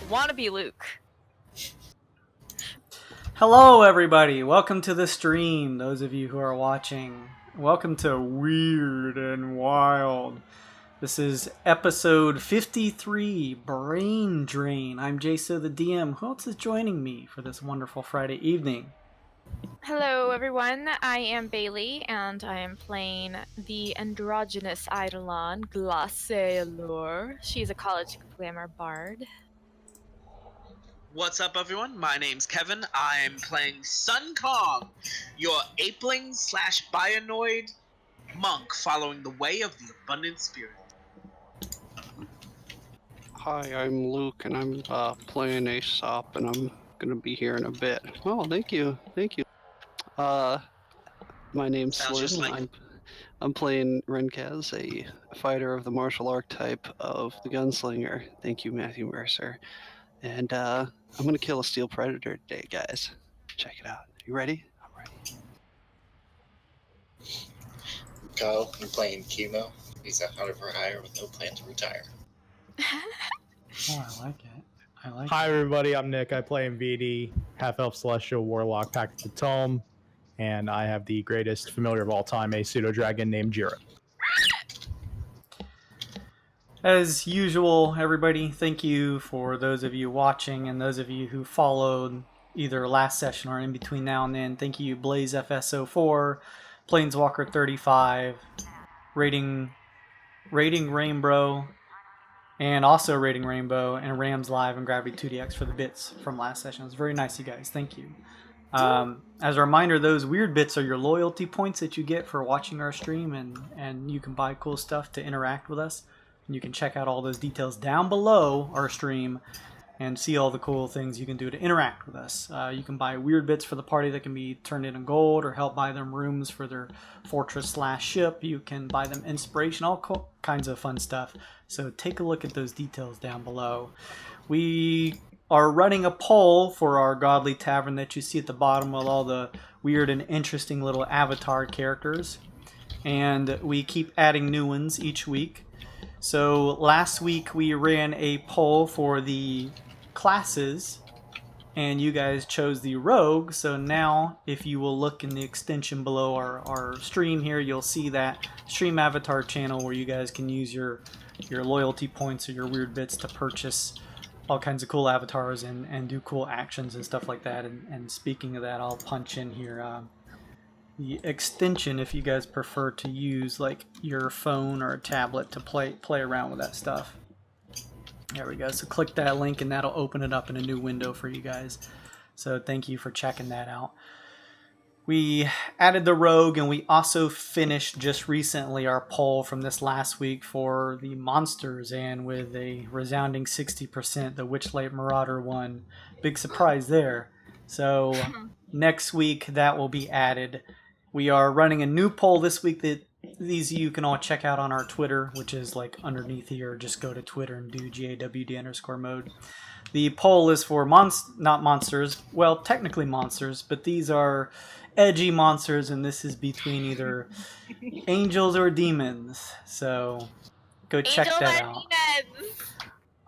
Wannabe Luke. Hello everybody, welcome to the stream, those of you who are watching. Welcome to Wyrd and Wyld. This is episode 53, Brain Drain. I'm Jaso the DM. Who else is joining me for this wonderful Friday evening? Hello everyone, I am Bailey, and I am playing the androgynous Eidolon, Glacealor. She's a college glamour bard. What's up, everyone? My name's Kevin. I'm playing Sun Kong, your apeling / bionoid monk following the way of the abundant spirit. Hi, I'm Luke, and I'm playing Aesop, and I'm gonna be here in a bit. Oh, thank you. My name's Slim. I'm playing Renkaz, a fighter of the martial archetype of the gunslinger. Thank you, Matthew Mercer. And I'm gonna kill a steel predator today, guys. Check it out. You ready? I'm ready. Kyle, I'm playing Chemo. He's a hunter for hire with no plan to retire. Oh, I like it. Hi everybody, I'm Nick. I play in VD, half-elf celestial warlock packed to tome, and I have the greatest familiar of all time, a pseudo-dragon named Jira. As usual, everybody, thank you for those of you watching and those of you who followed either last session or in between now and then. Thank you, Blaze FSO4, Planeswalker 35, Rating Rainbow, and also Rating Rainbow, and Rams Live and Gravity 2DX for the bits from last session. It was very nice, you guys. Thank you. As a reminder, those weird bits are your loyalty points that you get for watching our stream, and you can buy cool stuff to interact with us. You can check out all those details down below our stream and see all the cool things you can do to interact with us. You can buy weird bits for the party that can be turned into gold, or help buy them rooms for their fortress / ship. You can buy them inspiration, all kinds of fun stuff. So take a look at those details down below. We are running a poll for our godly tavern that you see at the bottom with all the weird and interesting little avatar characters. And we keep adding new ones each week. So last week we ran a poll for the classes, and you guys chose the rogue. So now if you will look in the extension below our stream here, you'll see that stream avatar channel where you guys can use your loyalty points or your weird bits to purchase all kinds of cool avatars and do cool actions and stuff like that. And speaking of that, I'll punch in here the extension if you guys prefer to use like your phone or a tablet to play around with that stuff. There we go. So click that link and that'll open it up in a new window for you guys. So thank you for checking that out. We added the rogue, and we also finished just recently our poll from this last week for the monsters, and with a resounding 60%, the Witchlight Marauder won. Big surprise there. So next week that will be added. We are running a new poll this week that these of you can all check out on our Twitter, which is like underneath here. Just go to Twitter and do GAWD_mode. The poll is for not monsters. Well, technically monsters, but these are edgy monsters, and this is between either angels or demons. So go check that out. Demons.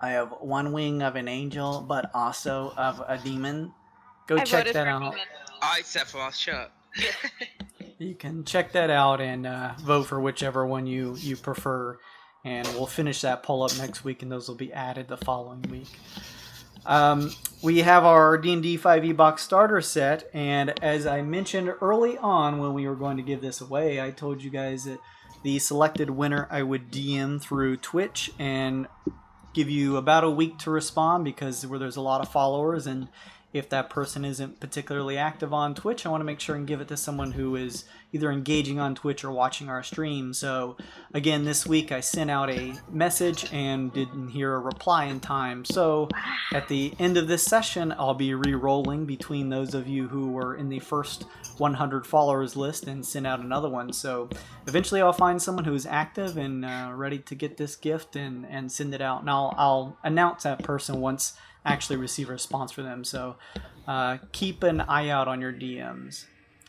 I have one wing of an angel, but also of a demon. Go check that out. I Sephiroth, shut up. You can check that out and vote for whichever one you prefer, and we'll finish that poll up next week, and those will be added the following week. We have our D&D 5e box starter set, and as I mentioned early on when we were going to give this away, I told you guys that the selected winner I would DM through Twitch and give you about a week to respond, because there's a lot of followers, and if that person isn't particularly active on Twitch, I want to make sure and give it to someone who is either engaging on Twitch or watching our stream. So again, this week I sent out a message and didn't hear a reply in time. So at the end of this session, I'll be re-rolling between those of you who were in the first 100 followers list and send out another one. So eventually I'll find someone who's active and ready to get this gift and send it out. And I'll announce that person once actually receive a response for them. So keep an eye out on your DMs.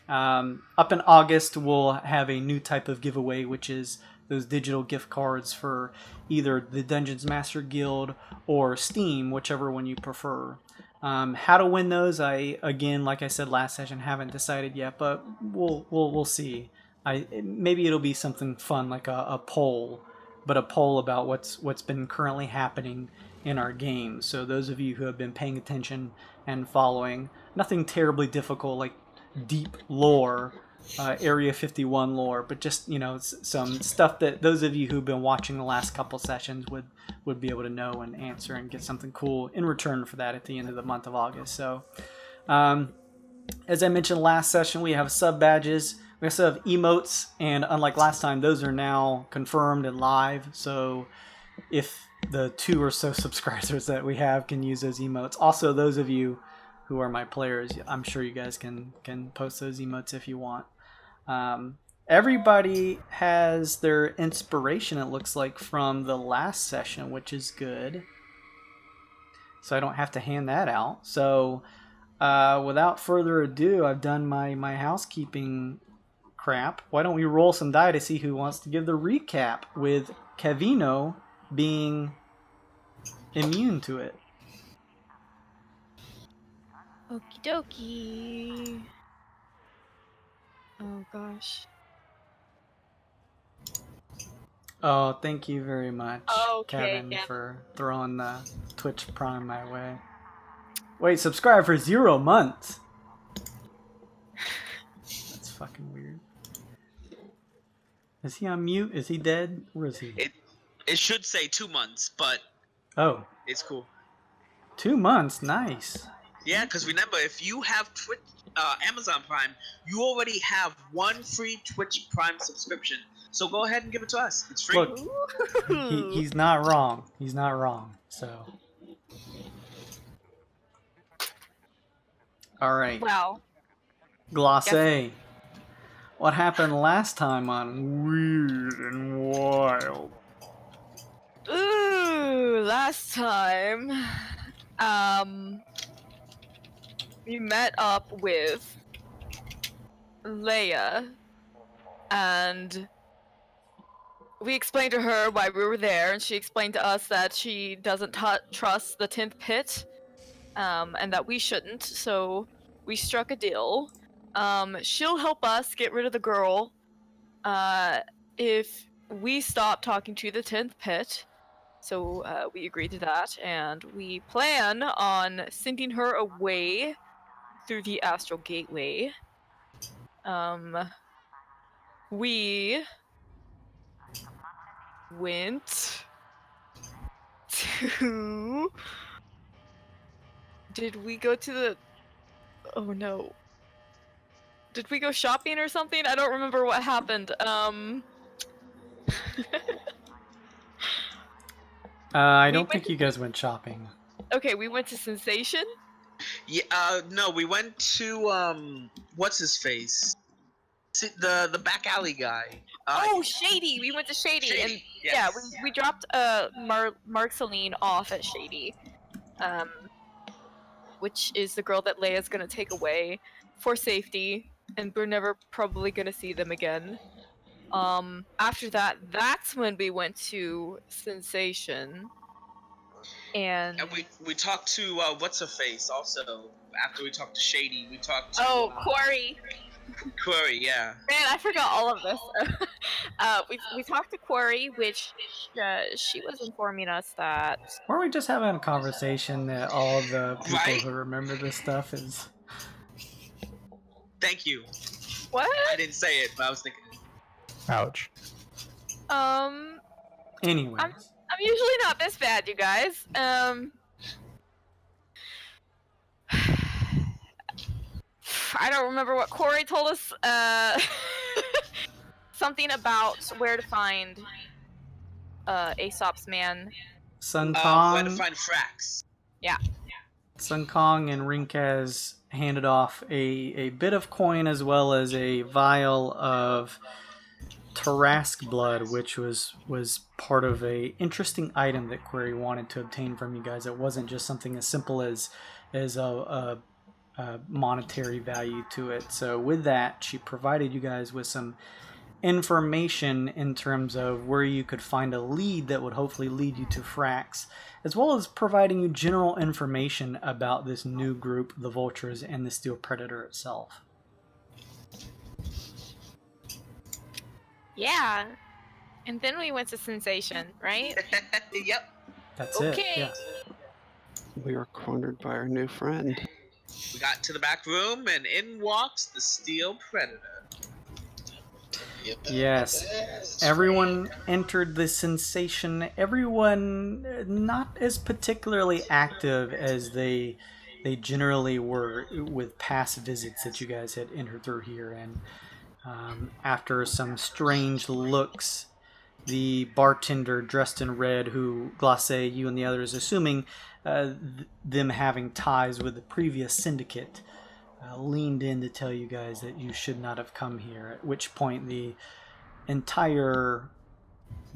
Up in August, we'll have a new type of giveaway, which is those digital gift cards for either the Dungeons Master Guild or Steam, whichever one you prefer. How to win those, again, like I said last session, haven't decided yet, but we'll see. Maybe it'll be something fun like a poll, but a poll about what's been currently happening in our game. So those of you who have been paying attention and following, nothing terribly difficult like deep lore, Area 51 lore, but just, you know, some stuff that those of you who've been watching the last couple sessions would be able to know and answer and get something cool in return for that at the end of the month of August. So as I mentioned last session, we have sub badges. We also have emotes, and unlike last time, those are now confirmed and live. So if the 2 or so subscribers that we have can use those emotes. Also, those of you who are my players, I'm sure you guys can post those emotes if you want. Everybody has their inspiration, it looks like, from the last session, which is good. So I don't have to hand that out. So without further ado, I've done my housekeeping crap. Why don't we roll some die to see who wants to give the recap, with Kevino being immune to it. Okie dokie. Oh gosh. Oh, thank you very much, Okay, Kevin, yeah. for throwing the Twitch Prime my way. Wait, subscribe for 0 months. That's fucking weird. Is he on mute? Is he dead? Where is he? It should say 2 months, but Oh, it's cool. 2 months. Nice. Yeah, because remember, if you have Amazon Prime, you already have 1 free Twitch Prime subscription. So go ahead and give it to us. It's free. Look, he's not wrong. He's not wrong. So, all right. Wow. Glacé. What happened last time on Weird and Wild? Ooh, last time, we met up with Leia, and we explained to her why we were there, and she explained to us that she doesn't trust the 10th pit, and that we shouldn't, so we struck a deal. She'll help us get rid of the girl, if we stop talking to the 10th pit. So we agreed to that, and we plan on sending her away through the astral gateway. We went to... Did we go to the... Oh no. Did we go shopping or something? I don't remember what happened. I don't think you guys went shopping. Okay, we went to Sensation. Yeah, no, we went to what's his face? The back alley guy. Oh, Shady! We went to Shady, Shady, and yes. yeah, we dropped Marxuleen off at Shady, which is the girl that Leia's gonna take away for safety, and we're never probably gonna see them again. After that, that's when we went to Sensation, and we talked to what's her face also. After we talked to Shady, we talked to Quarry. Quarry, yeah. Man, I forgot all of this. We talked to Quarry, which she was informing us that... Weren't we just having a conversation that all the people Right? who remember this stuff is... Thank you. What? I didn't say it, but I was thinking. Ouch. Anyways. I'm usually not this bad, you guys. I don't remember what Corey told us. Something about where to find Aesop's man. Sun Where to Kong, find Phrax. Yeah. Sun Kong and Rinkaz handed off a bit of coin as well as a vial of Tarask blood, which was part of a interesting item that Query wanted to obtain from you guys. It wasn't just something as simple as a monetary value to it. So with that, she provided you guys with some information in terms of where you could find a lead that would hopefully lead you to Phrax, as well as providing you general information about this new group, the Vultures, and the Steel Predator itself. Yeah. And then we went to Sensation, right? Yep. That's Okay. it. Yeah. We were cornered by our new friend. We got to the back room, and in walks the Steel Predator. Yes. Everyone entered the Sensation. Everyone not as particularly active as they generally were with past visits that you guys had entered through here. And after some strange looks, the bartender dressed in red, who Glacé, you and the others, assuming them having ties with the previous syndicate, leaned in to tell you guys that you should not have come here, at which point the entire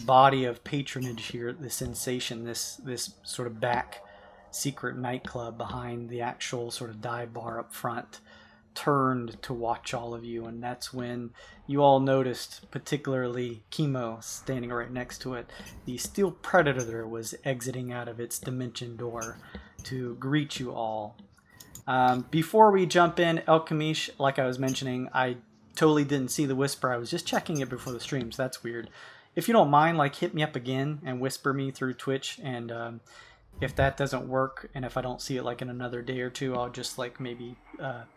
body of patronage here at the Sensation, this sort of back secret nightclub behind the actual sort of dive bar up front, turned to watch all of you. And that's when you all noticed, particularly Chemo standing right next to it, the Steel Predator was exiting out of its dimension door to greet you all. Before we jump in, Elkamish, like I was mentioning, I totally didn't see the whisper. I was just checking it before the stream, so that's weird. If you don't mind, like, hit me up again and whisper me through Twitch, and if that doesn't work, and if I don't see it like in another day or two, I'll just like maybe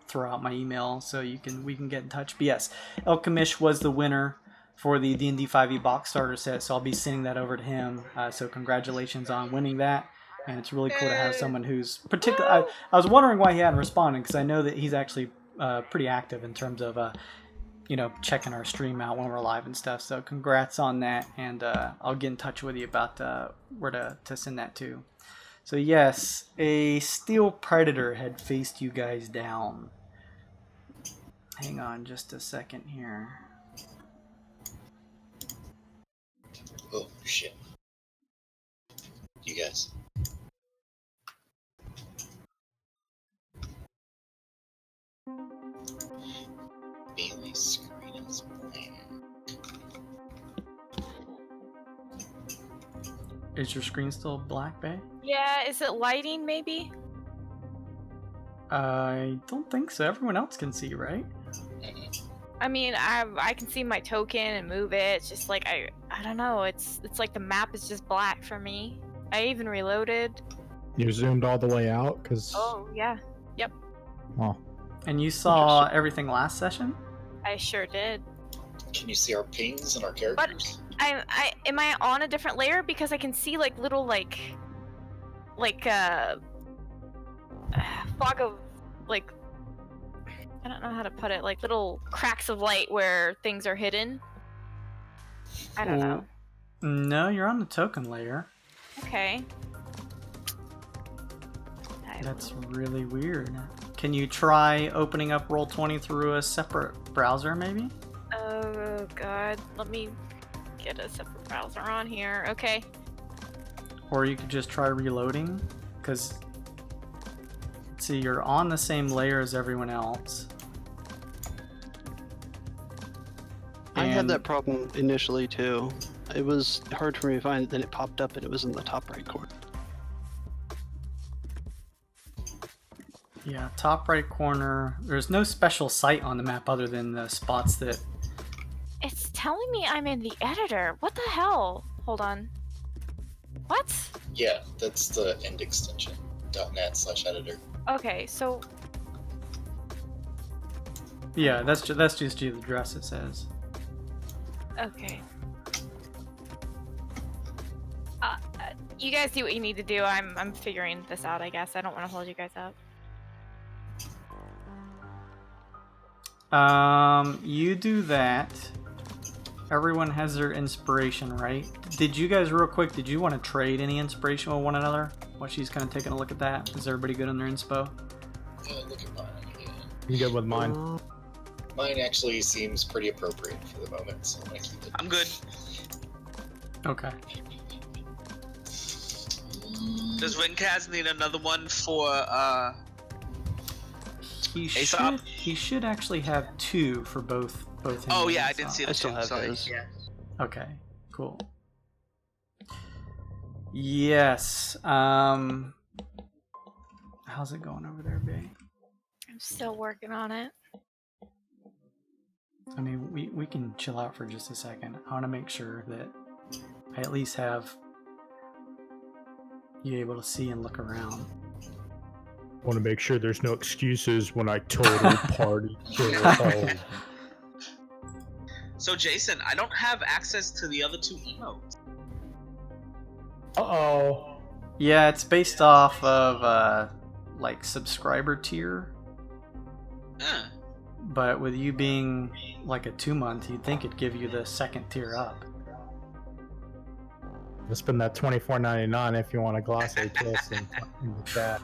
throw out my email so we can get in touch. But yes, Elkamish was the winner for the D&D 5e box starter set, so I'll be sending that over to him. So congratulations on winning that. And it's really cool to have someone who's particular. I was wondering why he hadn't responded, because I know that he's actually pretty active in terms of checking our stream out when we're live and stuff. So congrats on that, and I'll get in touch with you about where to send that to. So yes, a Steel Predator had faced you guys down. Hang on just a second here. Oh shit. You guys. Bailey's screen is blank. Is your screen still black, Bay? Yeah, is it lighting maybe? I don't think so. Everyone else can see, right? I mean, I can see my token and move it. It's just like I don't know. It's like the map is just black for me. I even reloaded. You zoomed all the way out? Oh yeah. Yep. Oh. And you saw everything last session? I sure did. Can you see our pings and our characters? Am I on a different layer, because I can see like little fog of like, I don't know how to put it, like little cracks of light where things are hidden. I don't know. No, you're on the token layer. Okay. That's really weird. Can you try opening up Roll20 through a separate browser, maybe? Oh god, let me get a separate browser on here. Okay. Or you could just try reloading, because see, you're on the same layer as everyone else. I had that problem initially too. It was hard for me to find it, then it popped up and it was in the top right corner. Yeah, top right corner. There's no special site on the map other than the spots that... It's telling me I'm in the editor. What the hell? Hold on. What? Yeah, that's the end extension. .net/editor. Okay, so... Yeah, that's just the address it says. Okay. You guys do what you need to do. I'm figuring this out, I guess. I don't want to hold you guys up. You do that. Everyone has their inspiration, right? Did you guys, real quick, did you want to trade any inspiration with one another? While she's kind of taking a look at that. Is everybody good on their inspo? Look at mine. Yeah. You good with mine? Mine actually seems pretty appropriate for the moment, so I'm gonna keep it. I'm good. Okay. Does Rinkaz need another one for He should actually have 2 for both him Oh and yeah, I didn't Aesop. see I the still two. have Sorry. his. Yeah. Okay, cool. Yes. How's it going over there, Bay? I'm still working on it. I mean, we can chill out for just a second. I want to make sure that I at least have you able to see and look around. I want to make sure there's no excuses when I total party kill. Oh. So Jason, I don't have access to the other 2 emotes. Uh-oh. Yeah, it's based off of like subscriber tier, Huh. but with you being like a 2-month, you'd think it'd give you the second tier up. Just spend that $24.99 if you want a glossy kiss in the chat.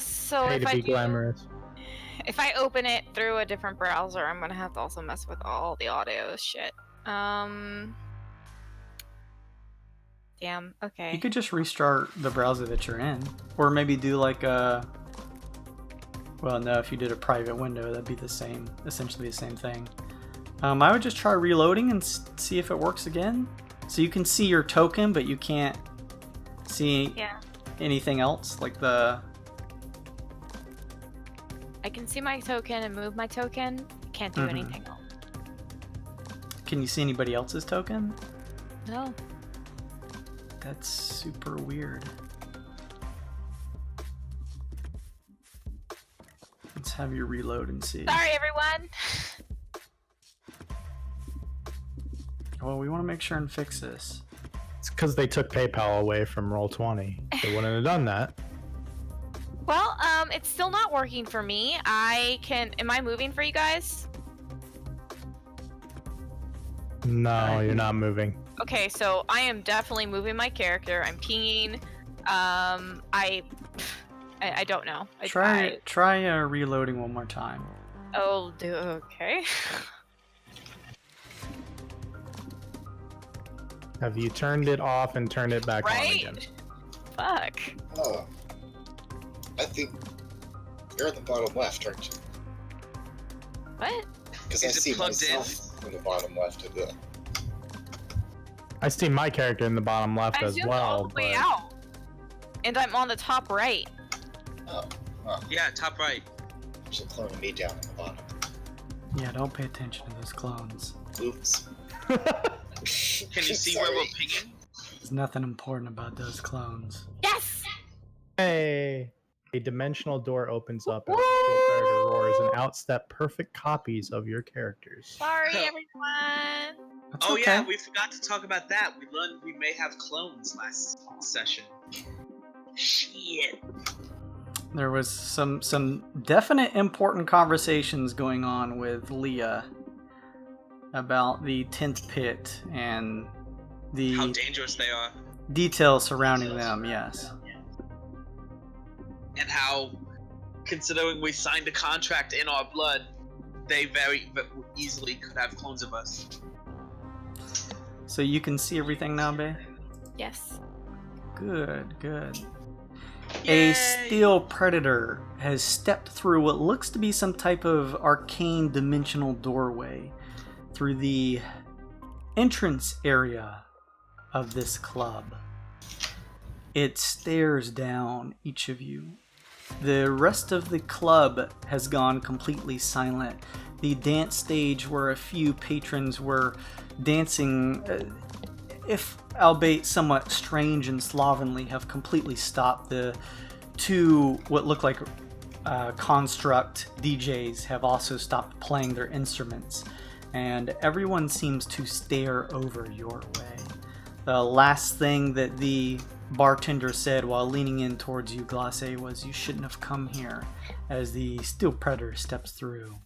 So Pay if to I be do, glamorous. if I open it through a different browser, I'm gonna have to also mess with all the audio shit. Damn. Okay. You could just restart the browser that you're in, or maybe do like a. Well, no, if you did a private window, that'd be the same, essentially the same thing. I would just try reloading and see if it works again. So you can see your token, but you can't see anything else, like the. I can see my token and move my token. Can't do anything else. Can you see anybody else's token? No. That's super weird. Let's have you reload and see. Sorry, everyone. Well, we want to make sure and fix this. It's because they took PayPal away from Roll20. They wouldn't have done that. Well, it's still not working for me. Am I moving for you guys? No, you're not moving. Okay, so I am definitely moving my character. I'm pinging. I don't know. Try reloading one more time. Oh, okay. Have you turned it off and turned it back on again? Fuck. Oh. I think you're at the bottom left, aren't you? What? Because I Is it see plugged in? myself in the bottom left of the. I see my character in the bottom left I as zoomed well. all the way but- out. And I'm on the top right. Oh. Huh. Yeah, top right. There's a clone of me down on the bottom. Yeah, don't pay attention to those clones. Oops. Can you see where we're pinging? There's nothing important about those clones. Yes! Hey! A dimensional door opens up as the Steel Predator roars and outstep perfect copies of your characters. Sorry, everyone. That's Oh okay. yeah, we forgot to talk about that. We learned we may have clones last session. Shit. There was some definite important conversations going on with Leah about the 10th pit and the How dangerous they are. details surrounding them, yes. And how, considering we signed a contract in our blood, they very easily could have clones of us. So you can see everything now, Bae? Yes. Good, good. Yay! A steel predator has stepped through what looks to be some type of arcane dimensional doorway through the entrance area of this club. It stares down each of you. The rest of the club has gone completely silent. The dance stage where a few patrons were dancing, if albeit somewhat strange and slovenly, have completely stopped. The two what look like construct DJs have also stopped playing their instruments, and everyone seems to stare over your way. The last thing that the bartender said while leaning in towards you, Glace, was, "You shouldn't have come here," as the steel predator steps through.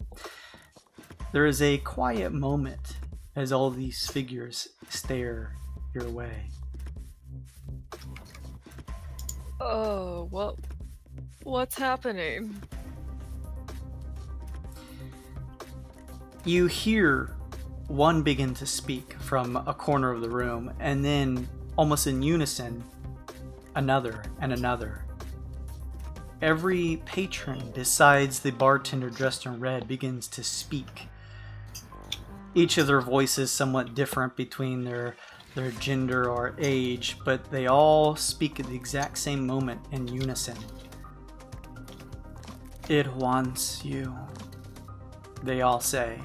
There is a quiet moment as all these figures stare your way. Oh, what's happening? You hear one begin to speak from a corner of the room, and then, almost in unison, another and another. Every patron, besides the bartender dressed in red, begins to speak. Each of their voices somewhat different between their gender or age, but they all speak at the exact same moment in unison. It wants you, they all say.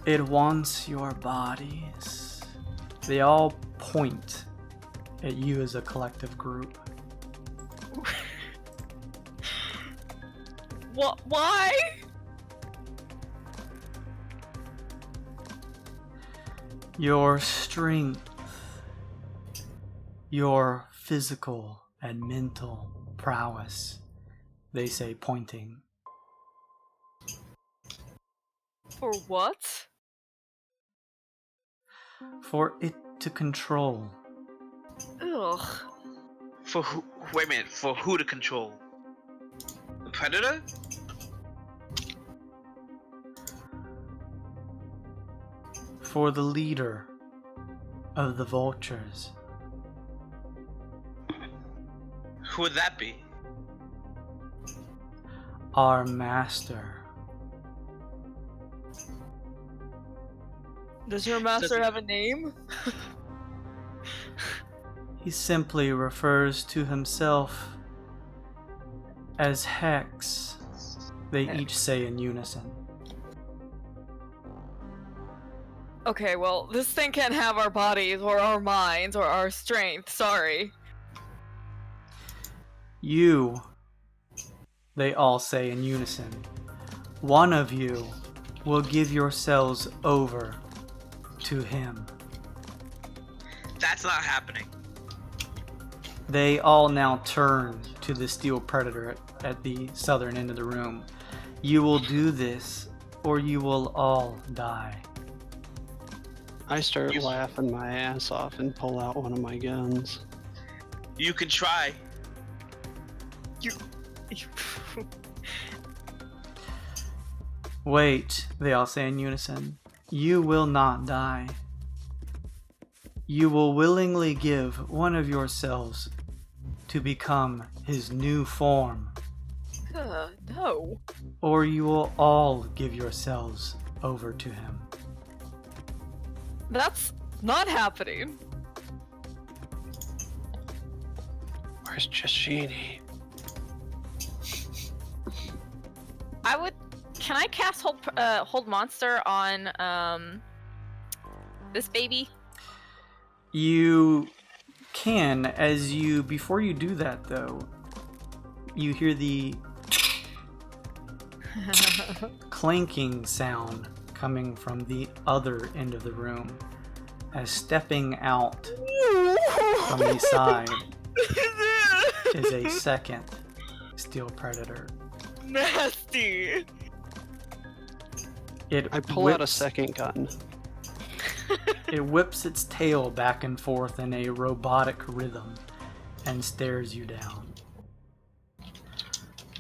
It wants your bodies. They all point at you as a collective group. What? Why? Your strength, your physical and mental prowess, they say, pointing. For what? For it to control. Ugh. For who? Wait a minute. For who to control? The predator? For the leader of the vultures. Who would that be? Our master. Does your master have a name? He simply refers to himself as Hex. They each say in unison. Okay, well, this thing can't have our bodies or our minds or our strength. Sorry. You, they all say in unison. One of you will give yourselves over to him. That's not happening. They all now turn to the steel predator at the southern end of the room. You will do this, or you will all die. I start laughing my ass off and pull out one of my guns. You can try. Wait, they all say in unison. You will not die. You will willingly give one of yourselves to become his new form. No. Or you will all give yourselves over to him. That's not happening. Where's Genie? Can I cast hold monster on this baby? You can, before you do that though, you hear the clanking sound coming from the other end of the room, as stepping out from the side is a second steel predator. Nasty. I pull out a second gun. It whips its tail back and forth in a robotic rhythm and stares you down.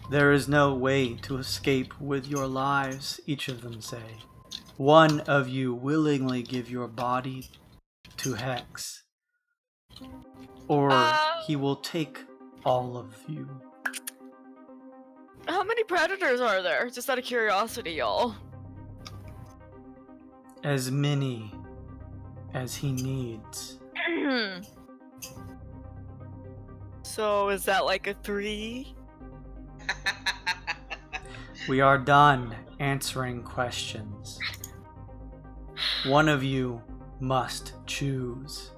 There is no way to escape with your lives, each of them say. One of you willingly give your body to Hex, or he will take all of you. How many predators are there? Just out of curiosity, y'all. As many as he needs. So is that like a 3? We are done answering questions. One of you must choose.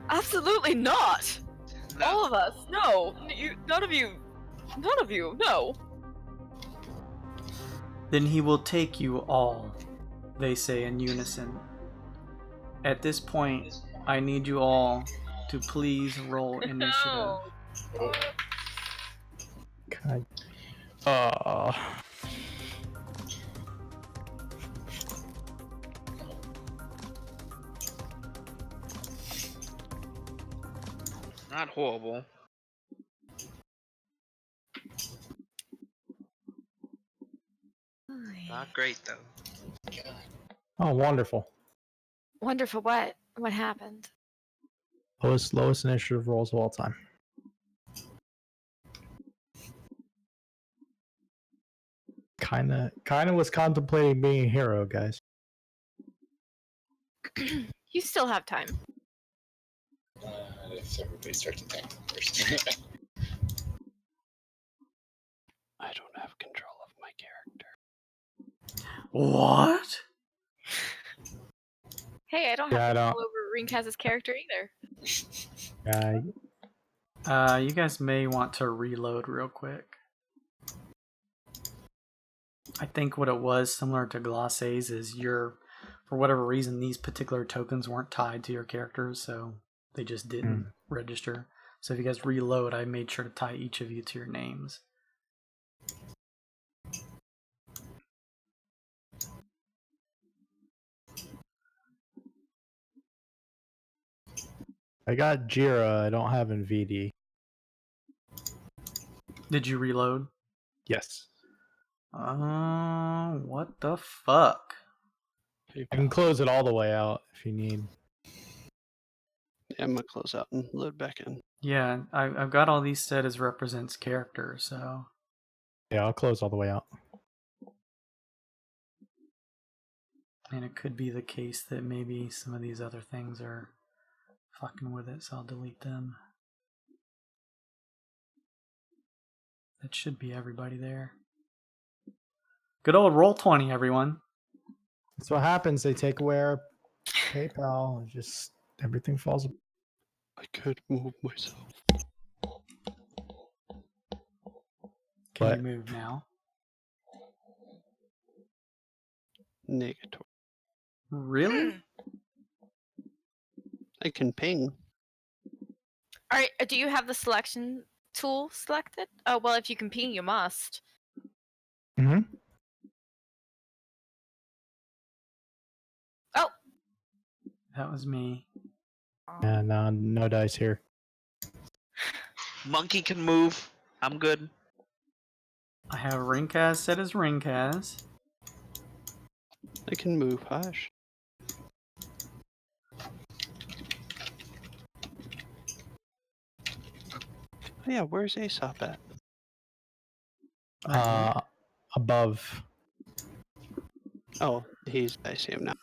Absolutely not. No. All of us, no. None of you, no. Then he will take you all, they say in unison. At this point, I need you all to please roll initiative. God. Not horrible. not great though. God. Oh, wonderful. Wonderful. What? What happened? Lowest initiative rolls of all time. Kinda was contemplating being a hero, guys. You still have time. If everybody starts attacking first. I don't have control of my character. What? Hey, I don't Yeah, I have don't- control over Rinkaz's character either. You guys may want to reload real quick. I think what it was, similar to Glosses, is for whatever reason, these particular tokens weren't tied to your characters, so they just didn't register. So if you guys reload, I made sure to tie each of you to your names. I got Jira. I don't have in VD. Did you reload? Yes. What the fuck? I can close it all the way out if you need. Yeah, I'm gonna close out and load back in. Yeah, I've got all these set as represents character, so... Yeah, I'll close all the way out. And it could be the case that maybe some of these other things are fucking with it, so I'll delete them. That should be everybody there. Good old Roll20, everyone. That's what happens. They take away our PayPal and just everything falls apart. I could move myself. Can What? you move now? Negative. Really? I can ping. Alright, do you have the selection tool selected? Oh, well, if you can ping, you must. Mm-hmm. Oh! That was me. And no dice here. Monkey can move. I'm good. I have Ringkaz set as Ringkaz. I can move. Hush. Oh, yeah, where's Aesop at? Above. Oh, I see him now.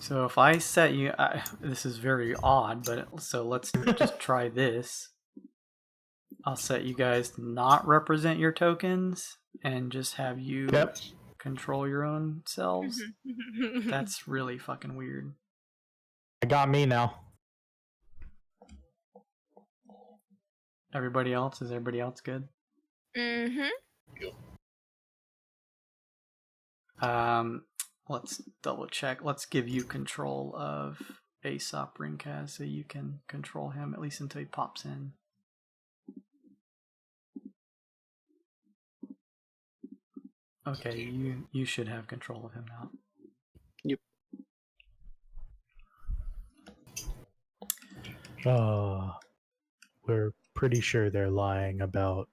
So if I set you... this is very odd, but so let's just try this. I'll set you guys to not represent your tokens and just have you control your own selves. That's really fucking weird. I got me now. Everybody else? Is everybody else good? Mm-hmm. Let's double check. Let's give you control of Aesop Ringkaz so you can control him at least until he pops in. Okay, you should have control of him now. Yep. We're pretty sure they're lying about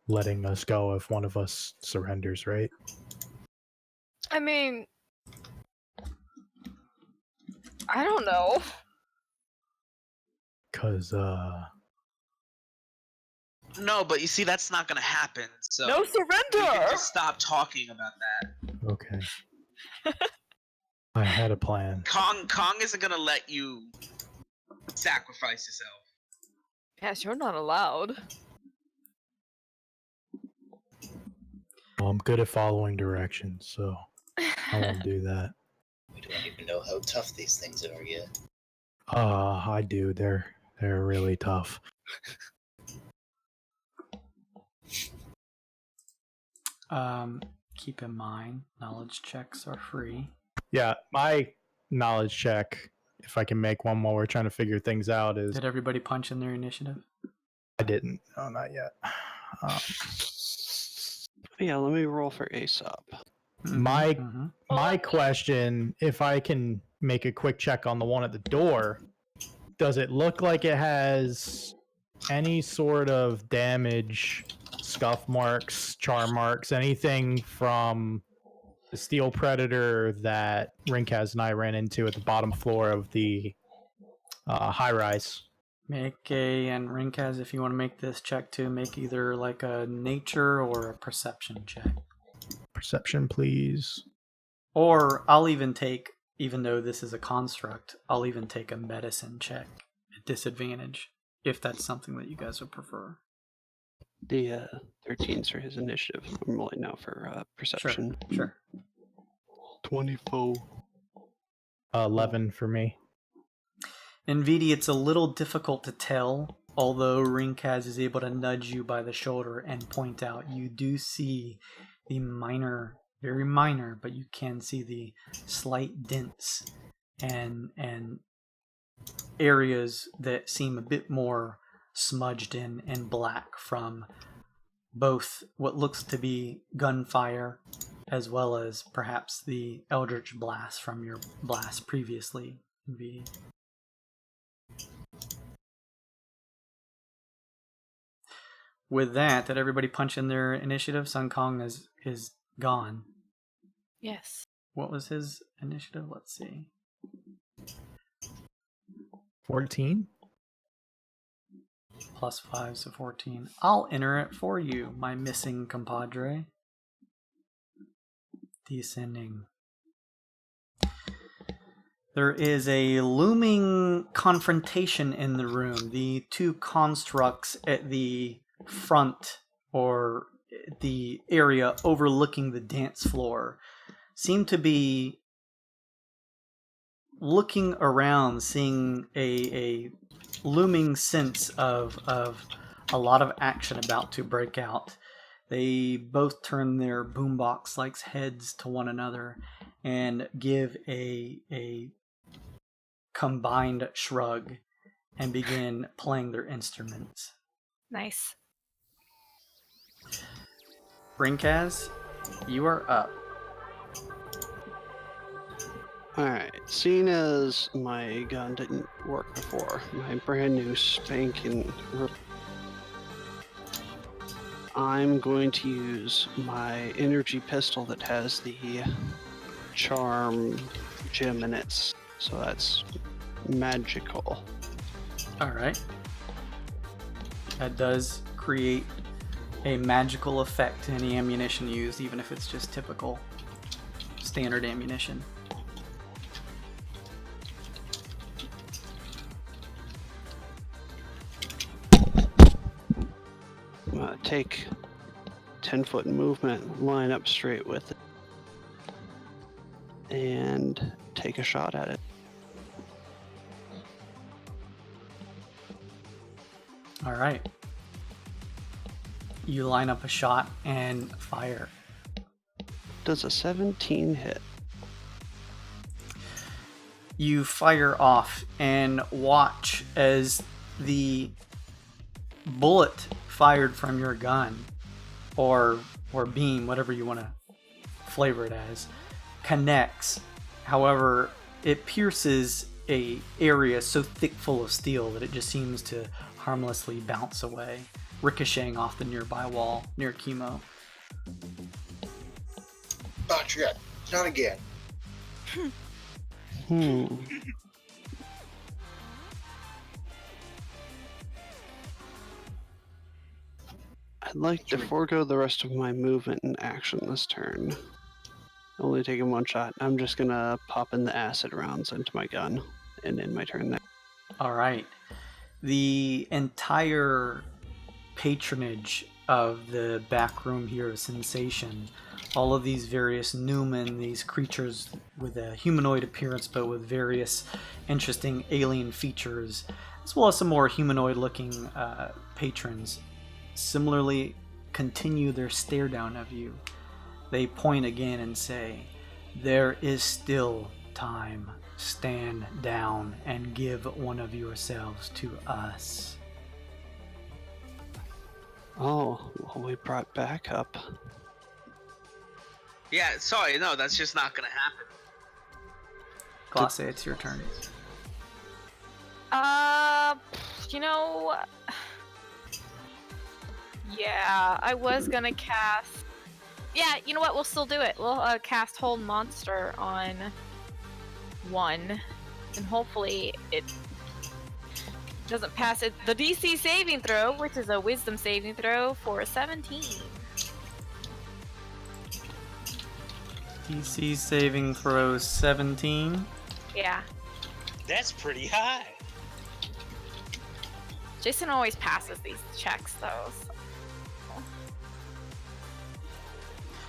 letting us go if one of us surrenders, right? I mean... I don't know. Because, No, but you see, that's not gonna happen. So No we can surrender! just stop talking about that. okay. I had a plan. Kong isn't gonna let you sacrifice yourself. Yes, you're not allowed. Well, I'm good at following directions, so I won't do that. We don't even know how tough these things are yet. I do. They're really tough. Keep in mind, knowledge checks are free. Yeah, my knowledge check, if I can make one while we're trying to figure things out, is... Did everybody punch in their initiative? I didn't. No, not yet. Yeah, let me roll for Aesop. My question, if I can make a quick check on the one at the door, does it look like it has any sort of damage scuff marks, charm marks, anything from the steel predator that Rinkaz and I ran into at the bottom floor of the high rise. And Rinkaz, if you want to make this check too, make either like a nature or a perception check. Perception, please. Or I'll even take, even though this is a construct, I'll even take a medicine check at disadvantage, if that's something that you guys would prefer. The 13's for his initiative. I'm rolling now for perception. Sure. 24. 11 for me. In VD, it's a little difficult to tell, although Rinkaz is able to nudge you by the shoulder and point out. You do see the minor, very minor, but you can see the slight dents and areas that seem a bit more smudged in and black from both what looks to be gunfire as well as perhaps the eldritch blast from your blast previously in VD. With that, did everybody punch in their initiative? Sun Kong is gone. Yes. What was his initiative? Let's see. 14? Plus 5, so 14. I'll enter it for you, my missing compadre. Descending. There is a looming confrontation in the room. The two constructs at the front, or the area overlooking the dance floor, seem to be looking around, seeing a looming sense of a lot of action about to break out. They both turn their boombox-like heads to one another and give a combined shrug and begin playing their instruments. Nice. Rinkaz, you are up. Alright, seeing as my gun didn't work before, my brand new spanking, I'm going to use my energy pistol that has the charm gem in it, so that's magical. Alright. That does create a magical effect to any ammunition used, even if it's just typical standard ammunition. I'm gonna take 10-foot movement, line up straight with it, and take a shot at it. Alright. You line up a shot and fire. Does a 17 hit? You fire off and watch as the bullet fired from your gun, or beam, whatever you want to flavor it as, connects. However, it pierces a area so thick full of steel that it just seems to harmlessly bounce away, ricocheting off the nearby wall near Chemo. Not yet. Not again. I'd like to forego the rest of my movement and action this turn. Only taking one shot. I'm just gonna pop in the acid rounds into my gun and end my turn there. Alright. The entire patronage of the back room here of Sensation, all of these various Newman, these creatures with a humanoid appearance but with various interesting alien features, as well as some more humanoid looking patrons, similarly continue their stare down of you. They point again and say, "There is still time. Stand down and give one of yourselves to us." Oh, well, we brought backup. Yeah, sorry, no, that's just not gonna happen. Glasse, it's your turn. You know, Yeah, I was gonna cast. Yeah, you know what? We'll still do it. We'll cast Hold Monster on 1, and hopefully it doesn't pass it. The DC saving throw, which is a Wisdom saving throw for a 17. DC saving throw 17. Yeah, That's pretty high. Jason always passes these checks though. So.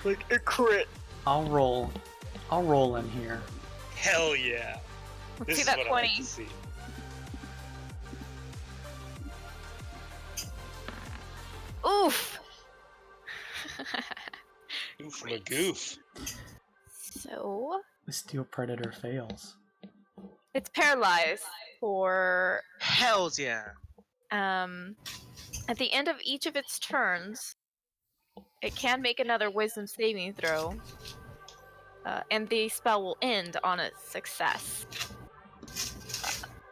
Like a crit. I'll roll in here. Hell yeah. Let's This see is that what 20. I like to see. Oof. Goof from a goof. So The Steel Predator fails. it's paralyzed for Hells yeah. at the end of each of its turns, it can make another Wisdom saving throw, and the spell will end on a success.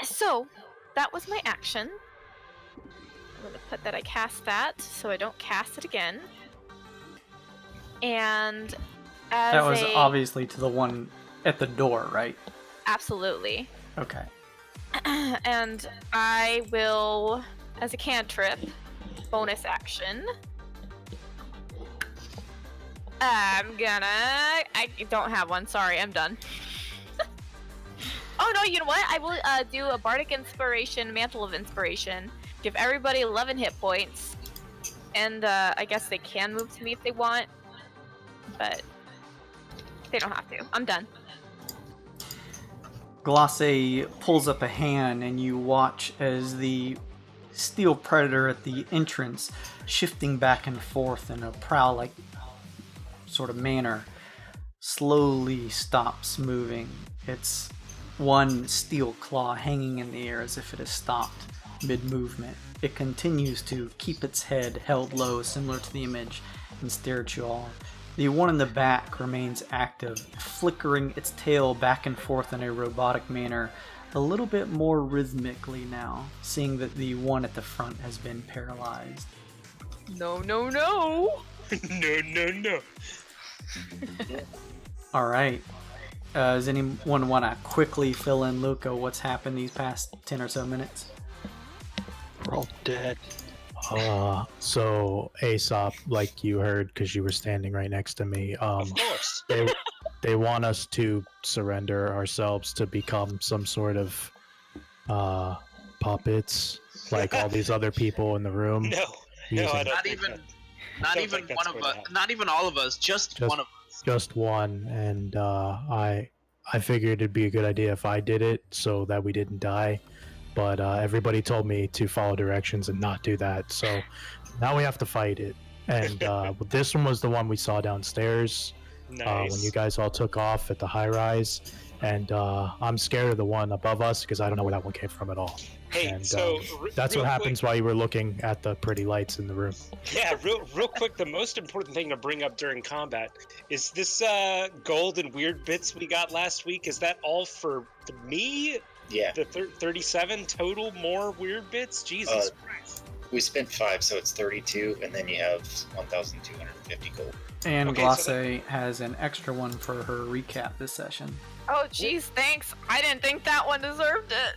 So that was my action. I'm gonna put that I cast that, so I don't cast it again. And as That was obviously to the one at the door, right? absolutely. Okay. And I will, as a cantrip, bonus action. I don't have one. Sorry, I'm done. Oh no, you know what? I will do a bardic inspiration, mantle of inspiration. Give everybody 11 hit points, and I guess they can move to me if they want, but they don't have to. I'm done. Glacé pulls up a hand, and you watch as the Steel Predator at the entrance, shifting back and forth in a prowl-like sort of manner, slowly stops moving. Its one steel claw hanging in the air as if it has stopped mid-movement. It continues to keep its head held low, similar to the image, and stare at you all. The one in the back remains active, flickering its tail back and forth in a robotic manner, a little bit more rhythmically now, seeing that the one at the front has been paralyzed. No, no, no! No. Alright. Does anyone want to quickly fill in, Luca, what's happened these past 10 or so minutes? We're all dead. So Aesop, like you heard because you were standing right next to me, Of course. they want us to surrender ourselves to become some sort of puppets, like all these other people in the room. No, I using- don't. Not think even, that- not don't even think that's one of going to us. happen. Not even all of us. Just one of us. Just one, and I figured it'd be a good idea if I did it so that we didn't die. But everybody told me to follow directions and not do that. So now we have to fight it. And this one was the one we saw downstairs Nice. when you guys all took off at the high rise. And I'm scared of the one above us because I don't know where that one came from at all. Hey, and so that's what happens while you were looking at the pretty lights in the room. Yeah, real quick. The most important thing to bring up during combat is this gold and weird bits we got last week. Is that all for me? Yeah, The 37 total more weird bits? Jesus Christ. we spent 5, so it's 32, and then you have 1,250 gold. And Okay, Glacé so has an extra one for her recap this session. Oh, jeez, thanks. I didn't think that one deserved it.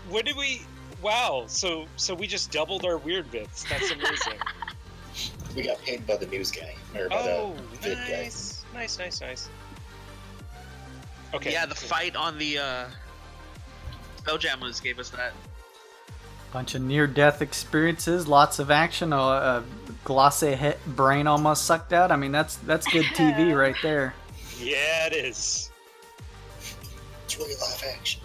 What did we? Wow. So we just doubled our weird bits. That's amazing. We got paid by the news guy, or by Oh, the vid guy. nice. Okay. Yeah, the fight on the Spelljammers gave us that. Bunch of near-death experiences, lots of action. A Glacé hit brain almost sucked out. I mean, that's good TV right there. Yeah, it is. It's really live action.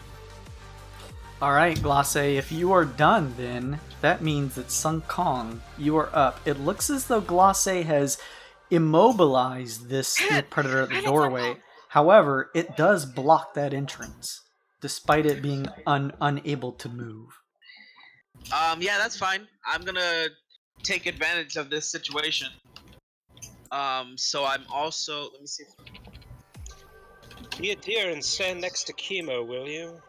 All right, Glacé, if you are done, then that means that Sun Kong, you are up. It looks as though Glacé has immobilized this Steel Predator at the doorway. However, it does block that entrance, despite it being unable to move. Yeah, that's fine. I'm gonna take advantage of this situation. So I'm also. Let me see. Be a dear and stand next to Chemo, will you?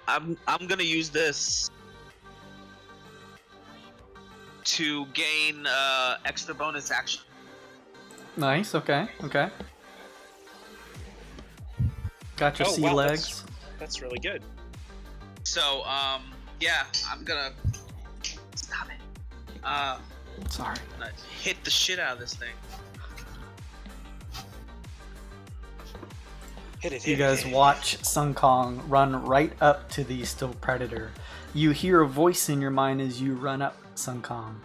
I'm gonna use this to gain extra bonus action. Nice. Okay. Okay. Got your Oh, sea wow, legs. That's really good. So yeah, I'm gonna stop it. Sorry. Hit the shit out of this thing. Hit it. You guys watch Sun Kong run right up to the still predator. You hear a voice in your mind as you run up, Sun Kong.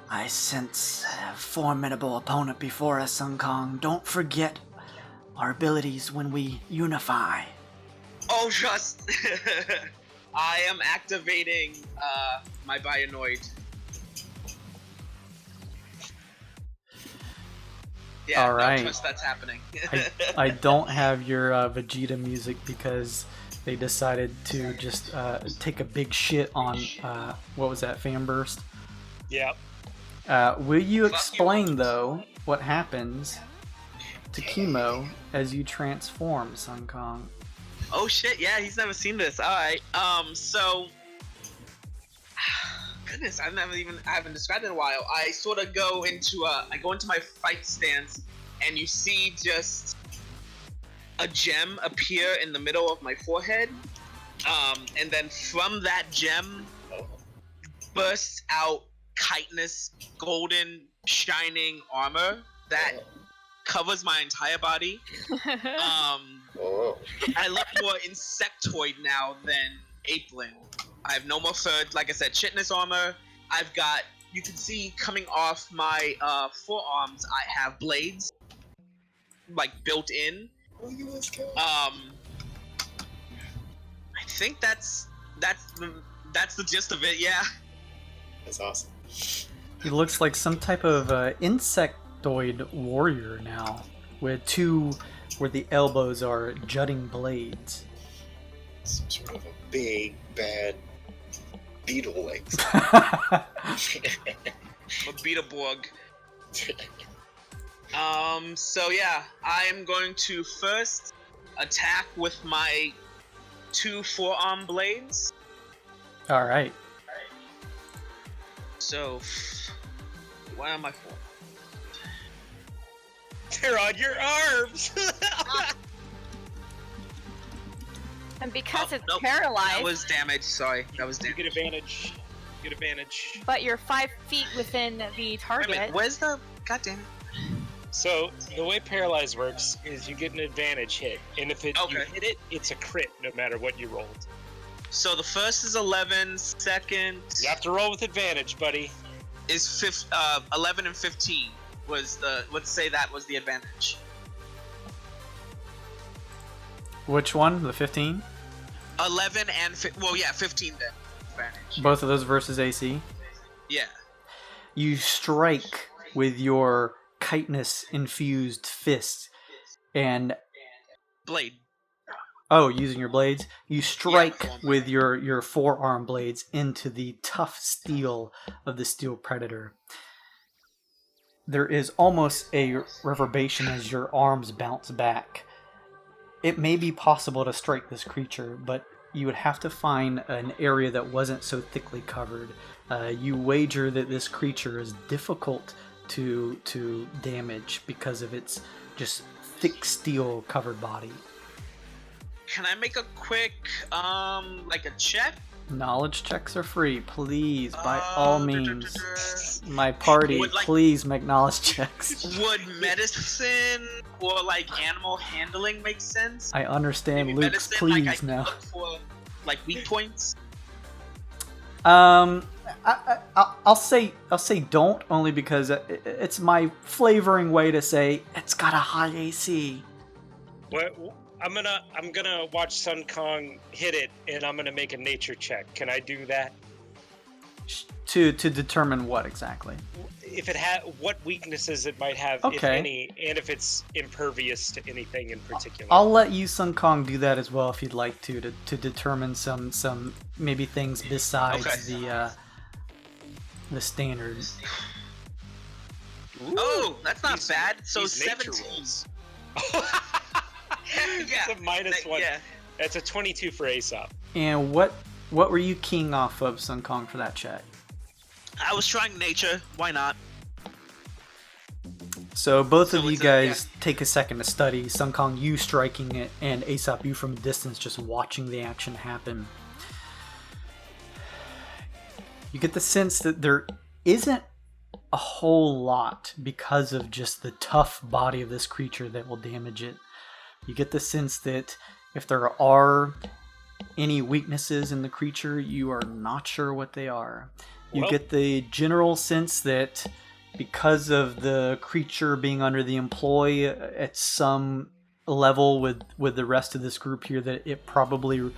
I sense a formidable opponent before us, Sun Kong. Don't forget our abilities when we unify. Oh, just. I am activating my Bionoid. Yeah, All right. no trust that's happening. I don't have your Vegeta music because they decided to just take a big shit on, what was that, Fan Burst? Yeah. Will you explain, though, what happens to Chemo as you transform, Sun Kong? Oh shit, yeah, he's never seen this. Alright, so... Goodness, I haven't described it in a while. I sort of go into my fight stance, and you see just a gem appear in the middle of my forehead. And then from that gem bursts out chitinous, golden, shining armor that covers my entire body. Oh. I look more insectoid now than apeling. I have no more fur. Like I said, chitinous armor. I've got, you can see coming off my forearms, I have blades, like built in. I think that's the gist of it. Yeah. That's awesome. He looks like some type of insectoid warrior now, with two where the elbows are jutting blades. Some sort of a big, bad beetle legs. A Beetleborg. So yeah, I am going to first attack with my 2 forearm blades. All right. So, why am I forearm? They're on your arms. And because it's nope. paralyzed, That was damage. Sorry, that was You damage. get advantage. You get advantage. but you're 5 feet within the Wait a target. minute, where's the? God damn it! So the way paralyze works is you get an advantage hit, and if you Okay. hit it, it's a crit no matter what you rolled. So the first is 11. Second You have to roll with advantage, buddy. is 11 and 15 was the. Let's say that was the advantage. Which one? The 15? 11 and 15 then. Advantage. Both of those versus AC? Yeah. You strike with your chitinous-infused fist, and... Blade. Oh, using your blades? You strike forearm with your forearm blades into the tough steel of the steel predator. There is almost a reverberation as your arms bounce back. It may be possible to strike this creature, but you would have to find an area that wasn't so thickly covered. You wager that this creature is difficult to damage because of its just thick steel covered body. Can I make a quick like a check? Knowledge checks are free, please, by all means. My Would, party, like- please make knowledge checks. Would medicine or like animal handling make sense? I understand Maybe Luke's medicine, like, I please can now. look for like weak points. I'll say don't, only because it's my flavoring way to say it's got a high AC. What? I'm gonna watch Sun Kong hit it, and I'm gonna make a nature check. Can I do that? To determine what exactly? If it what weaknesses it might have, if Okay. any, and if it's impervious to anything in particular. I'll let you, Sun Kong, do that as well if you'd like to determine some maybe things besides Okay. the standard. Oh, that's not These- bad. So these nature 17. rolls. Yeah. It's a -1. Yeah. That's a 22 for Aesop. And what were you keying off of, Sun Kong, for that check? I was trying nature. Why not? So both So of you it's guys take a second to study. Sun Kong, you striking it, and Aesop, you from a distance just watching the action happen. You get the sense that there isn't a whole lot because of just the tough body of this creature that will damage it. You get the sense that if there are any weaknesses in the creature, you are not sure what they are. You get the general sense that because of the creature being under the employ at some level with the rest of this group here, that it probably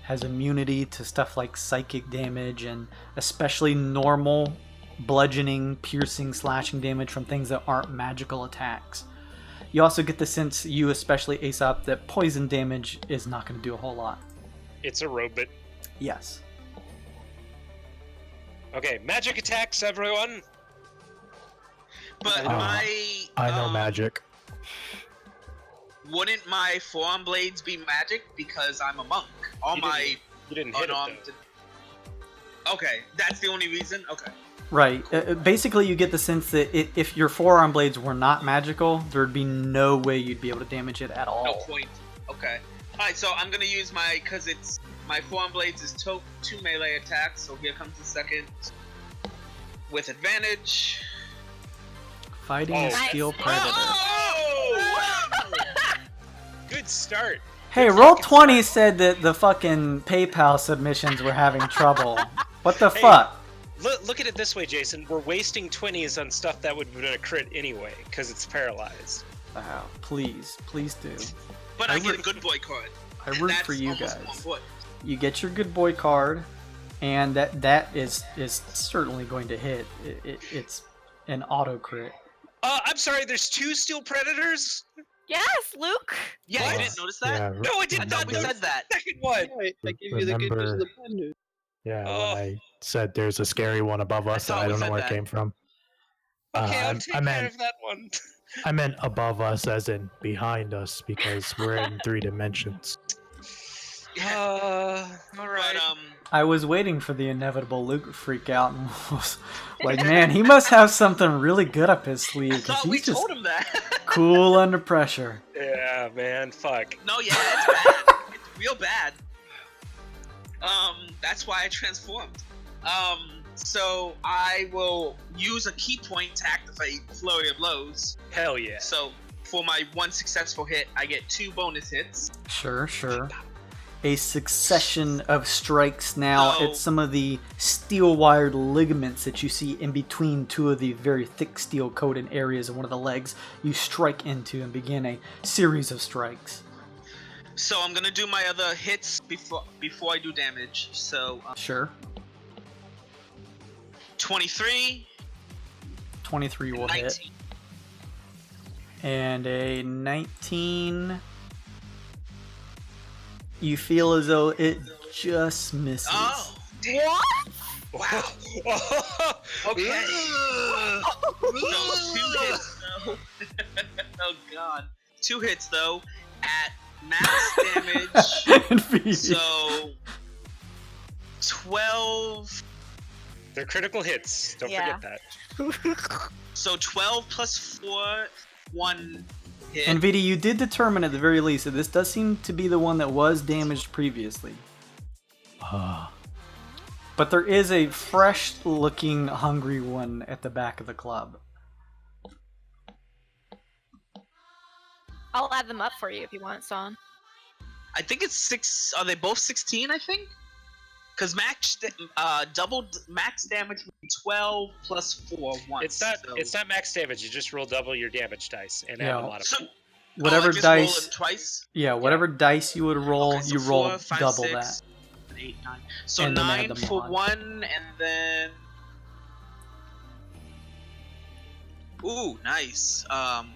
has immunity to stuff like psychic damage and especially normal bludgeoning, piercing, slashing damage from things that aren't magical attacks. You also get the sense, you especially Aesop, that poison damage is not going to do a whole lot. It's a robot. Yes. Okay, magic attacks, everyone. But I know magic. Wouldn't my forearm blades be magic because I'm a monk? You didn't hit unarmed. it, though. Okay, that's the only reason. Okay. Right. Basically, you get the sense that if your forearm blades were not magical, there'd be no way you'd be able to damage it at all. No point. Okay. Alright, so I'm gonna use because it's my forearm blades is two melee attacks, so here comes the second. With advantage. Fighting a steel predator. Oh! Good start. Hey, Roll20 said that the fucking PayPal submissions were having trouble. What the fuck? Look at it this way, Jason. We're wasting 20s on stuff that would have been a crit anyway, because it's paralyzed. Wow, please do. But I get a good boy card. I root for you almost guys. 1 point. You get your good boy card, and that is certainly going to hit. It's an auto crit. I'm sorry, there's 2 steel predators? Yes, Luke. Yeah, you didn't notice that? Yeah, No, I did I not thought we know said that. Second one. I give you the good news and the bad news. Yeah, Oh. when I said there's a scary one above us, thought I we don't know said where that. it came from. Okay, I'll I take care meant of that one. I meant above us, as in behind us, because we're in 3 dimensions. All Alright. right. I was waiting for the inevitable Luke freak out and was like, man, he must have something really good up his sleeve I because thought we he's just told him that. cool under pressure. Yeah, man, fuck. No, yeah, it's bad. It's real bad. That's why I transformed. So I will use a key point to activate Flurry of Blows. Hell yeah. So for my 1 successful hit, I get 2 bonus hits. Sure. A succession of strikes now No. at some of the steel-wired ligaments that you see in between 2 of the very thick steel-coated areas of one of the legs. You strike into and begin a series of strikes. So I'm gonna do my other hits before I do damage. So Sure. 23, 23 will hit. 19. And a 19. You feel as though it just misses. Oh, What? wow. Okay. So 2 hits though. Oh god. 2 hits though at max damage. So 12. They're critical hits. Don't Yeah. forget that. So 12 plus 4, 1 hit. And Vidi, you did determine at the very least that this does seem to be the one that was damaged previously. But there is a fresh-looking, hungry one at the back of the club. I'll add them up for you if you want, Son. I think it's 6. Are they both 16? I think. Because max damage would be 12 plus 4 once. It's not max damage. You just roll double your damage dice and add Yeah. a lot of. So, Whatever just roll dice, them twice. yeah, whatever dice you would roll, Okay, so you roll 4, 5, double 6, that. 8, 9. So And then add 9 the for mod. 1, and then. Ooh, nice.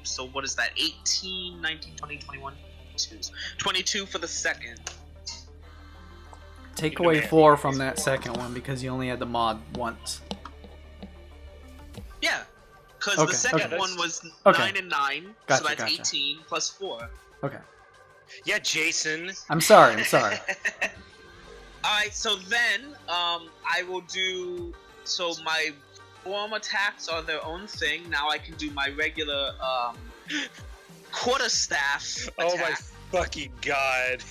So what is that? 18, 19, 20, 21, 22 for the second. Take You away demand 4 these from that 4. second one because you only had the mod once. Yeah, because Okay, the second okay. one was Okay. 9 and 9, Gotcha, so that's gotcha. 18 plus 4. Okay. Yeah, Jason. I'm sorry. Alright, so then, I will do... So my form attacks are their own thing. Now I can do my regular, quarterstaff Oh my attack. fucking god.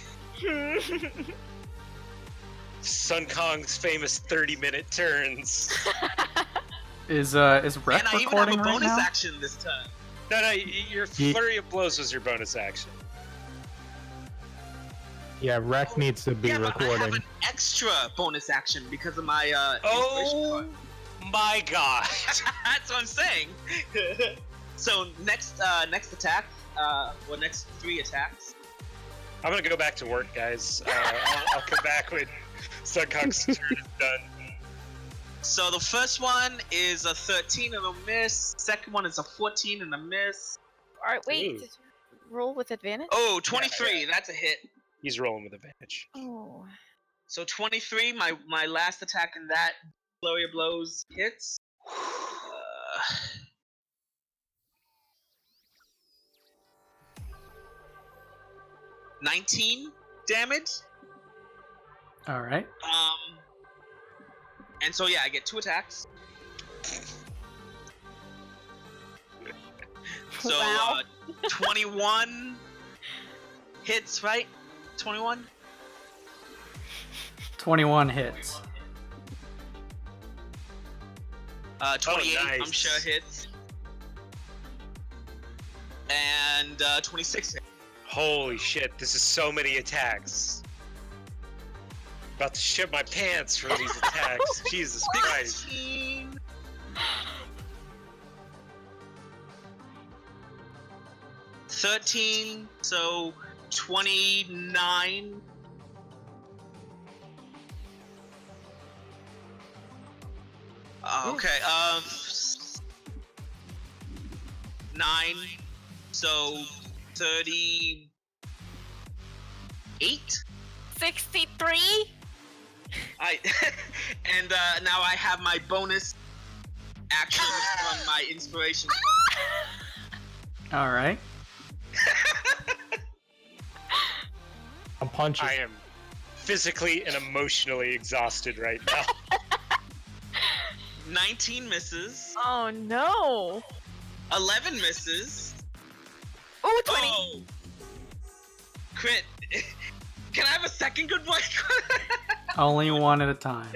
Sun Kong's famous 30-minute turns. Is And Rep I even have recording a right bonus now? action this time. No, your flurry of blows was your bonus action. Yeah, Rec needs to be Yeah, but I have recording. an extra bonus action because of my, Oh inspiration my god. card. That's what I'm saying. So, next attack, or next 3 attacks. I'm gonna go back to work, guys. I'll come back when Sun Kong's turn is done. So the first one is a 13 and a miss. Second one is a 14 and a miss. Alright, wait. Ooh. Did you roll with advantage? Oh, 23, that's a hit. He's rolling with advantage. Oh. So 23, my last attack in that flurry of blows hits. 19 damage. All right. And so yeah, I get 2 attacks. So Wow. 21 hits, right? 21? 21 hits. 28, nice. I'm sure hits. And 26 hits. Holy shit, this is so many attacks. About to shit my pants from these attacks. Jesus Christ. 16. 13, so 29. Okay, 9, so 38. 63? And now I have my bonus action from my inspiration. All right. I'm punching. I am physically and emotionally exhausted right now. 19 misses. Oh no. 11 misses. Oh, 20. Oh! Crit. Can I have a second good boy? Only one at a time.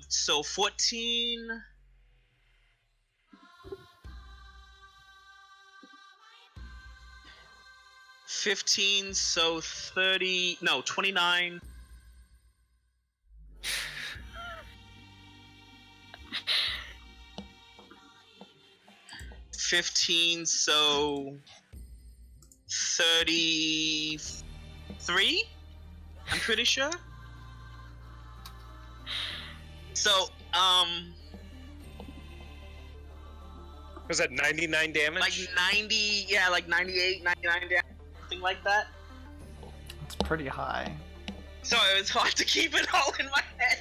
So 14. $15, so 30. No, 29. $15, so 33. I'm pretty sure. So, Was that 99 damage? like 90, yeah, like 98, 99 damage, something like that. It's pretty high. So it was hard to keep it all in my head.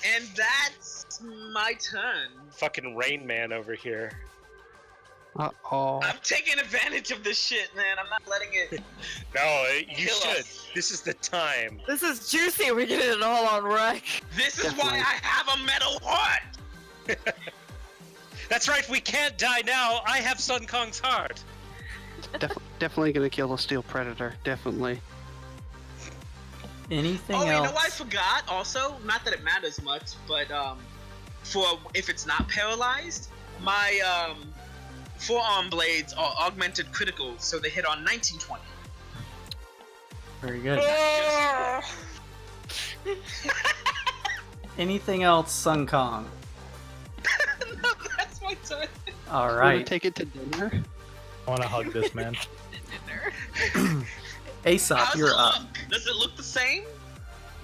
And that's my turn. Fucking Rain Man over here. Uh-oh. I'm taking advantage of this shit, man. I'm not letting it. No, you Kill should. us. This is the time. This is juicy. We're getting it all on wreck. This is Definitely. why I have a metal heart. That's right, we can't die now. I have Sun Kong's heart. Definitely gonna kill the Steel Predator. Definitely. Anything Oh, else? you know what I forgot? Also, not that it matters much, but for if it's not paralyzed, my forearm blades are augmented critical, so they hit on 1920. Very good. Anything else, Sun Kong? No, that's my turn. All Wanna right. take it to dinner? I want to hug this man. Aesop, How's you're it up. look? Does it look the same?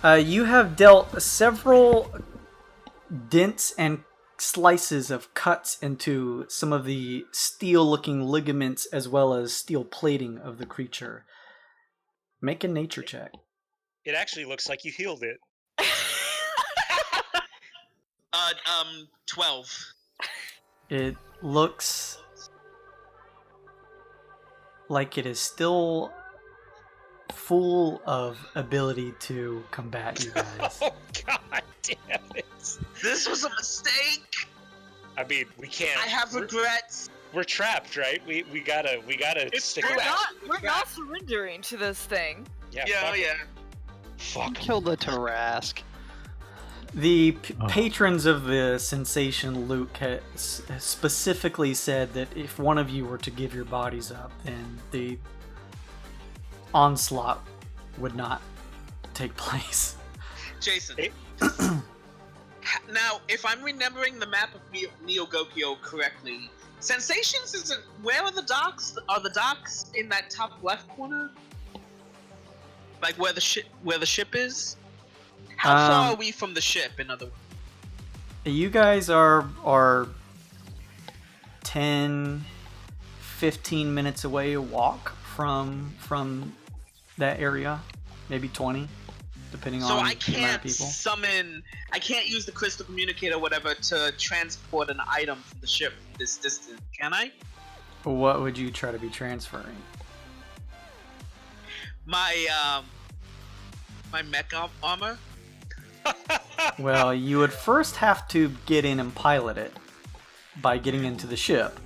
You have dealt several dents and slices of cuts into some of the steel-looking ligaments as well as steel plating of the creature. Make a nature check. It actually looks like you healed it. 12. It looks like it is still full of ability to combat you guys. Oh god damn it! This was a mistake. I mean, we can't. I have regrets. We're trapped, right? We gotta stick We're with not, it. we're not surrendering to this thing. Yeah. Yeah, fuck it. yeah. Fuck. Kill the Tarask. The patrons of the Sensation Luke specifically said that if one of you were to give your bodies up, then the onslaught would not take place. Jason. Now, if I'm remembering the map of Neo Gokyo correctly, Sensations isn't. Where are the docks? Are the docks in that top left corner? Like where the ship is? How far are we from the ship? In other words, you guys are 10, 15 minutes away walk from that area, maybe 20, depending so on I the amount of can't people. summon. I can't use the crystal communicator, or whatever, to transport an item from the ship this distance. Can I? What would you try to be transferring? My mech armor. Well, you would first have to get in and pilot it by getting into the ship.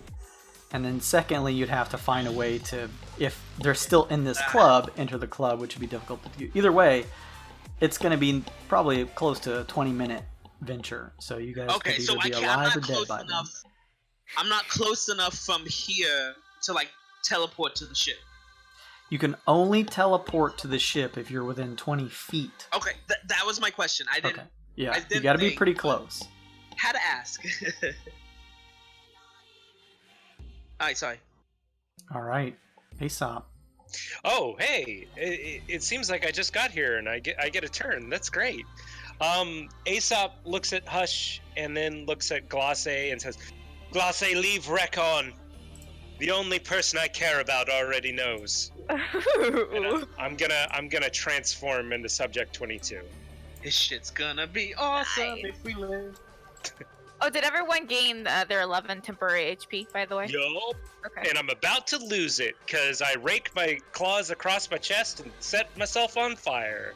And then secondly, you'd have to find a way to, if they're still in this club, enter the club, which would be difficult to do. Either way, it's going to be probably close to a 20-minute venture. So you guys could either be alive or dead by then. I'm not close enough from here to like teleport to the ship. You can only teleport to the ship if you're within 20 feet. Okay, that was my question. I didn't. Okay. Yeah, I you didn't got to be think, pretty but- close. Had to ask. Alright, sorry. All right, Aesop. Oh, hey! It seems like I just got here and I get a turn. That's great. Aesop looks at Hush and then looks at Glace and says, "Glace, leave Recon. The only person I care about already knows." And I'm gonna transform into Subject 22. This shit's gonna be awesome if we live. Oh, did everyone gain their 11 temporary HP, by the way? Yup. Okay. And I'm about to lose it because I raked my claws across my chest and set myself on fire.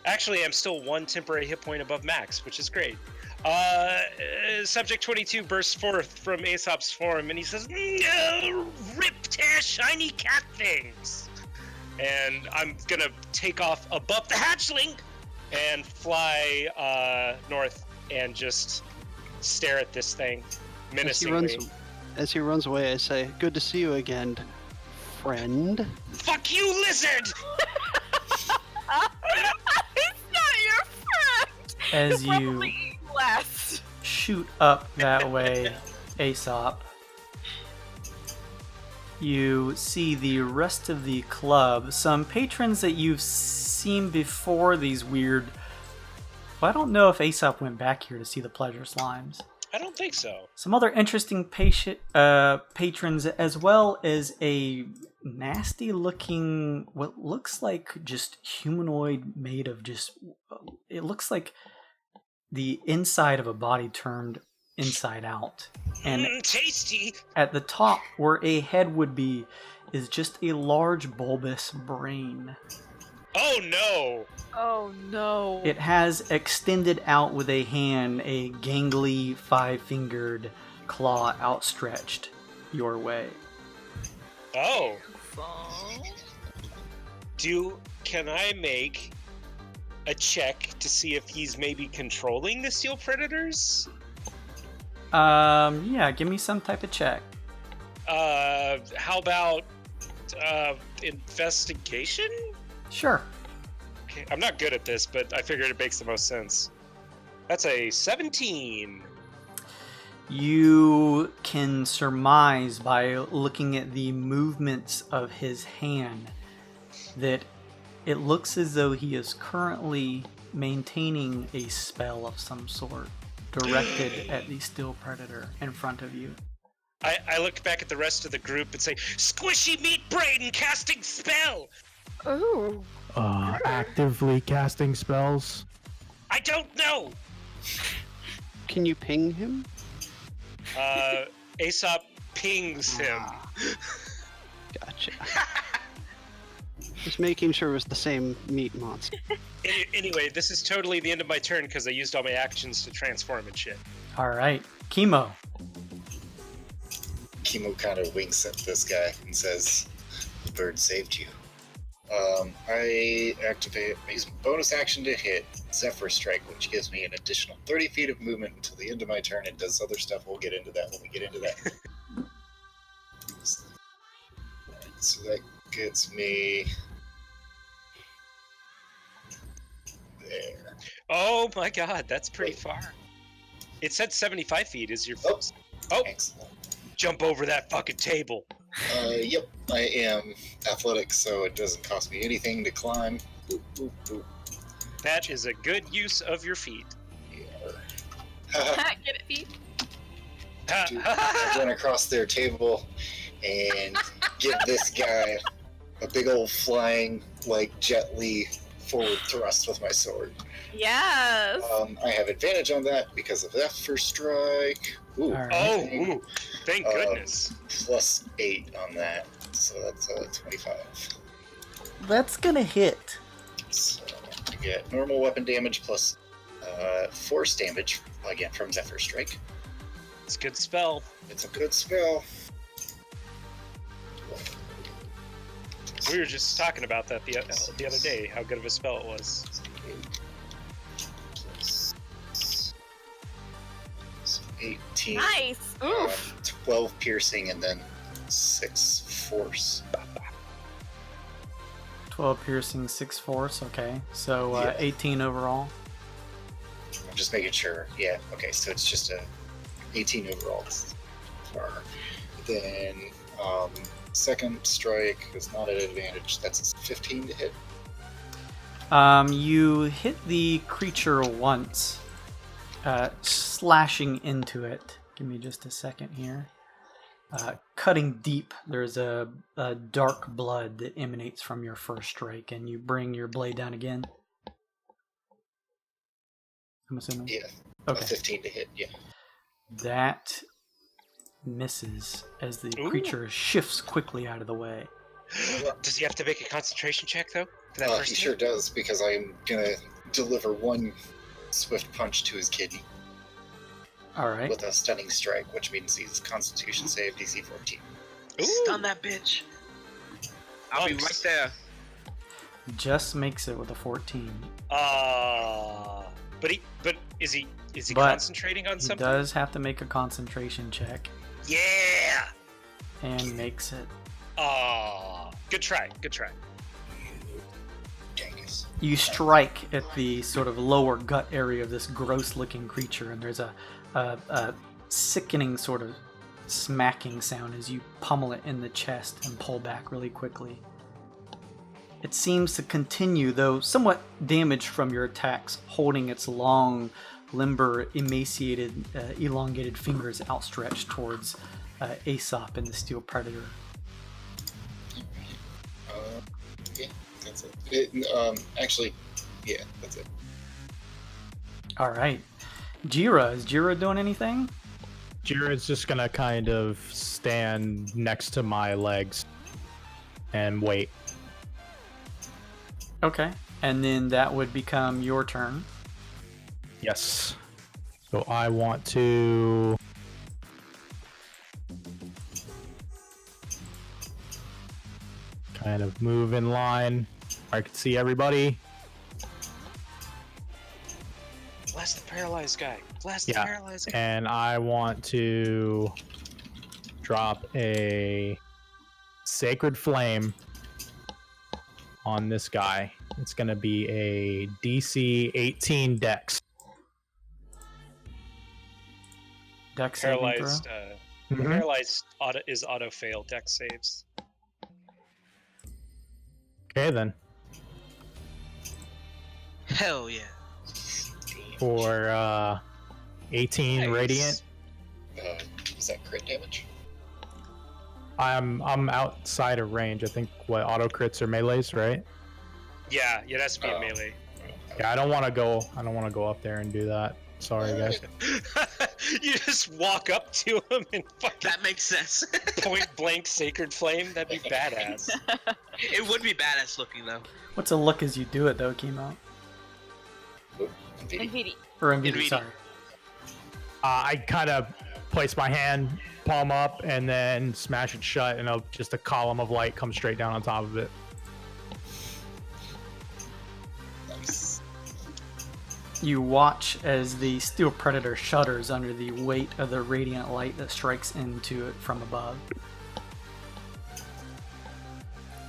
Actually, I'm still 1 temporary hit point above max, which is great. Subject 22 bursts forth from Aesop's form and he says, "No, rip, tear, shiny cat things." And I'm gonna take off above the hatchling and fly north and just stare at this thing menacingly. As he runs away, I say, "Good to see you again, friend." Fuck you, lizard! It's not your friend! As We're you only eating last. shoot up that way, Aesop, you see the rest of the club. Some patrons that you've seen before, these weird... Well, I don't know if Aesop went back here to see the pleasure slimes. I don't think so. Some other interesting patrons, as well as a nasty-looking, what looks like just humanoid made of just... It looks like the inside of a body turned inside out. And Tasty! at the top, where a head would be, is just a large bulbous brain. Oh no! Oh no. It has extended out with a hand, a gangly 5-fingered claw outstretched your way. Oh. Can I make a check to see if he's maybe controlling the steel predators? Yeah, give me some type of check. How about investigation? Sure. Okay, I'm not good at this, but I figured it makes the most sense. That's a 17. You can surmise by looking at the movements of his hand that it looks as though he is currently maintaining a spell of some sort directed at the steel predator in front of you. I look back at the rest of the group and say, "Squishy meat brain casting spell!" Ooh. Actively casting spells. I don't know! Can you ping him? Aesop pings him. Gotcha. Just making sure it was the same meat monster. Anyway, this is totally the end of my turn because I used all my actions to transform and shit. All right, Chemo. Chemo kind of winks at this guy and says, "The bird saved you." I use bonus action to hit Zephyr Strike, which gives me an additional 30 feet of movement until the end of my turn. It does other stuff. We'll get into that when we get into that. So that gets me there. Oh my god, that's pretty far. It said 75 feet is your... Oh, excellent. Jump over that fucking table. Yep, I am athletic, so it doesn't cost me anything to climb. Boop, boop, boop. That is a good use of your feet. Yeah. Get it, feet? Dude, I run across their table and give this guy a big old flying, like, Jet Li forward thrust with my sword. Yes. I have advantage on that because of that first strike. Ooh, All right. Oh, ooh, thank goodness. plus 8 on that, so that's 25. That's gonna hit. So I get normal weapon damage plus force damage, again, from Zephyr Strike. It's a good spell. It's a good spell. We were just talking about that the other day, how good of a spell it was. So 18. Nice. Oof. 12 piercing and then 6 force. 12 piercing, 6 force. Okay, so Yeah. 18 overall. I'm just making sure. Yeah, okay, so it's just a 18 overall. Then second strike is not at advantage. That's a 15 to hit. You hit the creature once, slashing into it. Give me just a second here. Cutting deep, there's a dark blood that emanates from your first strike, and you bring your blade down again. I'm assuming. Yeah, Okay. a 15 to hit, yeah. That misses as the creature shifts quickly out of the way. Does he have to make a concentration check, though? For that He first sure hit? does, because I'm gonna deliver one swift punch to his kidney All right. with a stunning strike, which means he's Constitution save DC 14. Stun that bitch. I'll be Nice. right there. Just makes it with a 14. But is he But concentrating on He something? does have to make a concentration check, Yeah. and makes it. Good try. Good try. Dangus. You strike at the sort of lower gut area of this gross-looking creature, and there's a sickening sort of smacking sound as you pummel it in the chest and pull back really quickly. It seems to continue, though somewhat damaged from your attacks, holding its long, limber, emaciated, elongated fingers outstretched towards Aesop and the Steel Predator. Yeah, that's it. Actually, yeah, that's it. All right. Jira, is Jira doing anything? Jira's just gonna kind of stand next to my legs and wait. Okay. And then that would become your turn. Yes. So I want to kind of move in line. I can see everybody. Blast the paralyzed guy. Blast the Yeah. paralyzed guy. And I want to drop a Sacred Flame on this guy. It's going to be a DC 18 Dex. Dex saving throw. Paralyzed. Mhm. Paralyzed auto fail dex saves. Okay, then. Hell yeah. For 18 Nice. Radiant. Is that crit damage? I'm outside of range. I think what auto crits are melees, right? Yeah, it has to be a melee. Yeah, I don't want to go up there and do that. Sorry, guys. You just walk up to him and fucking That makes sense. point blank sacred flame. That'd be badass. It would be badass looking though. What's a look as you do it though, Chemo? Oop, MVD. NVD. Or MVD, MVD. sorry. I kind of place my hand, palm up, and then smash it shut, and just a column of light comes straight down on top of it. Nice. You watch as the steel predator shudders under the weight of the radiant light that strikes into it from above.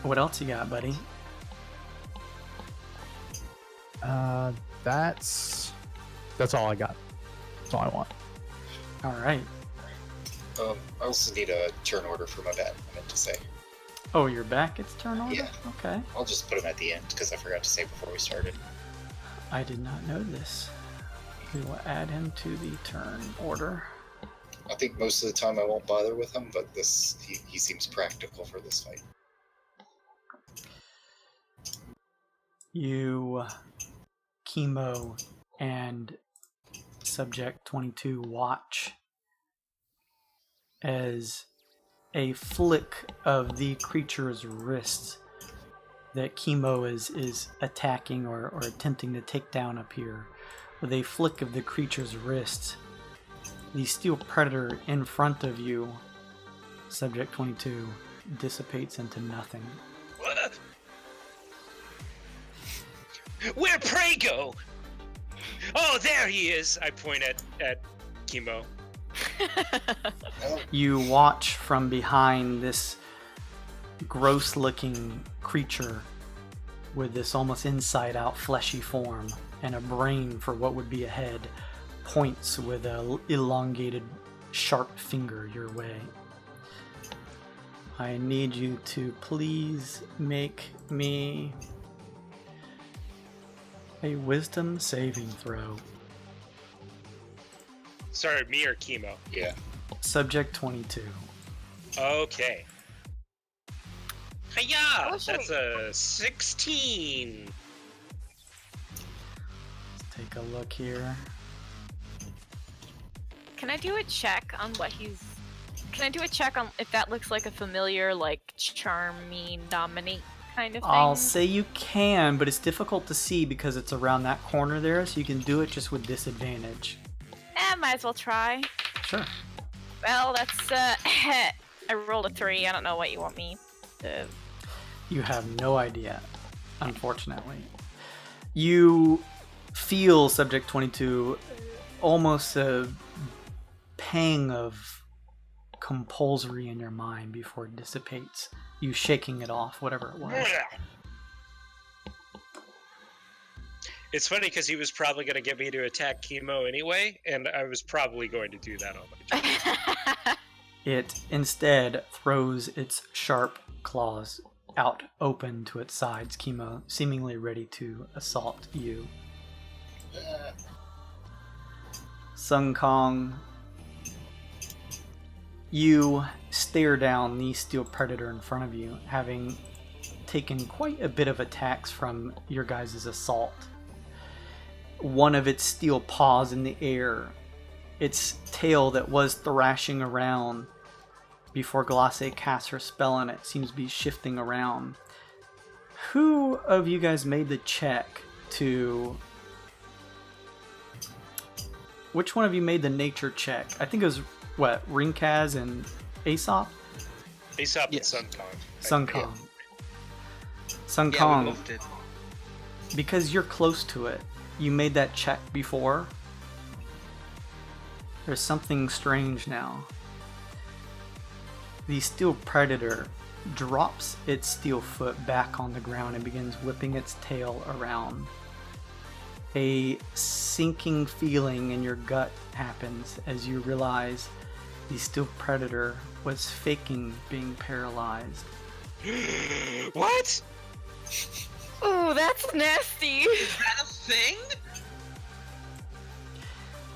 What else you got, buddy? That's all I got. That's all I want. All right. I also need a turn order for my bat, I meant to say. Oh, you're back. It's turn order? Yeah. Okay. I'll just put him at the end, because I forgot to say before we started. I did not know this. We will add him to the turn order. I think most of the time I won't bother with him, but he seems practical for this fight. You, Chemo, and Subject 22 watch as a flick of the creature's wrist that Chemo is attacking or attempting to take down up here. With a flick of the creature's wrist, the steel predator in front of you, Subject 22, dissipates into nothing. What? Where'd Prey go? Oh, there he is! I point at Chemo. You watch from behind this gross-looking creature with this almost inside-out fleshy form and a brain for what would be a head, points with a elongated, sharp finger your way. I need you to please make me a wisdom saving throw. Sorry, me or Chemo? Yeah. Subject 22. Okay. Hiya! Oh, shit. That's a 16. Let's take a look here. Can I do a check on what he's... Can I do a check on if that looks like a familiar, like, charming, dominate kind of thing? I'll say you can, but it's difficult to see because it's around that corner there, so you can do it just with disadvantage. Might as well try. Sure. Well, that's, I rolled a 3. I don't know what you want me to... You have no idea, unfortunately. You feel, Subject 22, almost a pang of compulsory in your mind before it dissipates. You shaking it off, whatever it was. It's funny because he was probably going to get me to attack Chemo anyway, and I was probably going to do that on my turn. It instead throws its sharp claws out open to its sides, Chemo, seemingly ready to assault you. Sung Kong, you stare down the steel predator in front of you, having taken quite a bit of attacks from your guys' assault. One of its steel paws in the air, its tail that was thrashing around before Glace casts her spell on it seems to be shifting around. Who of you guys made the check to... Which one of you made the nature check? I think it was, what, Rinkaz and Aesop? Aesop Yes. and Sun Kong. Sun Kong. Sun Yeah, we Kong, both did. because you're close to it, you made that check before. There's something strange now. The steel predator drops its steel foot back on the ground and begins whipping its tail around. A sinking feeling in your gut happens as you realize the steel predator was faking being paralyzed. What? Ooh, that's nasty. Is that a thing?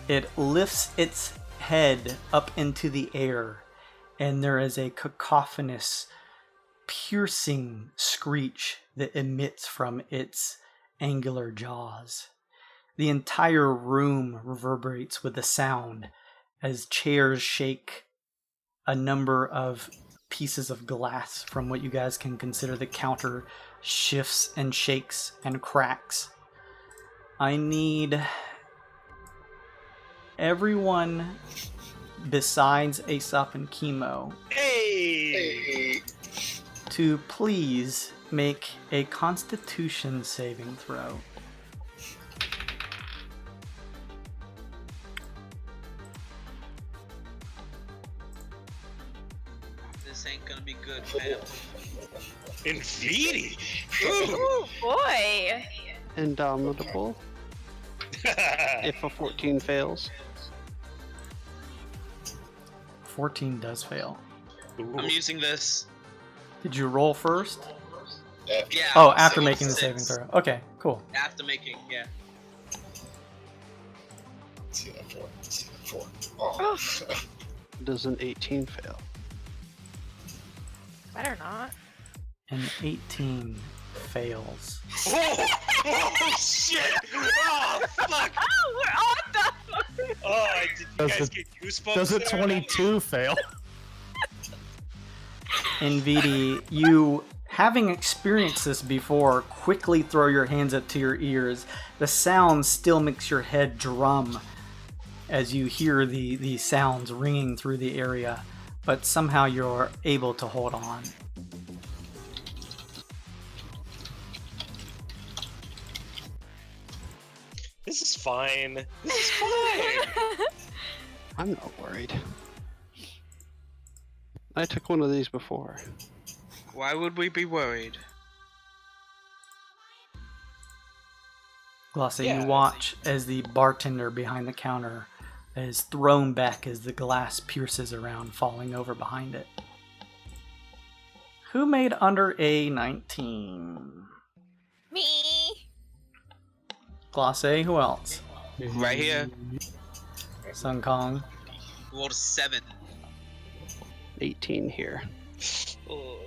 It lifts its head up into the air, and there is a cacophonous, piercing screech that emits from its angular jaws. The entire room reverberates with the sound as chairs shake. A number of pieces of glass from what you guys can consider the counter shifts and shakes and cracks. I need everyone besides Aesop and Chemo to please make a Constitution saving throw. This ain't gonna be good, fam. Infinity. Ooh, boy. Indomitable. If a 14 fails. 14 does fail. I'm using this. Did you roll first? After. Yeah. Oh, after so making the 6. saving throw. Okay, cool. After making, yeah. Let's see that 4. Let's see that 4. Oh. Does an 18 fail? Better not. An 18 fails. Oh shit! Oh fuck! Oh, we're on that. Oh, did you Does guys it- get goosebumps? Does a there? 22 fail? NVD, you, having experienced this before, quickly throw your hands up to your ears. The sound still makes your head drum as you hear the sounds ringing through the area, but somehow you're able to hold on. This is fine. This is fine. I'm not worried. I took one of these before. Why would we be worried? Glossa, Yeah. you watch as the bartender behind the counter is thrown back as the glass pierces around, falling over behind it. Who made under a 19? Me. Glossa, who else? Right here. Sun Kong. Rolled a 7. 18 here. Oh.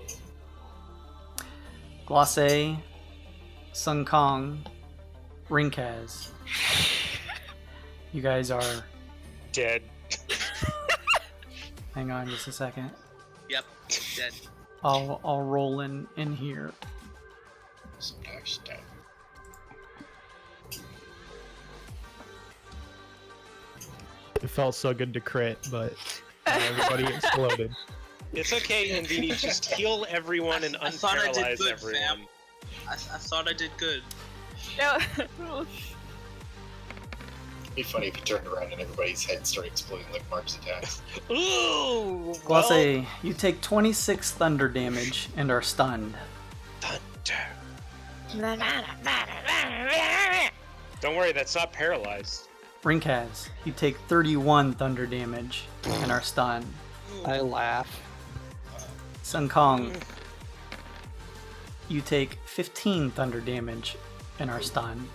Glossa, Sun Kong, Rinkaz. You guys are... Dead. Hang on just a second. Yep. Dead. I'll roll in here. Sometimes dead. It felt so good to crit, but everybody exploded. It's okay, Indeed. Just heal everyone and I thought I did unparalyze good, everyone. fam. I thought I did good. No. It'd be funny if you turned around and everybody's head started exploding like Mark's attacks. Ooh! Glossa, you take 26 thunder damage and are stunned. Don't worry, that's not paralyzed. Rinkaz, you take 31 thunder damage and are stunned. I laugh. Sun Kong, you take 15 thunder damage and are stunned.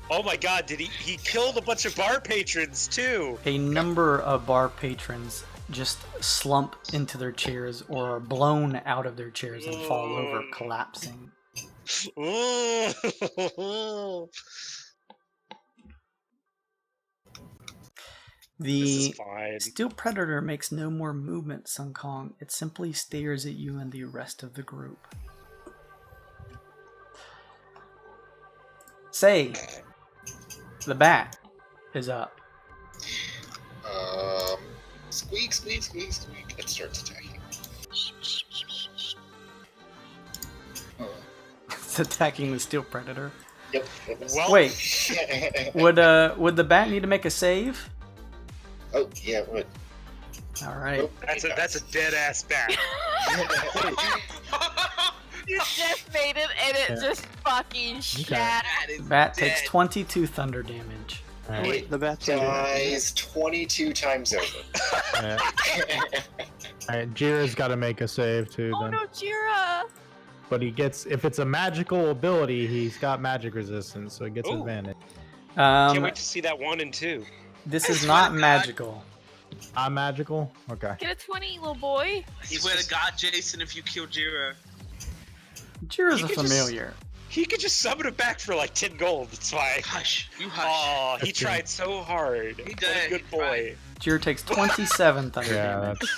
Oh my god, did he killed a bunch of bar patrons too? A number of bar patrons just slump into their chairs or are blown out of their chairs and fall over, collapsing. Ooh. This The is fine. Steel Predator makes no more movement, Sun Kong. It simply stares at you and the rest of the group. Say, the bat is up. Squeak, squeak, squeak, squeak. It starts attacking. Oh. It's attacking the Steel Predator. Yep. Well, Wait, would the bat need to make a save? Oh, yeah, it would. All right. Nope. that's a dead ass bat. You just made it and it just fucking shattered. That is Bat dead. takes 22 thunder damage. Alright, Wait, the bat's in there. Dies 22 times over. alright. Alright, Jira's got to make a save too. Oh then. no, Jira! But he gets, if it's a magical ability, he's got magic resistance, so he gets Ooh. advantage. Can't wait to see that 1 and 2. This is I not swear to God. magical. I'm magical? Okay. Get a 20, little boy. I swear to God, Jason, if you kill Jira. Jira's You a could just- familiar. He could just summon it back for like 10 gold. It's fine. Hush, you hush. Oh, he 15. tried so hard. He What did, a good he tried. boy. Jir takes 27 thunder Yeah, damage. that's.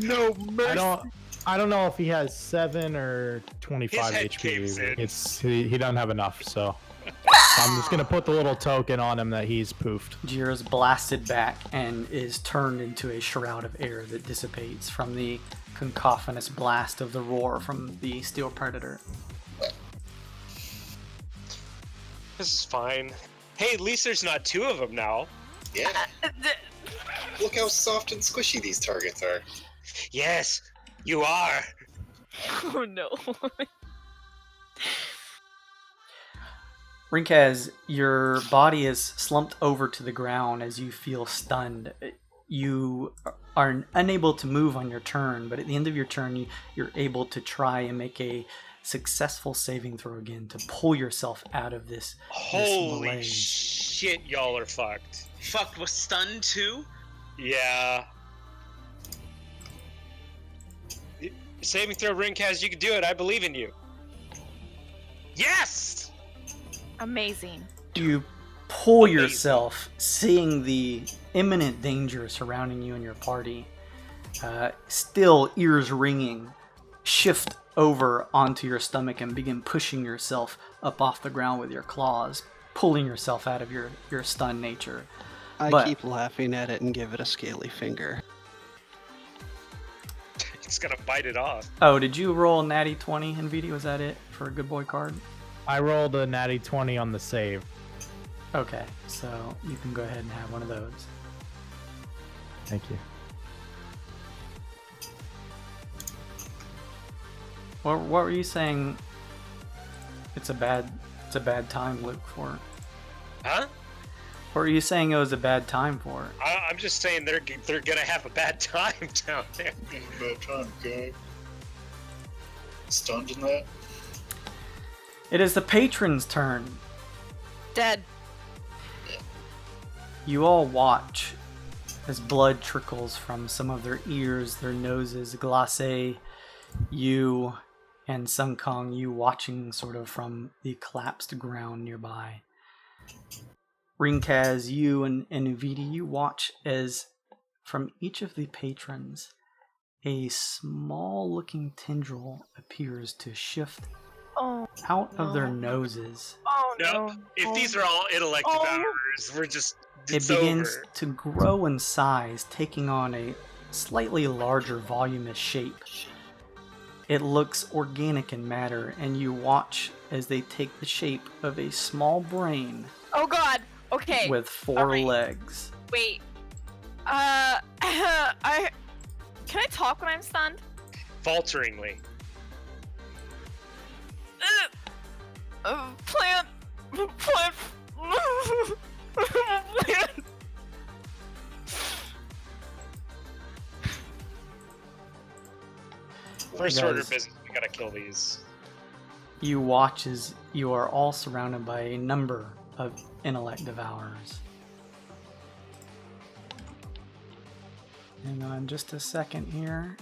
No mercy. I don't know if he has 7 or 25 His head caves in. HP. He doesn't have enough, so I'm just gonna put the little token on him that he's poofed. Jir is blasted back and is turned into a shroud of air that dissipates from the cacophonous blast of the roar from the steel predator. This is fine. Hey, at least there's not 2 of them now. Yeah. Look how soft and squishy these targets are. Yes, you are. Oh no. Rinkaz, your body is slumped over to the ground as you feel stunned. You are unable to move on your turn, but at the end of your turn, you're able to try and make a successful saving throw again to pull yourself out of this Holy malaise. shit, y'all are fucked. Fucked was stunned too? Yeah. Saving throw, Rinkaz, you can do it. I believe in you. Yes! Amazing. You pull Amazing. yourself, seeing the imminent danger surrounding you and your party. Still, ears ringing, shift over onto your stomach and begin pushing yourself up off the ground with your claws, pulling yourself out of your stunned nature. I keep laughing at it and give it a scaly finger. He's gonna bite it off. Oh, did you roll a natty 20, NVD? Was that it for a good boy card? I rolled a natty 20 on the save. Okay, so you can go ahead and have one of those. Thank you. What were you saying? It's a bad time, Luke, for. Huh? What were you saying it was a bad time for? I'm just saying they're gonna have a bad time down there. Bad time, guy. Stunned in that? It is the patron's turn. Dead. You all watch as blood trickles from some of their ears, their noses. Glace, you and Sun Kong, you watching sort of from the collapsed ground nearby. Rinkaz, you and Nvidi, you watch as from each of the patrons, a small-looking tendril appears to shift out of their noses. Oh Nope. no. If these are all intellect devourers, we're just. It It's begins over. to grow in size, taking on a slightly larger, voluminous shape. It looks organic in matter, and you watch as they take the shape of a small brain Oh god. Okay. with 4 alright. legs. Wait. Can I talk when I'm stunned? Falteringly. Plant. First You order guys- of business, we gotta kill these. You watch as you are all surrounded by a number of intellect devourers. Hang on just a second here.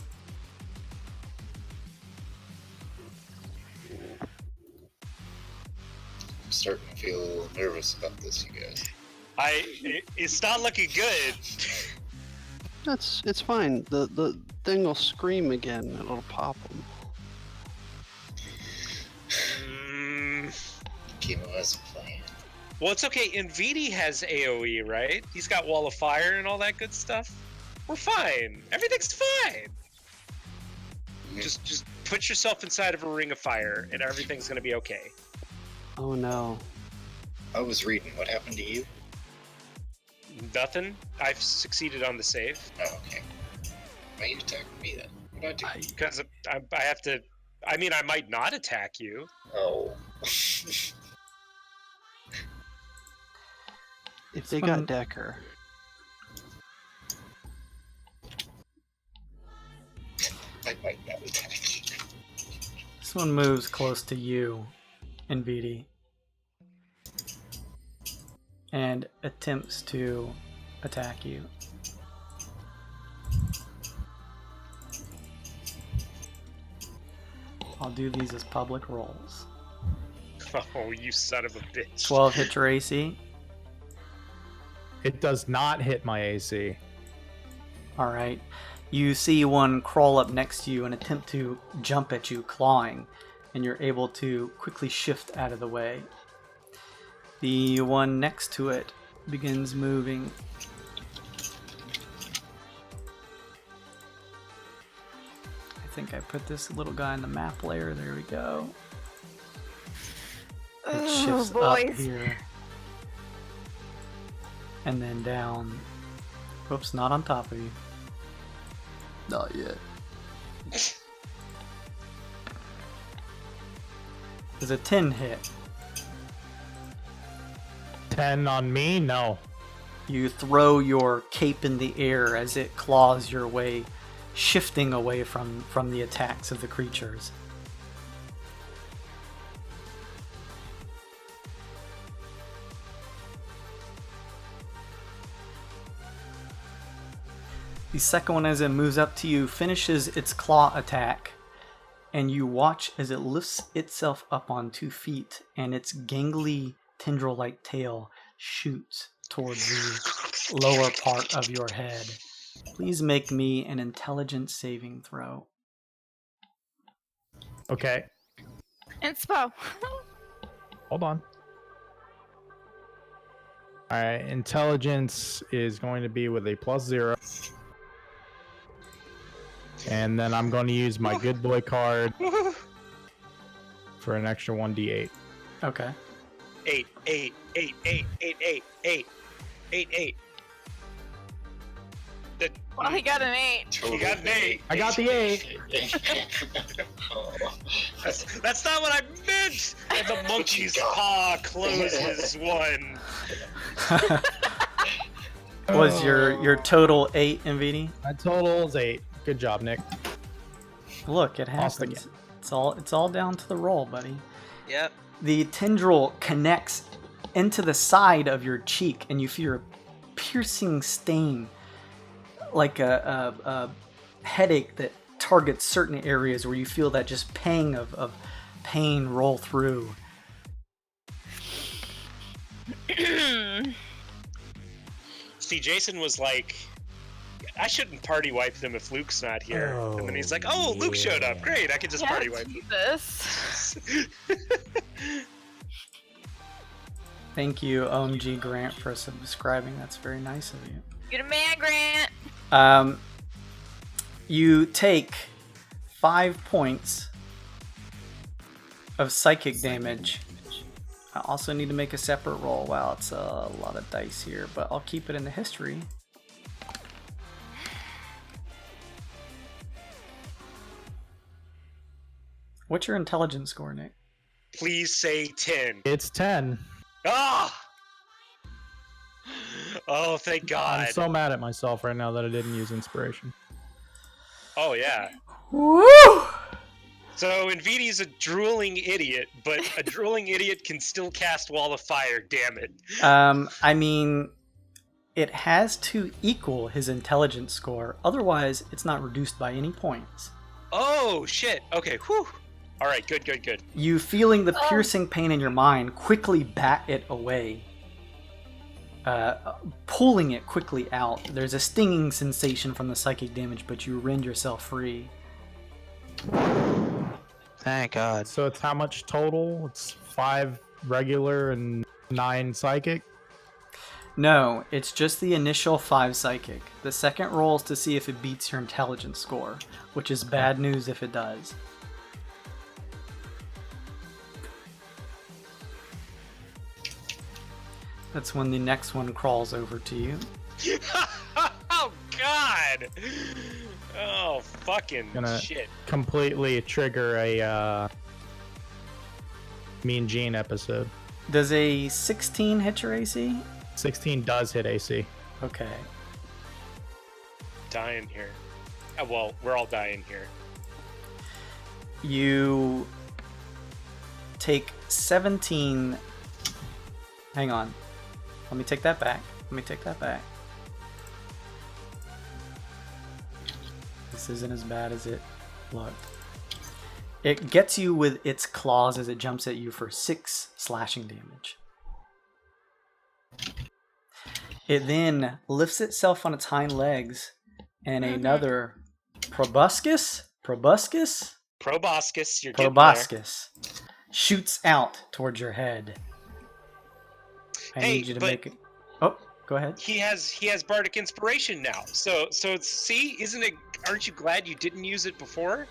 I'm starting to feel a little nervous about this, you guys. It's not looking good. It's fine. The thing will scream again. It'll pop them. Chemo has a plan. Well, it's okay. Nvidi has AoE, right? He's got Wall of Fire and all that good stuff. We're fine. Everything's fine. Just put yourself inside of a ring of fire, and everything's gonna be okay. Oh no. I was reading. What happened to you? Nothing. I've succeeded on the save Oh, okay. Why you attacking me then? What'd I do? because I have to. I mean, I might not attack you. Oh. If they got Decker. I might not attack you. This one moves close to you, NVD, and attempts to attack you. I'll do these as public rolls. Oh, you son of a bitch. 12 hit your AC. It does not hit my AC. Alright. You see one crawl up next to you and attempt to jump at you, clawing, and you're able to quickly shift out of the way. The one next to it begins moving. I think I put this little guy in the map layer. There we go. It shifts up here. And then down. Oops, not on top of you. Not yet. Does a 10 hit? 10 on me? No. You throw your cape in the air as it claws your way, shifting away from the attacks of the creatures. The second one, as it moves up to you, finishes its claw attack, and you watch as it lifts itself up on 2 feet, and its gangly tendril-like tail shoots towards the lower part of your head. Please make me an intelligence saving throw. Okay. Inspo. Hold on. Alright, intelligence is going to be with a +0. And then I'm going to use my good boy card for an extra 1d8. Okay. 8, 8, 8, 8, 8, 8, 8, 8, 8. Well, he got an 8. You got an 8. I got the 8. That's not what I meant! And the monkey's paw closes one. Was your total 8, MVD? My total is 8. Good job, Nick. Look, it Lost happens. again. It's all down to the roll, buddy. Yep. The tendril connects into the side of your cheek, and you feel a piercing stain, like a headache that targets certain areas where you feel that just pang of pain roll through. See, Jason was like, I shouldn't party wipe them if Luke's not here. And then he's like, oh, Luke showed up. Great, I can just party wipe them. Jesus. Thank you, OMG Grant, for subscribing. That's very nice of you. You're the man, Grant. You take 5 points of psychic damage. I also need to make a separate roll. Wow, it's a lot of dice here, but I'll keep it in the history. What's your intelligence score, Nick? Please say 10. It's 10. Ah! Oh, thank God. I'm so mad at myself right now that I didn't use inspiration. Oh, yeah. Woo! So, Nvidi's a drooling idiot, but a drooling idiot can still cast Wall of Fire, damn it. I mean, it has to equal his intelligence score. Otherwise, it's not reduced by any points. Oh, shit. Okay, whew. All right, good, good, good. You, feeling the piercing pain in your mind, quickly bat it away. Pulling it quickly out. There's a stinging sensation from the psychic damage, but you rend yourself free. Thank God. So it's how much total? It's 5 regular and 9 psychic? No, it's just the initial 5 psychic. The second roll is to see if it beats your intelligence score, which is bad news if it does. That's when the next one crawls over to you. Oh, God! Oh, fucking Gonna shit. completely trigger a Mean Gene episode. Does a 16 hit your AC? 16 does hit AC. Okay. Dying here. Well, we're all dying here. You take 17... Hang on. Let me take that back. This isn't as bad as it looked. It gets you with its claws as it jumps at you for 6 slashing damage. It then lifts itself on its hind legs, and another proboscis, Proboscis, you're getting there. proboscis shoots out towards your head. I Hey, need you to but- make it. Oh, go ahead. He has bardic inspiration now. So see, isn't it? Aren't you glad you didn't use it before?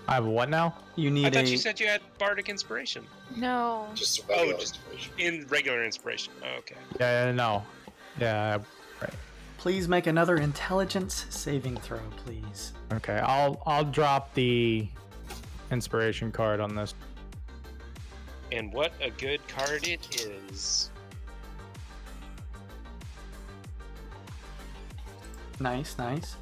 I have what now? You I need thought a. you said you had bardic inspiration No. Just a regular just- inspiration. in regular inspiration. Oh, okay. Yeah, no. Yeah, Please make another intelligence saving throw, please. okay. I'll drop the inspiration card on this. And what a good card it is. Nice, nice.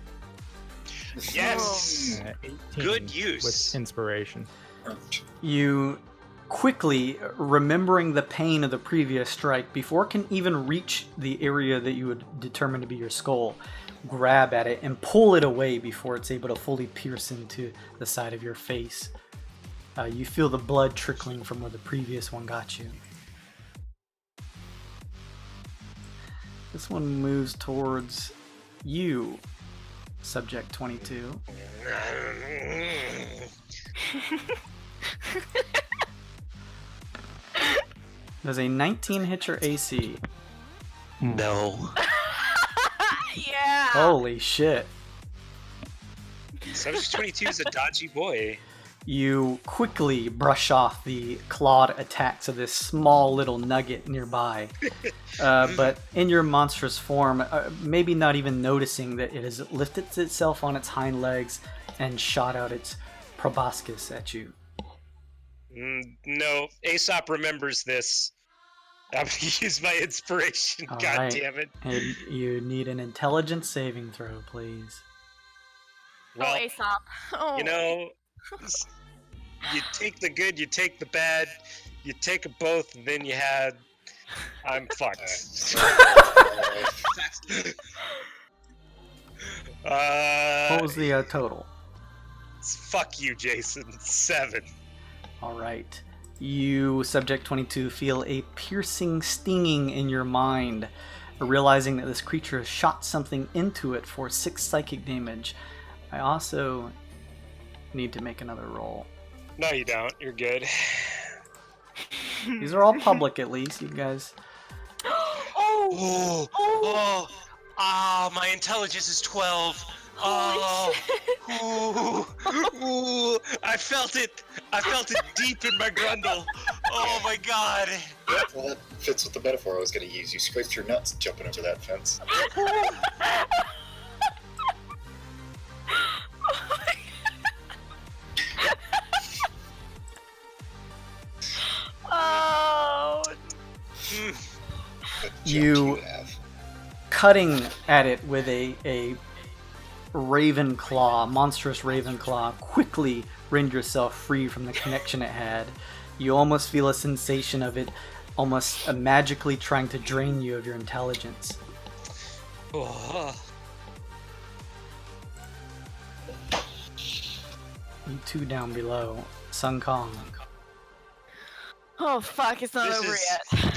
Yes. 18 Good use. with inspiration. You quickly, remembering the pain of the previous strike, before it can even reach the area that you would determine to be your skull, grab at it and pull it away before it's able to fully pierce into the side of your face. You feel the blood trickling from where the previous one got you. This one moves towards you, Subject 22. Does a 19 hit your AC? No. Yeah. Holy shit. Subject 22 is a dodgy boy. You quickly brush off the clawed attacks of this small little nugget nearby. But in your monstrous form, maybe not even noticing that it has lifted itself on its hind legs and shot out its proboscis at you. No, Aesop remembers this. I'm gonna use my inspiration. All God right. damn it. And you need an intelligence saving throw, please. Well, Oh, Aesop. Oh. you know, you take the good, you take the bad, you take them both, and then you had. I'm fucked. What was the total? Fuck you, Jason. 7. All right. You, Subject 22, feel a piercing stinging in your mind, realizing that this creature has shot something into it for 6 psychic damage. I also need to make another roll. No, you don't. You're good. These are all public, at least. You guys. Oh. My intelligence is 12. Oh, ooh, I felt it. I felt it deep in my grundle. Oh my god. Well, that fits with the metaphor I was going to use. You scraped your nuts jumping over that fence. Oh. Mm. What You- jump have. Cutting at it with a raven claw, monstrous raven claw, quickly rend yourself free from the connection it had. You almost feel a sensation of it almost magically trying to drain you of your intelligence. Oh. You two down below. Sun Kong. Oh fuck! It's not This over is- yet.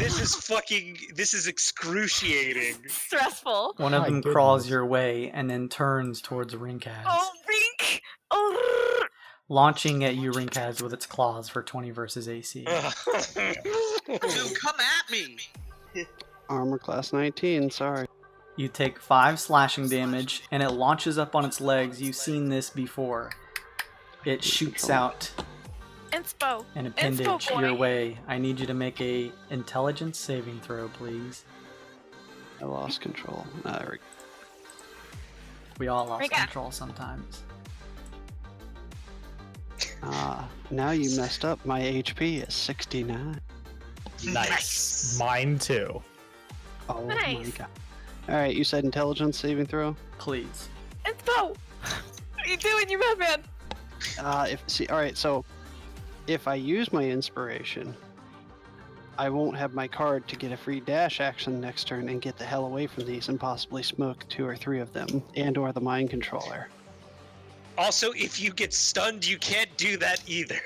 This is excruciating. Stressful. One of My them crawls goodness. your way and then turns towards Rinkaz, Oh, Rink! Oh. launching at you, Rinkaz, with its claws for 20 versus AC. Dude, come at me! Armor class 19, sorry. You take 5 slashing damage, and it launches up on its legs. You've seen this before. It shoots out Inspo. an appendage Inspo, boy. your way. I need you to make a intelligence saving throw, please. I lost control. We all lost Rinkaz. control sometimes. Now you messed up. My HP is 69. Nice. Mine too. Oh my Nice. god. Alright, you said intelligence saving throw? Please. Inspo. What are you doing, you madman? Alright, so if I use my inspiration, I won't have my card to get a free dash action next turn and get the hell away from these and possibly smoke 2 or 3 of them, and or the mind controller. Also, if you get stunned, you can't do that either.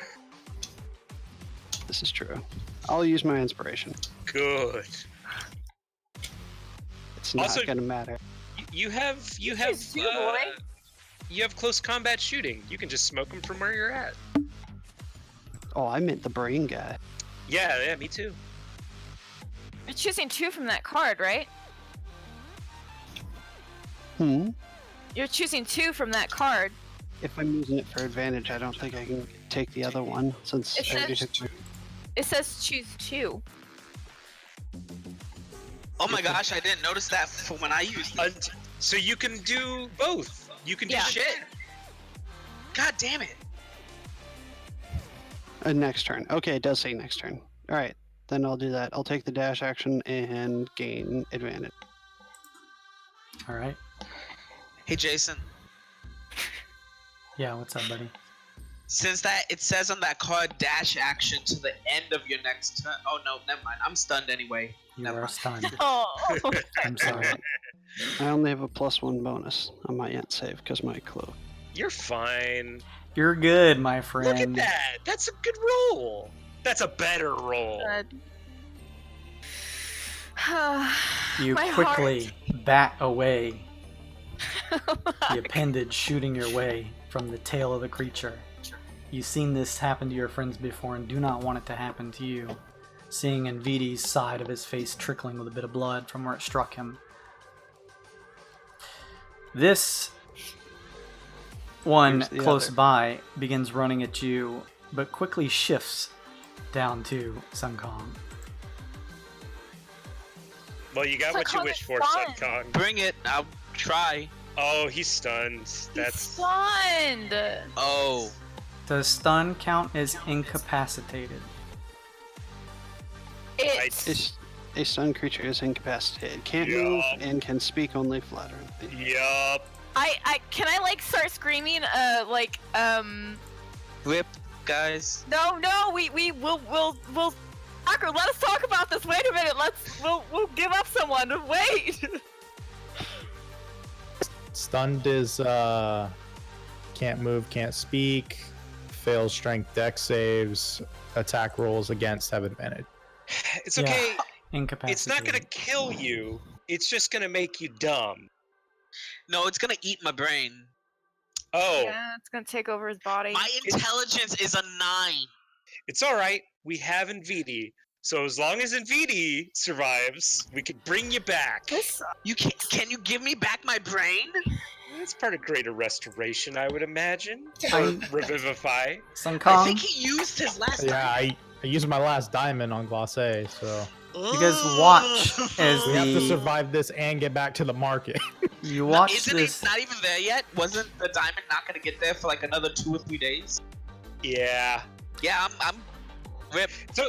This is true. I'll use my inspiration. Good. It's not Also- gonna matter. You have Jeez, you boy. you have close combat shooting. You can just smoke them from where you're at. Oh, I meant the brain guy. Yeah, me too. You're choosing 2 from that card, right? You're choosing 2 from that card. If I'm using it for advantage, I don't think I can take the other one since It I already says- took my... It says choose 2. Oh my gosh, I didn't notice that from when I used it. So you can do both. You can do Yeah. shit. God damn it. Next turn. Okay, it does say next turn. Alright, then I'll do that. I'll take the dash action and gain advantage. All right. Hey Jason, Yeah, what's up, buddy? since that it says on that card dash action to the end of your next turn. Oh no, never mind. I'm stunned anyway. You Never are mind. stunned. Oh. I'm sorry. I only have a +1 bonus on my int save because my cloak. You're fine. You're good, my Look at friend. that. That's a good roll. That's a better roll. God. You My quickly bat away, heart. the appendage shooting your way from the tail of the creature. You've seen this happen to your friends before and do not want it to happen to you. Seeing Nvidi's side of his face trickling with a bit of blood from where it struck him. This one Here's the close other. by begins running at you, but quickly shifts down to Sun Kong. Well, you got what you Sun Kong wish is for, fun. Sun Kong. Bring it. I'll try. Oh, he's stunned. He's That's stunned. Oh. Does stun count as incapacitated? It's A stunned creature is incapacitated, can't Yeah. move, and can speak only flattering. yup. I can I like start screaming Rip, guys. no we'll Tucker, let us talk about this. Wait a minute, we'll give up someone. Wait. Stunned is can't move, can't speak, fails strength dex saves, attack rolls against have advantage. It's Yeah. okay. Incapacitated. It's not gonna kill you. It's just gonna make you dumb. No, it's gonna eat my brain. Oh, Yeah, it's gonna take over his body. My intelligence is a 9. it's all right. We have Nvidi. So as long as Nvidi survives, we can bring you back. This You can you give me back my brain? It's part of greater restoration, I would imagine. I- Or revivify. Sun I Kong, think he used his last Yeah, time. I used my last diamond on Glacé, so you guys watch as we have to the survive this and get back to the market. you watch Isn't this. it not even there yet? Wasn't the diamond not gonna get there for like another 2 or 3 days? Yeah. Yeah, I'm rip. So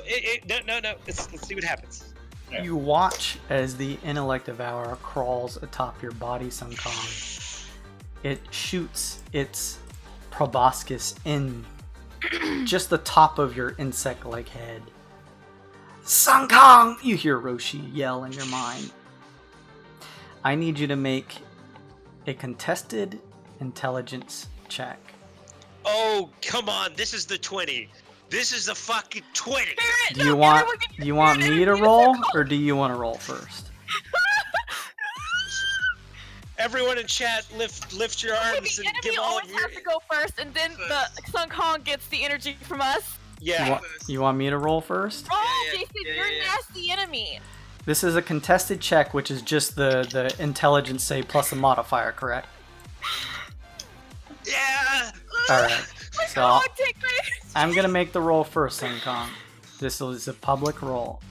no. Let's see what happens. You watch as the intellect devour crawls atop your body, Sun Kong. It shoots its proboscis in just the top of your insect-like head. Sun Kong! You hear Roshi yell in your mind. I need you to make a contested intelligence check. Oh, come on. This is the 20. This is the fucking 20. Do you want me to roll, or do you want to roll first? Everyone in chat, lift your arms The and give enemy all always of your... has to go first, and then the Sun Kong gets the energy from us. Yeah. You want me to roll first? Oh, yeah, Jason, yeah, you're yeah. nasty enemy. This is a contested check, which is just the intelligence save plus a modifier, correct? Yeah. Alright. So Oh, take me. I'm gonna make the roll first, Sun Kong. This is a public roll.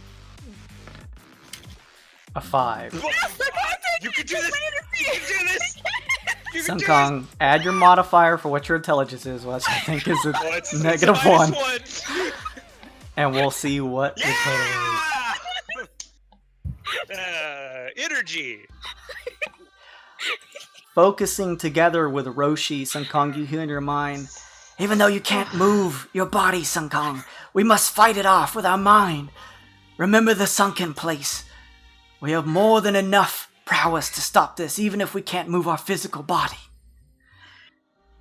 A 5. Yes, Sun Kong, take You me. can do this. You can do this. You can Sun do Kong, add your modifier for what your intelligence is, which I think is a this. Oh, it's negative minus 1. And we'll see what the total is. Yeah. Energy. Focusing together with Roshi, Sun Kong, you hear in your mind, even though you can't move your body, Sun Kong, we must fight it off with our mind. Remember the sunken place. We have more than enough prowess to stop this, even if we can't move our physical body.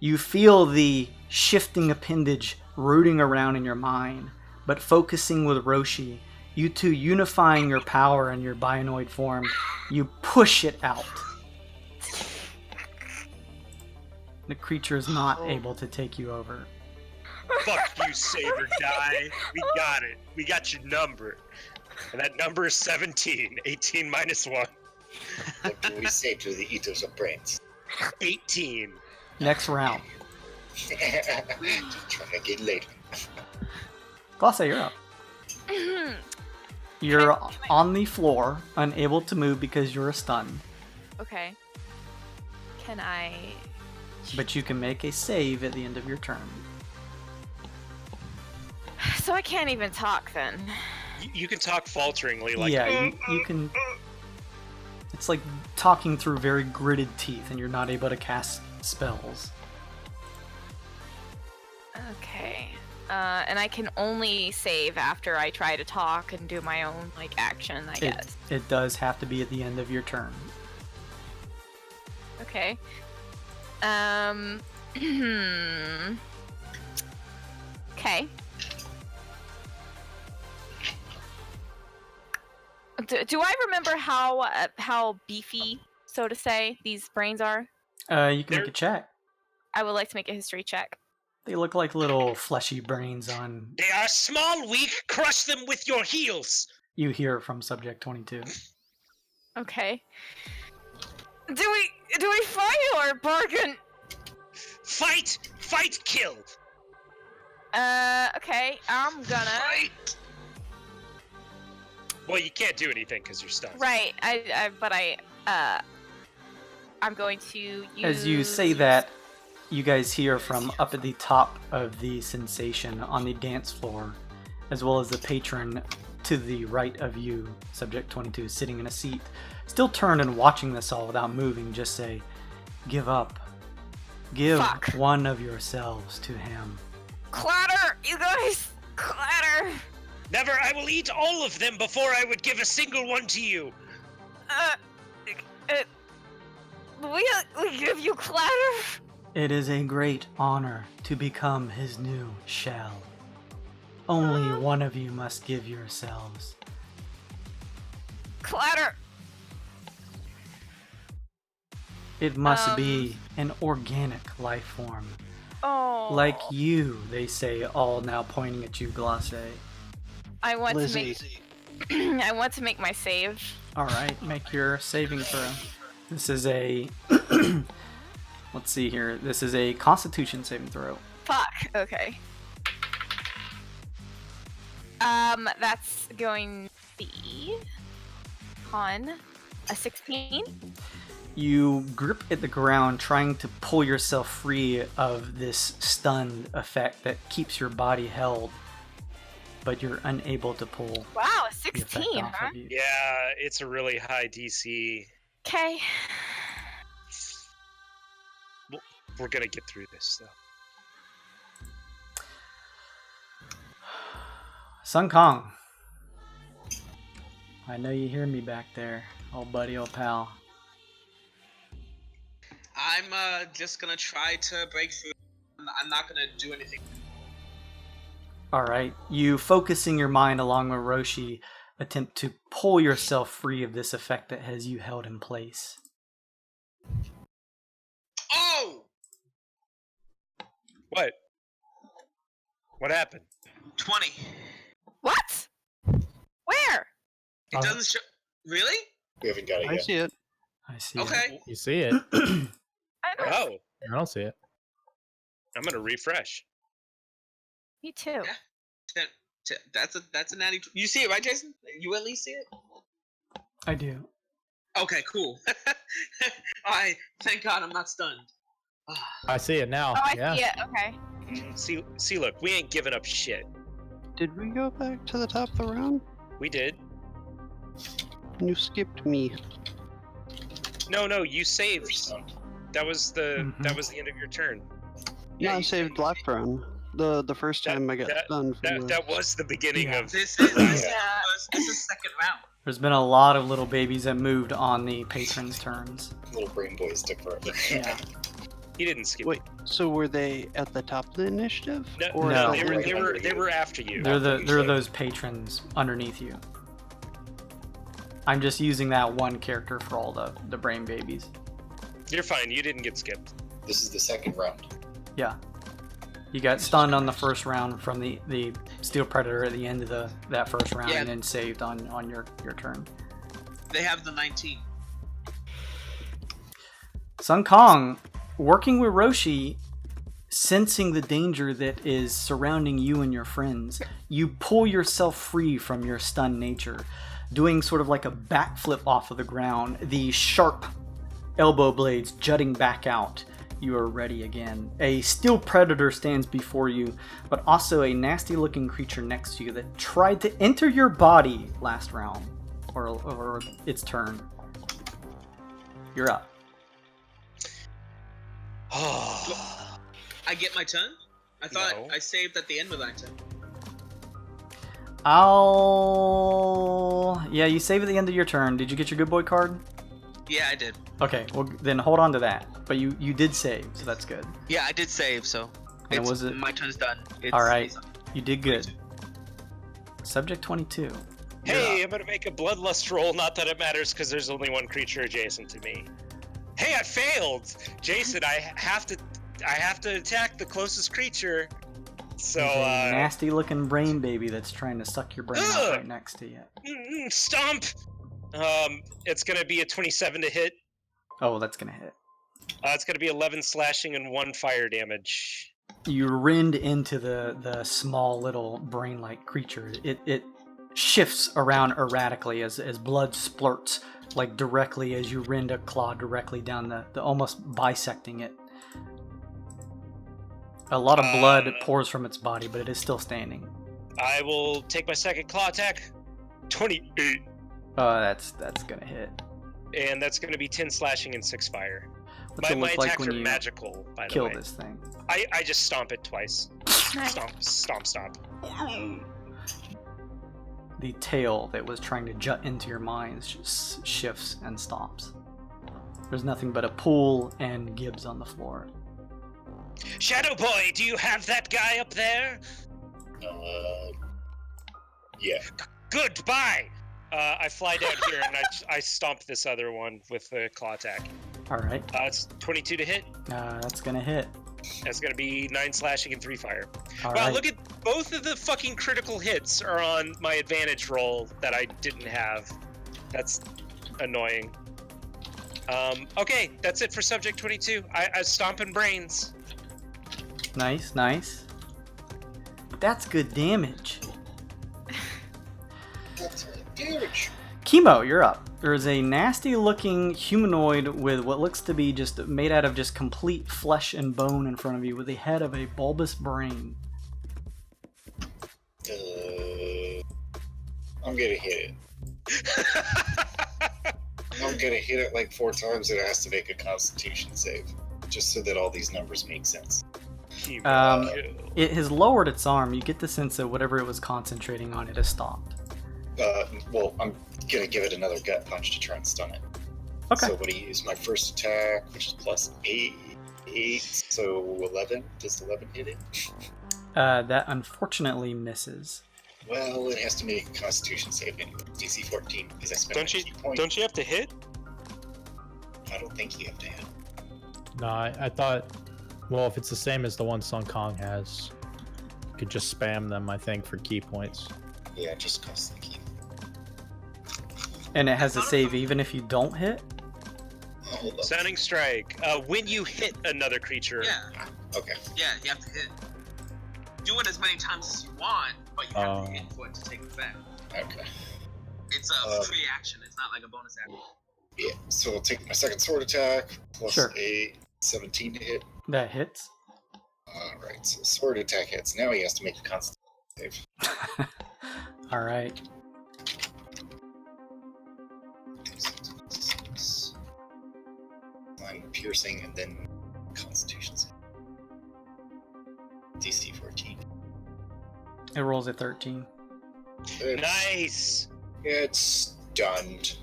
You feel the shifting appendage rooting around in your mind, but focusing with Roshi, you two unifying your power in your bionoid form, you push it out. The creature is not able to take you over. Fuck you, save or die. We got it. We got your number. And that number is 17. 18 minus 1. What do we say to the eaters of brains? 18. Next round. Just trying to get later. Glossa, you're up. You're on the floor, unable to move because you're stunned. Okay. Can I... But you can make a save at the end of your turn. So I can't even talk then. You can talk falteringly, like... Yeah, you can... It's like talking through very gritted teeth and you're not able to cast spells. Okay. And I can only save after I try to talk and do my own, like, action, I guess. It does have to be at the end of your turn. Okay. Okay. Do I remember how beefy, so to say, these brains are? You can make a check. I would like to make a history check. They look like little fleshy brains on... They are small, weak, crush them with your heels! You hear from Subject 22. Okay. Do we fight or bargain? Fight! Fight, kill! Okay, I'm gonna... Fight! Well, you can't do anything because you're stunned. Right, I'm going to use... As you say that, you guys hear from up at the top of the sensation on the dance floor, as well as the patron to the right of you, Subject 22, sitting in a seat, still turned and watching this all without moving, just say, "Give up. Give one of yourselves to him." Clatter! You guys! Clatter! Never! I will eat all of them before I would give a single one to you! We give you clatter? It is a great honor to become his new shell. Only one of you must give yourselves. Clatter! It must be an organic life form. Oh. Like you, they say, all now pointing at you, Glosse. I want Lizzie. to make... I want to make my save. Alright, make your saving throw. This is a... Let's see here. This is a Constitution saving throw. Fuck, okay. That's going to be... on a 16? You grip at the ground, trying to pull yourself free of this stunned effect that keeps your body held, but you're unable to pull. Wow, a the effect 16, off huh? of you. Yeah, it's a really high DC. Okay. We're gonna get through this, though. Sun Kong. I know you hear me back there, old buddy, old pal. I'm just gonna try to break through. I'm not gonna do anything. Alright, you focusing your mind along with Roshi, attempt to pull yourself free of this effect that has you held in place. Oh! What? What happened? 20. What? Where? It doesn't show. Really? We haven't got it I yet. see it. I see. Okay. You see it? I don't... Oh, I don't see it. I'm gonna refresh. Me too. That's a natty. You see it, right, Jason? You at least see it? I do. Okay, cool. Alright, thank God I'm not stunned. I see it now. Oh, I yeah. see it, okay. See, look, we ain't giving up shit. Did we go back to the top of the round? We did. You skipped me. No, you saved. Stunned. That was the Mhm. that was the end of your turn. Yeah, No, I you saved last round. The first time I got stunned. That was the beginning Yeah. of. This is Yeah. this is second round. There's been a lot of little babies that moved on the patrons' turns. Little brain boys took forever. Yeah. He didn't skip. Wait, so were they at the top of the initiative? No, Or No. they Right were under they you. were after you. They're so. those patrons underneath you. I'm just using that one character for all the brain babies. You're fine. You didn't get skipped. This is the second round. Yeah. You got stunned on the first round from the Steel Predator at the end of that first round, Yeah. and then saved on your turn. They have the 19. Sun Kong, working with Roshi, sensing the danger that is surrounding you and your friends, you pull yourself free from your stunned nature, doing sort of like a backflip off of the ground, the sharp elbow blades jutting back out. You are ready again. A steel predator stands before you, but also a nasty looking creature next to you that tried to enter your body last round, or its turn. You're up. I get my turn? I thought No. I saved at the end of my turn. Yeah, you save at the end of your turn. Did you get your good boy card? Yeah, I did. Okay, well then hold on to that. But you did save, so that's good. Yeah, I did save, so And was it? my turn's done. All right, you did good. Subject 22. Hey, I'm gonna make a bloodlust roll. Not that it matters, because there's only one creature adjacent to me. Hey, I failed, Jason. I have to attack the closest creature. So, There's a nasty looking brain baby that's trying to suck your brain out right next to you. Stomp. It's gonna be a 27 to hit. Oh, that's gonna hit. It's gonna be 11 slashing and 1 fire damage. You rend into the small little brain-like creature. It shifts around erratically as blood splurts, like directly as you rend a claw directly down the almost bisecting it. A lot of blood pours from its body, but it is still standing. I will take my second claw attack. 28. Oh, that's gonna hit. And that's gonna be 10 slashing and 6 fire. What's it My look like attacks when are you magical, by the kill way. this thing? I just stomp it twice. Stomp. The tail that was trying to jut into your mind just shifts and stops. There's nothing but a pool and Gibbs on the floor. Shadow Boy, do you have that guy up there? Yeah. Goodbye! I fly down here and I stomp this other one with the claw attack. Alright, It's 22 to hit. that's gonna hit. That's gonna be 9 slashing and 3 fire. Wow, Alright, look at both of the fucking critical hits are on my advantage roll that I didn't have. That's annoying. Okay, that's it for subject 22. I stomping brains. nice. That's good damage. That's damage. Chemo, you're up. There's a nasty looking humanoid with what looks to be just made out of just complete flesh and bone in front of you with the head of a bulbous brain. I'm gonna hit it. I'm gonna hit it like 4 times and it has to make a constitution save. Just so that all these numbers make sense. Chemo kill. It has lowered its arm. You get the sense that whatever it was concentrating on, it has stopped. Well, I'm gonna give it another gut punch to try and stun it. Okay. So what do you use? My first attack, which is plus 8, so 11. Does 11 hit it? That unfortunately misses. Well, it has to make a constitution save anyway. DC 14, because I spent a key point. Don't you have to hit? I don't think you have to hit. No, I thought, well, if it's the same as the one Sun Kong has, you could just spam them, I think, for key points. Yeah, it just costs the key. And it has a save even if you don't hit? Oh, hold up. Sounding strike. When you hit another creature. Yeah, Okay. yeah, you have to hit. Do it as many times as you want, but you have to hit for it to take effect. Okay. It's a free action, it's not like a bonus action. Yeah, so I'll take my second sword attack, plus Sure. 8, 17 to hit. That hits. Alright, so sword attack hits. Now he has to make a constitution save. Alright. I'm piercing and then constitution save. DC 14. It rolls at 13. Nice! It's stunned.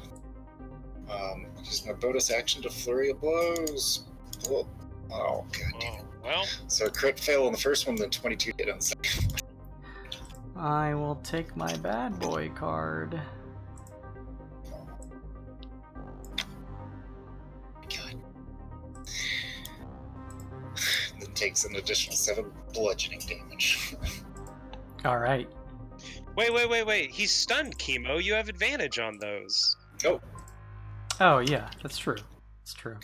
Use my bonus action to flurry of blows. Well, Oh, god damn it. Well, So a crit fail on the first one, then 22 hit on the second. I will take my bad boy card. God. Then takes an additional 7 bludgeoning damage. All right. wait. He's stunned, Chemo. You have advantage on those. Oh yeah, that's true. That's true.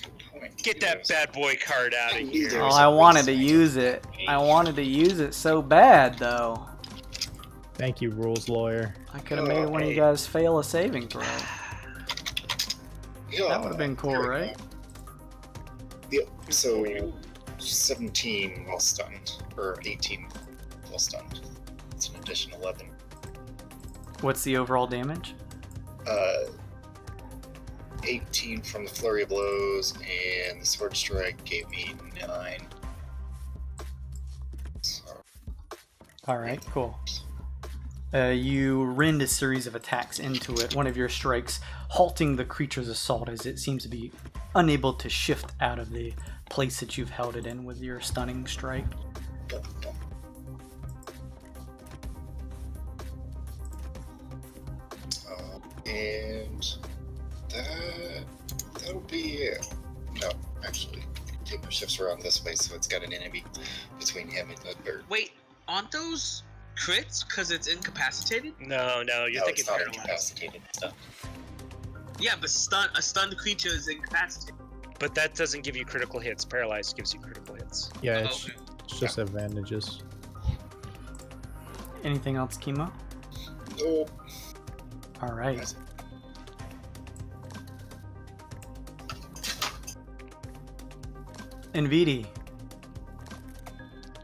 Get that bad boy card out of here. Oh, I wanted to use it. I wanted to use it so bad, though. Thank you, rules lawyer. I could have made one of you guys fail a saving throw. Yeah, That would have been cool, here we right? go. Yep. So 17 while stunned, or 18 while stunned. It's an additional 11. What's the overall damage? 18 from the flurry of blows, and the sword strike gave me 9. So, All right, cool. You rend a series of attacks into it, one of your strikes halting the creature's assault as it seems to be unable to shift out of the place that you've held it in with your stunning strike. bum, bum. And that'll be it. No, actually, Taper shifts around this way, so it's got an enemy between him and the bird. Wait, aren't those crits because it's incapacitated? No, you're No, thinking it's not paralyzed. incapacitated. It's not. Yeah, but a stunned creature is incapacitated. But that doesn't give you critical hits. Paralyzed gives you critical hits. Yeah, Oh, it's, okay. it's just advantages. Anything else, Chemo? No. All right. Nvidi,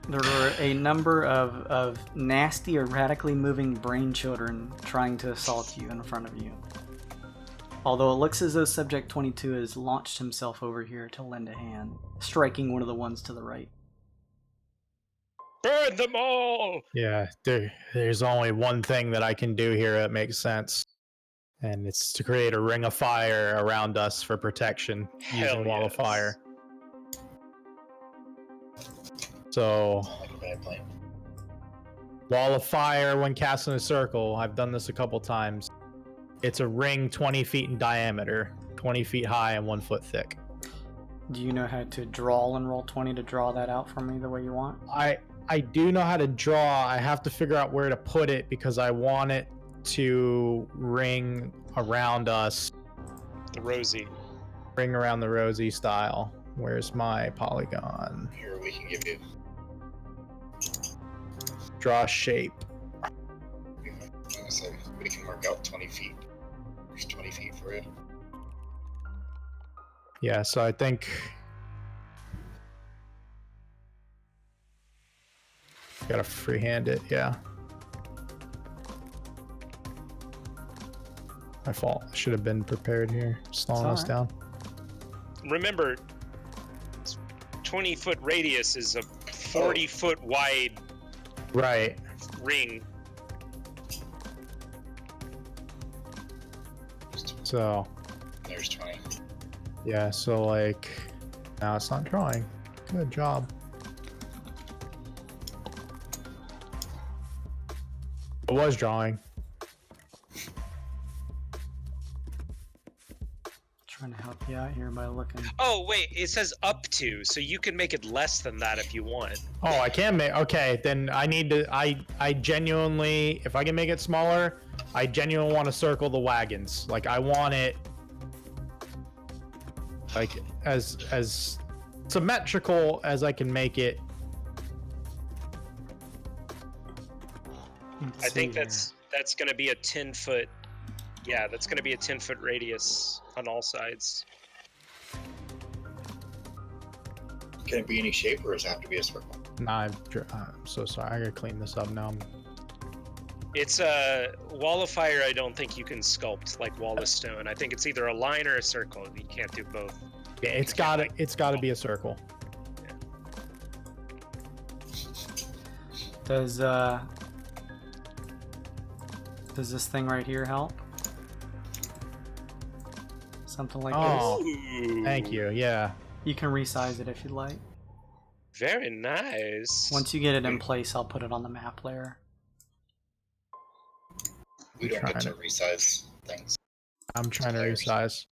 there were a number of nasty, erratically moving brain children trying to assault you in front of you. Although it looks as though Subject 22 has launched himself over here to lend a hand, striking one of the ones to the right. Burn them all! Yeah, there's only one thing that I can do here that makes sense. And it's to create a ring of fire around us for protection using wall of yes. fire. So, Not like a bad plan. wall of fire when cast in a circle. I've done this a couple times. It's a ring 20 feet in diameter, 20 feet high, and 1 foot thick. Do you know how to draw and roll 20 to draw that out for me the way you want? I do know how to draw. I have to figure out where to put it because I want it to ring around us. The Rosie. Ring around the Rosie style. Where's my polygon? Here, we can give you. Draw shape. So we can mark out 20 feet. There's 20 feet for it. Yeah, so I think gotta freehand it, yeah. My fault. I should have been prepared here. Slowing us down. Remember, 20-foot radius is a 40-foot wide Right. ring. So There's 20. yeah, so like now it's not drawing. Good job. It was drawing. Trying to help you out here by looking. Oh, wait, it says up to, so you can make it less than that if you want. Oh, I can make. Okay, then I need to. I genuinely, if I can make it smaller, I genuinely want to circle the wagons. Like I want it, like as symmetrical as I can make it. Let's I think see here. that's going to be a 10-foot. Yeah, that's going to be a 10-foot radius on all sides. Can it be any shape, or does it have to be a circle? Nah, I'm so sorry. I gotta clean this up now. It's a wall of fire. I don't think you can sculpt like wall of stone. I think it's either a line or a circle. You can't do both. Yeah, it's gotta be a circle. Does this thing right here help? Something like Oh. this? Ooh. Thank you. Yeah. You can resize it if you'd like. Very nice. Once you get it in place, I'll put it on the map layer. We don't get to resize things. I'm trying to resize.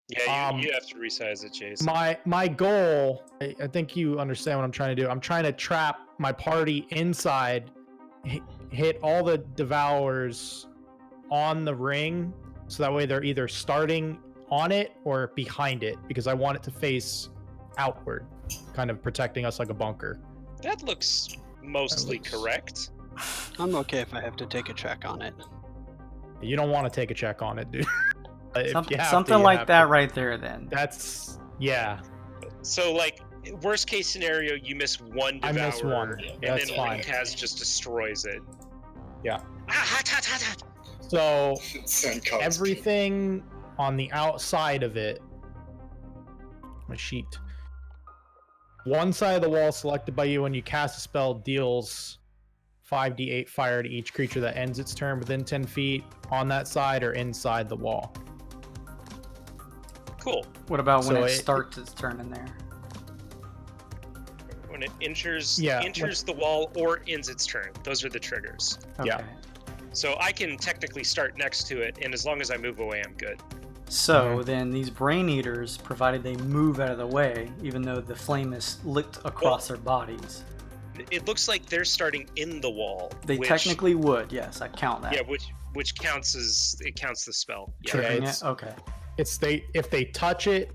Yeah, you have to resize it, Jason. My goal, I think you understand what I'm trying to do. I'm trying to trap my party inside, hit all the devourers on the ring, so that way they're either starting on it or behind it, because I want it to face outward, kind of protecting us like a bunker. That looks mostly correct. I'm okay if I have to take a check on it. You don't want to take a check on it, dude. Something like that right there, then. That's, yeah. So, like, worst case scenario, you miss one devourer. I miss one. And That's then fine. Kaz just destroys it. Yeah. Hot, hot, hot, hot. So, Send cards. everything on the outside of it, my sheet. One side of the wall selected by you when you cast a spell deals 5d8 fire to each creature that ends its turn within 10 feet on that side or inside the wall. Cool. What about when So it it- starts its turn in there? When it enters Yeah, the wall or ends its turn. Those are the triggers. Okay. Yeah. So I can technically start next to it, and as long as I move away, I'm good. So then these brain eaters, provided they move out of the way, even though the flame is licked across their bodies. It looks like they're starting in the wall. They which, technically would, yes, I count that. Yeah, which counts as it counts the spell. Yeah. Triggering it's- it? Okay. If they touch it,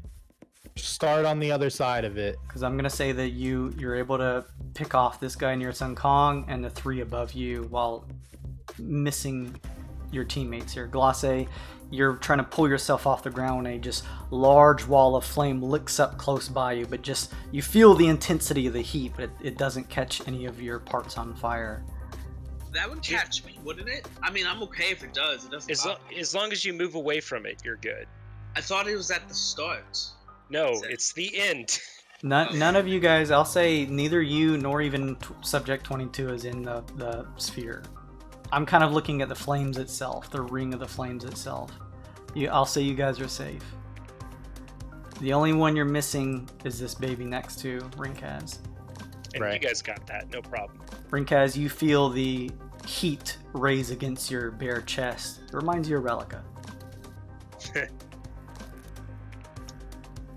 start on the other side of it. Because I'm gonna say that you're able to pick off this guy near Sun Kong and the three above you while missing your teammates here. Glace, you're trying to pull yourself off the ground when a just large wall of flame licks up close by you, but just you feel the intensity of the heat, but it doesn't catch any of your parts on fire. That would catch me, wouldn't it? I mean, I'm okay if it does. It doesn't. bother me. As long as you move away from it, you're good. I thought it was at the start. No, it's the end. None of you guys, I'll say neither you nor even Subject 22 is in the sphere. I'm kind of looking at the flames itself, the ring of the flames itself. I'll say you guys are safe. The only one you're missing is this baby next to Rinkaz. And Right. you guys got that, no problem. Rinkaz, you feel the heat raise against your bare chest. It reminds you of Relica.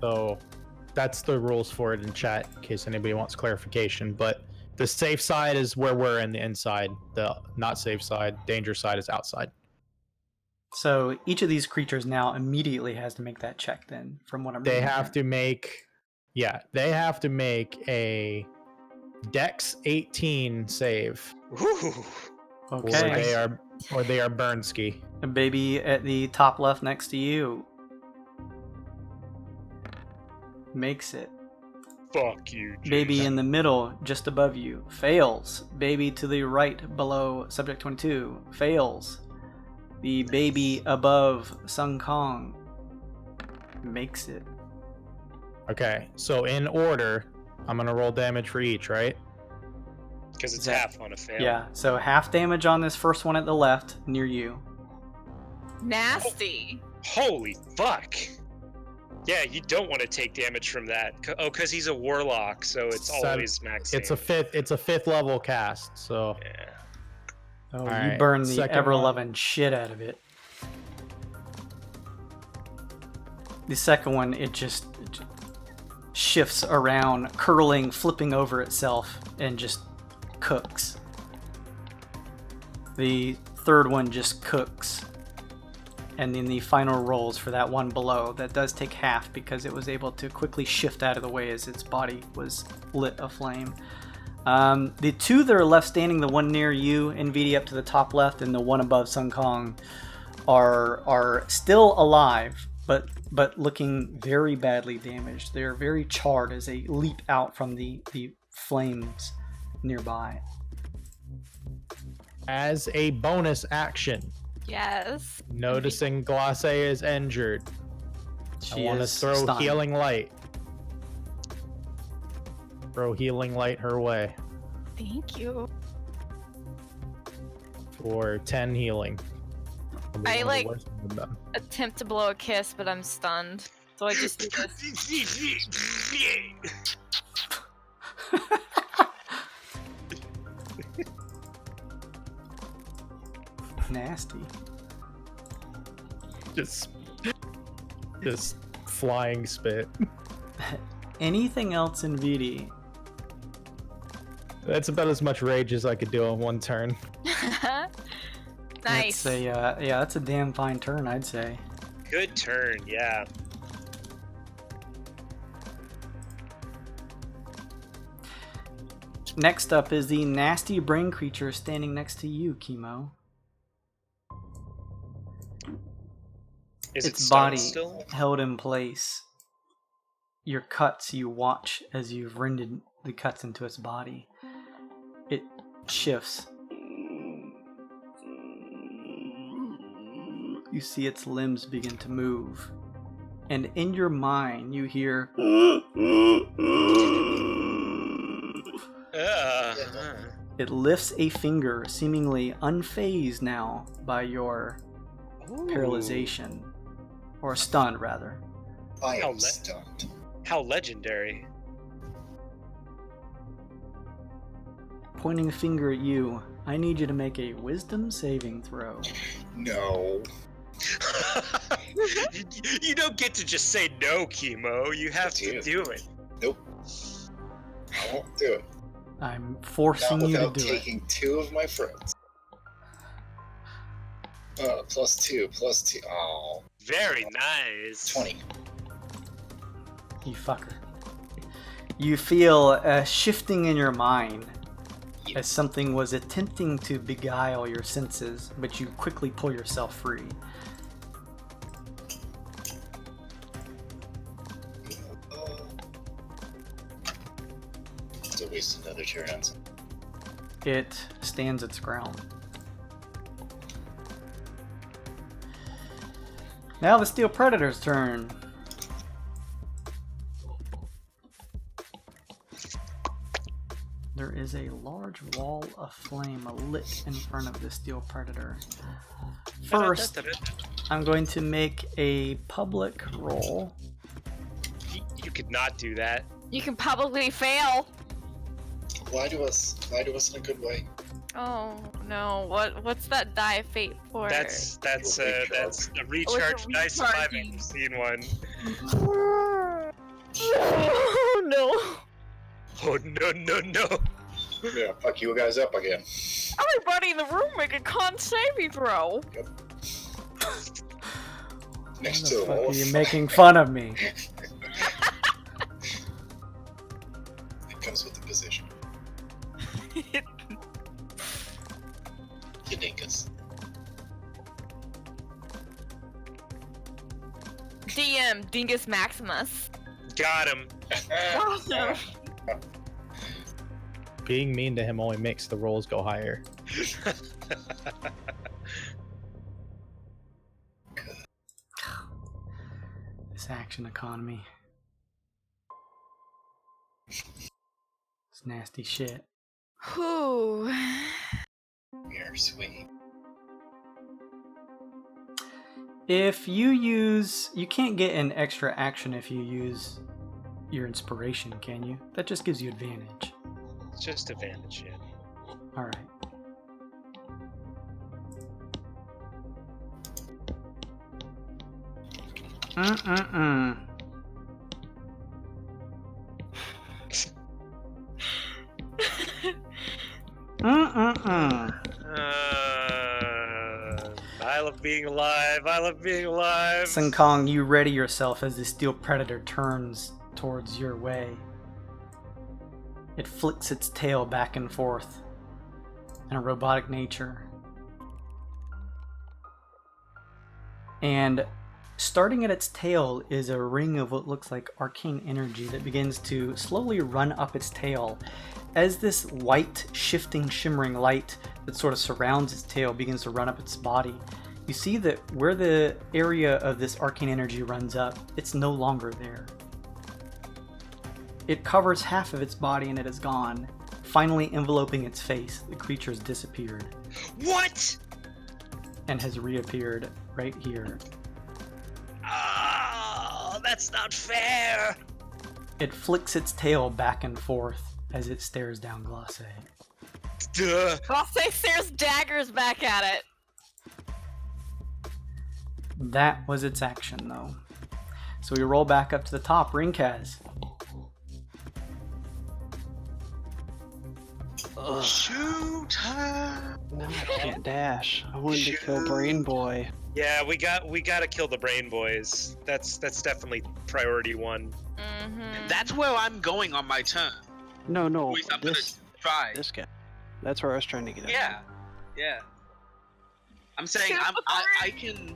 So that's the rules for it in chat, in case anybody wants clarification. But the safe side is where we're in the inside. The not safe side, danger side is outside. So each of these creatures now immediately has to make that check then, from what I'm They reading have here. to make, they have to make a Dex 18 save, Ooh. Okay. or they are burn ski. A baby at the top left next to you makes it. Fuck you, Baby Jason. in the middle, just above you, fails. Baby to the right below Subject 22 fails. The baby above Sun Kong makes it. Okay, so in order, I'm gonna roll damage for each, right? Because it's That- half on a fail. Yeah, so half damage on this first one at the left near you. Nasty. Holy fuck. Yeah, you don't want to take damage from that. Because he's a warlock, so it's always maxing. It's a fifth level cast, so Yeah. Oh, you Alright, burn the second ever-loving shit out of it. The second one, it just shifts around, curling, flipping over itself, and just cooks. The third one just cooks. And then the final rolls for that one below, that does take half because it was able to quickly shift out of the way as its body was lit aflame. The two that are left standing, the one near you, NVD up to the top left, and the one above Sun Kong, are still alive, but looking very badly damaged. They're very charred as they leap out from the flames nearby. as a bonus action, Yes. noticing Glace is injured, She I want to is throw stunned. healing light. Throw healing light her way Thank you. for 10 healing. Probably I, one of the like- worst of them. Attempt to blow a kiss, but I'm stunned. So I just do this. Nasty. Just flying spit. Anything else in VD? That's about as much rage as I could do in one turn. Nice. That's a, yeah, that's a damn fine turn, I'd say. Good turn, yeah. Next up is the nasty brain creature standing next to you, Chemo. Is it Its stunned body still? held in place. Your cuts, you watch as you've rendered the cuts into its body. It shifts. You see its limbs begin to move. And in your mind, you hear... It lifts a finger, seemingly unfazed now by your paralyzation. Or stunned, rather. I How am stunned. How legendary. Pointing a finger at you, I need you to make a wisdom saving throw. No. You don't get to just say no, Chemo. You have to do it. Nope. I won't do it. I'm Not forcing you to without do it. taking 2 of my friends. +2. Oh, Very nice. 20. You fucker. You feel a shifting in your mind as something was attempting to beguile your senses, but you quickly pull yourself free. Still waste another turn on something. It stands its ground. Now the Steel Predator's turn. There is a large wall of flame lit in front of the Steel Predator. First, I'm going to make a public roll. You could not do that. You can publicly fail. Lie to us in a good way. Oh no! What's that die of fate for? That's a recharge dice if I've ever seen one. Oh no! Oh no! Yeah, fuck you guys up again. Everybody in the room make a con saving throw. Next Why to the the fuck wall. are you making fun of me? It comes with the position. Jeen-Yuss. DM Dingus Maximus. Got him. Awesome. Being mean to him only makes the rolls go higher. This action economy. It's nasty shit. Whew. We are sweet. If you use... You can't get an extra action if you use your inspiration, can you? That just gives you advantage. It's just advantage, yeah. Alright. I love being alive. I love being alive. Sun Kong, you ready yourself as the Steel Predator turns towards your way. It flicks its tail back and forth in a robotic nature. And starting at its tail is a ring of what looks like arcane energy that begins to slowly run up its tail. As this white, shifting, shimmering light that sort of surrounds its tail begins to run up its body, you see that where the area of this arcane energy runs up, it's no longer there. It covers half of its body and it is gone, finally enveloping its face. The creature's disappeared What? and has reappeared right here. Oh, that's not fair. It flicks its tail back and forth as it stares down Glacé. Duh. Glacé stares daggers back at it. That was its action, though. So we roll back up to the top. Ringkaz. Shoot her! No, I can't dash. I wanted to kill Brain Boy. Yeah, we gotta kill the brain boys. That's definitely priority one. Mm-hmm. That's where I'm going on my turn. No, At least I'm gonna try. this guy. That's where I was trying to get at. Yeah. I'm saying I can.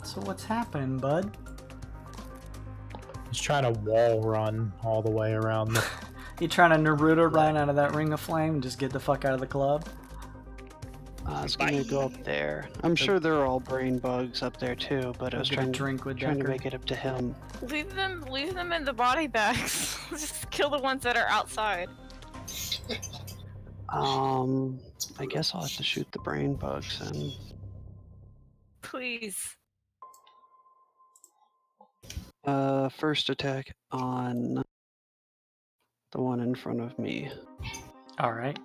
So what's happening, bud? He's trying to wall run all the way around. You trying to Naruto run out of that ring of flame and just get the fuck out of the club? I was gonna go up there. I'm sure there are all brain bugs up there too, but I was Get a trying drink with to Decker. make it up to him. Leave them in the body bags. Just kill the ones that are outside. I guess I'll have to shoot the brain bugs and Please. first attack on the one in front of me. All right.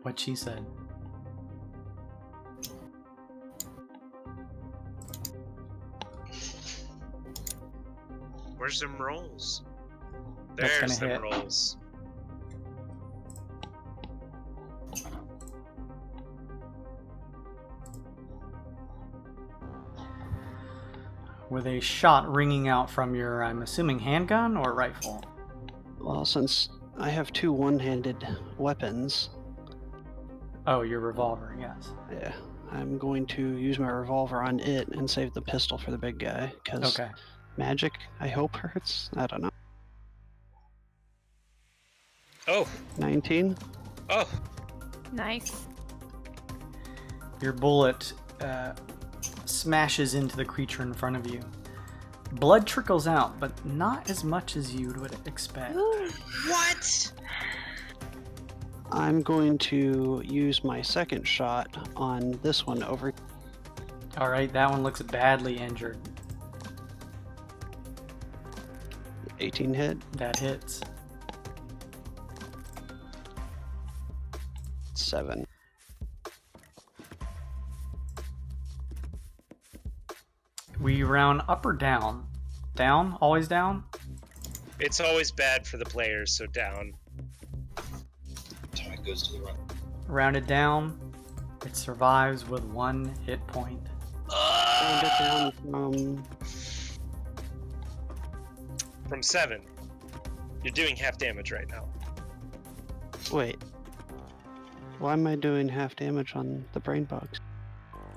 What she said. Where's them rolls? That's There's gonna them hit. rolls. With a shot ringing out from your, I'm assuming, handgun or rifle? Well, since I have two one-handed weapons, Oh, your revolver, yes. yeah, I'm going to use my revolver on it and save the pistol for the big guy. Because Okay. magic, I hope, hurts. I don't know. Oh, 19. oh. Nice. Your bullet smashes into the creature in front of you. Blood trickles out, but not as much as you would expect. What? I'm going to use my second shot on this one over. All right, that one looks badly injured. 18 hit. That hits. 7. We round up or down? Down? Always down? It's always bad for the players, so down. Time it goes to the run. Rounded down. It survives with 1 hit point. Round it down from. From 7. You're doing half damage right now. Wait. Why am I doing half damage on the brain bugs?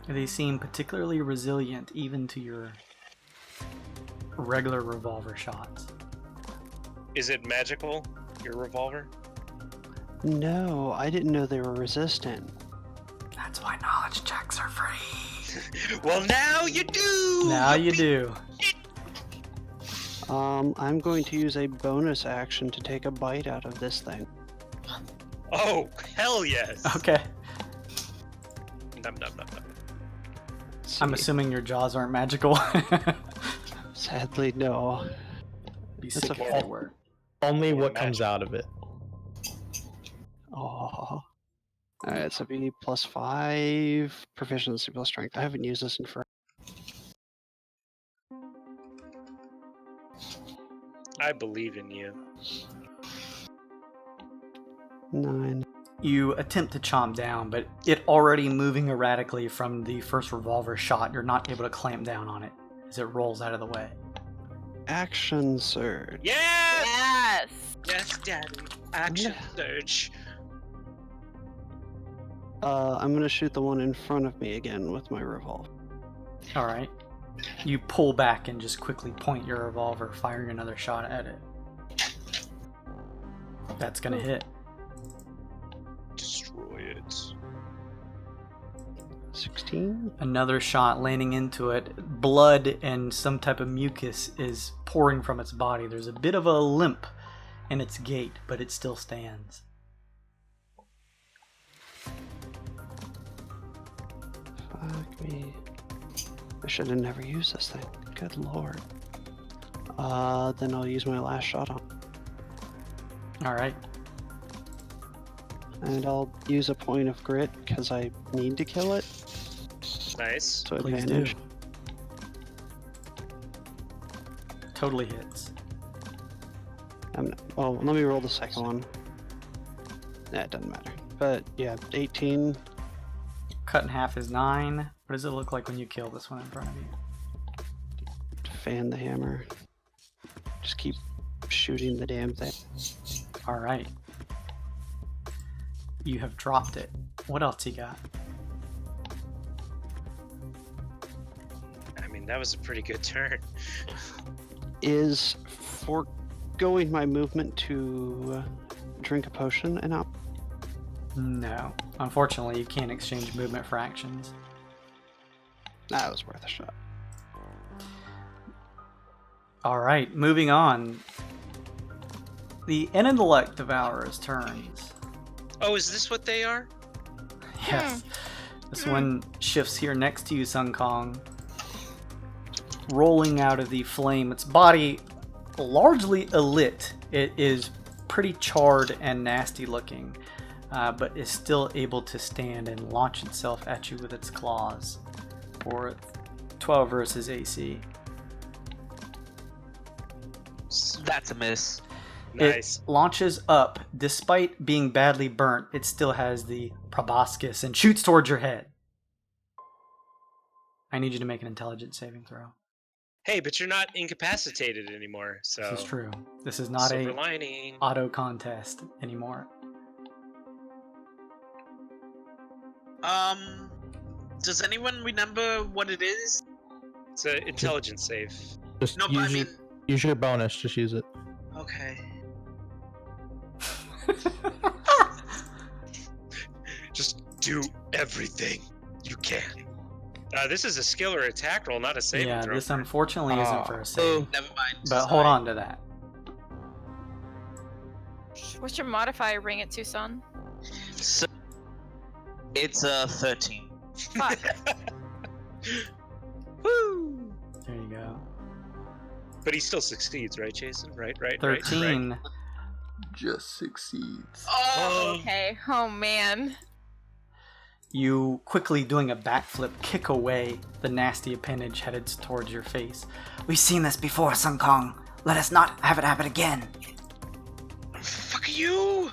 They seem particularly resilient even to your regular revolver shots. Is it magical, your revolver? No, I didn't know they were resistant. That's why knowledge checks are free. Well, now you do! Now you do. I'm going to use a bonus action to take a bite out of this thing. Oh, hell yes! Okay. Nom, nom, nom, nom. Let's I'm see. assuming your jaws aren't magical. Sadly, no. Be That's sick a if they were. Only Or what comes out of it. Oh. Alright, so be +5, proficiency plus strength. I haven't used this in forever. I believe in you. 9. You attempt to chomp down, but it already moving erratically from the first revolver shot, you're not able to clamp down on it as it rolls out of the way. Action surge. Yes! Yes. Yes, Daddy. Action surge. I'm gonna shoot the one in front of me again with my revolver. Alright. You pull back and just quickly point your revolver, firing another shot at it. That's gonna hit. Destroy it. 16. Another shot landing into it. Blood and some type of mucus is pouring from its body. There's a bit of a limp in its gait, but it still stands. Fuck me. I should have never used this thing. Good lord. Then I'll use my last shot on. All right. And I'll use a point of grit because I need to kill it. Nice. So Please advantage. do. Totally hits. Oh, let me roll the second one. Nah, it doesn't matter. But yeah, 18. Cut in half is 9. What does it look like when you kill this one in front of you? Fan the hammer. Just keep shooting the damn thing. All right. You have dropped it. What else you got? I mean, that was a pretty good turn. Is foregoing my movement to drink a potion an option? No. Unfortunately, you can't exchange movement for actions. That was worth a shot. All right, moving on. The intellect devourers turns. Oh, is this what they are? Yes. This one shifts here next to you, Sun Kong. Rolling out of the flame. Its body largely alit. It is pretty charred and nasty looking, but is still able to stand and launch itself at you with its claws. For 12 versus AC. That's a miss. Nice. It launches up. Despite being badly burnt, it still has the proboscis and shoots towards your head. I need you to make an intelligence saving throw. Hey, but you're not incapacitated anymore, so... This is true. This is not Silver a lining. auto contest anymore. Does anyone remember what it is? It's an intelligence save. Just No, but I mean, use your bonus. Just use it. okay. Just do everything you can. This is a skill or attack roll, not a saving Yeah, throw. this unfortunately isn't for a save. Oh, never mind. But hold on to that. What's your modifier? Bring it to, son. So, it's a 13. Fuck. Woo! There you go. But he still succeeds, right, Jason? Right. 13 just succeeds. Oh! Okay. Oh man. You quickly doing a backflip kick away the nasty appendage headed towards your face. We've seen this before, Sun Kong. Let us not have it happen again. Fuck you!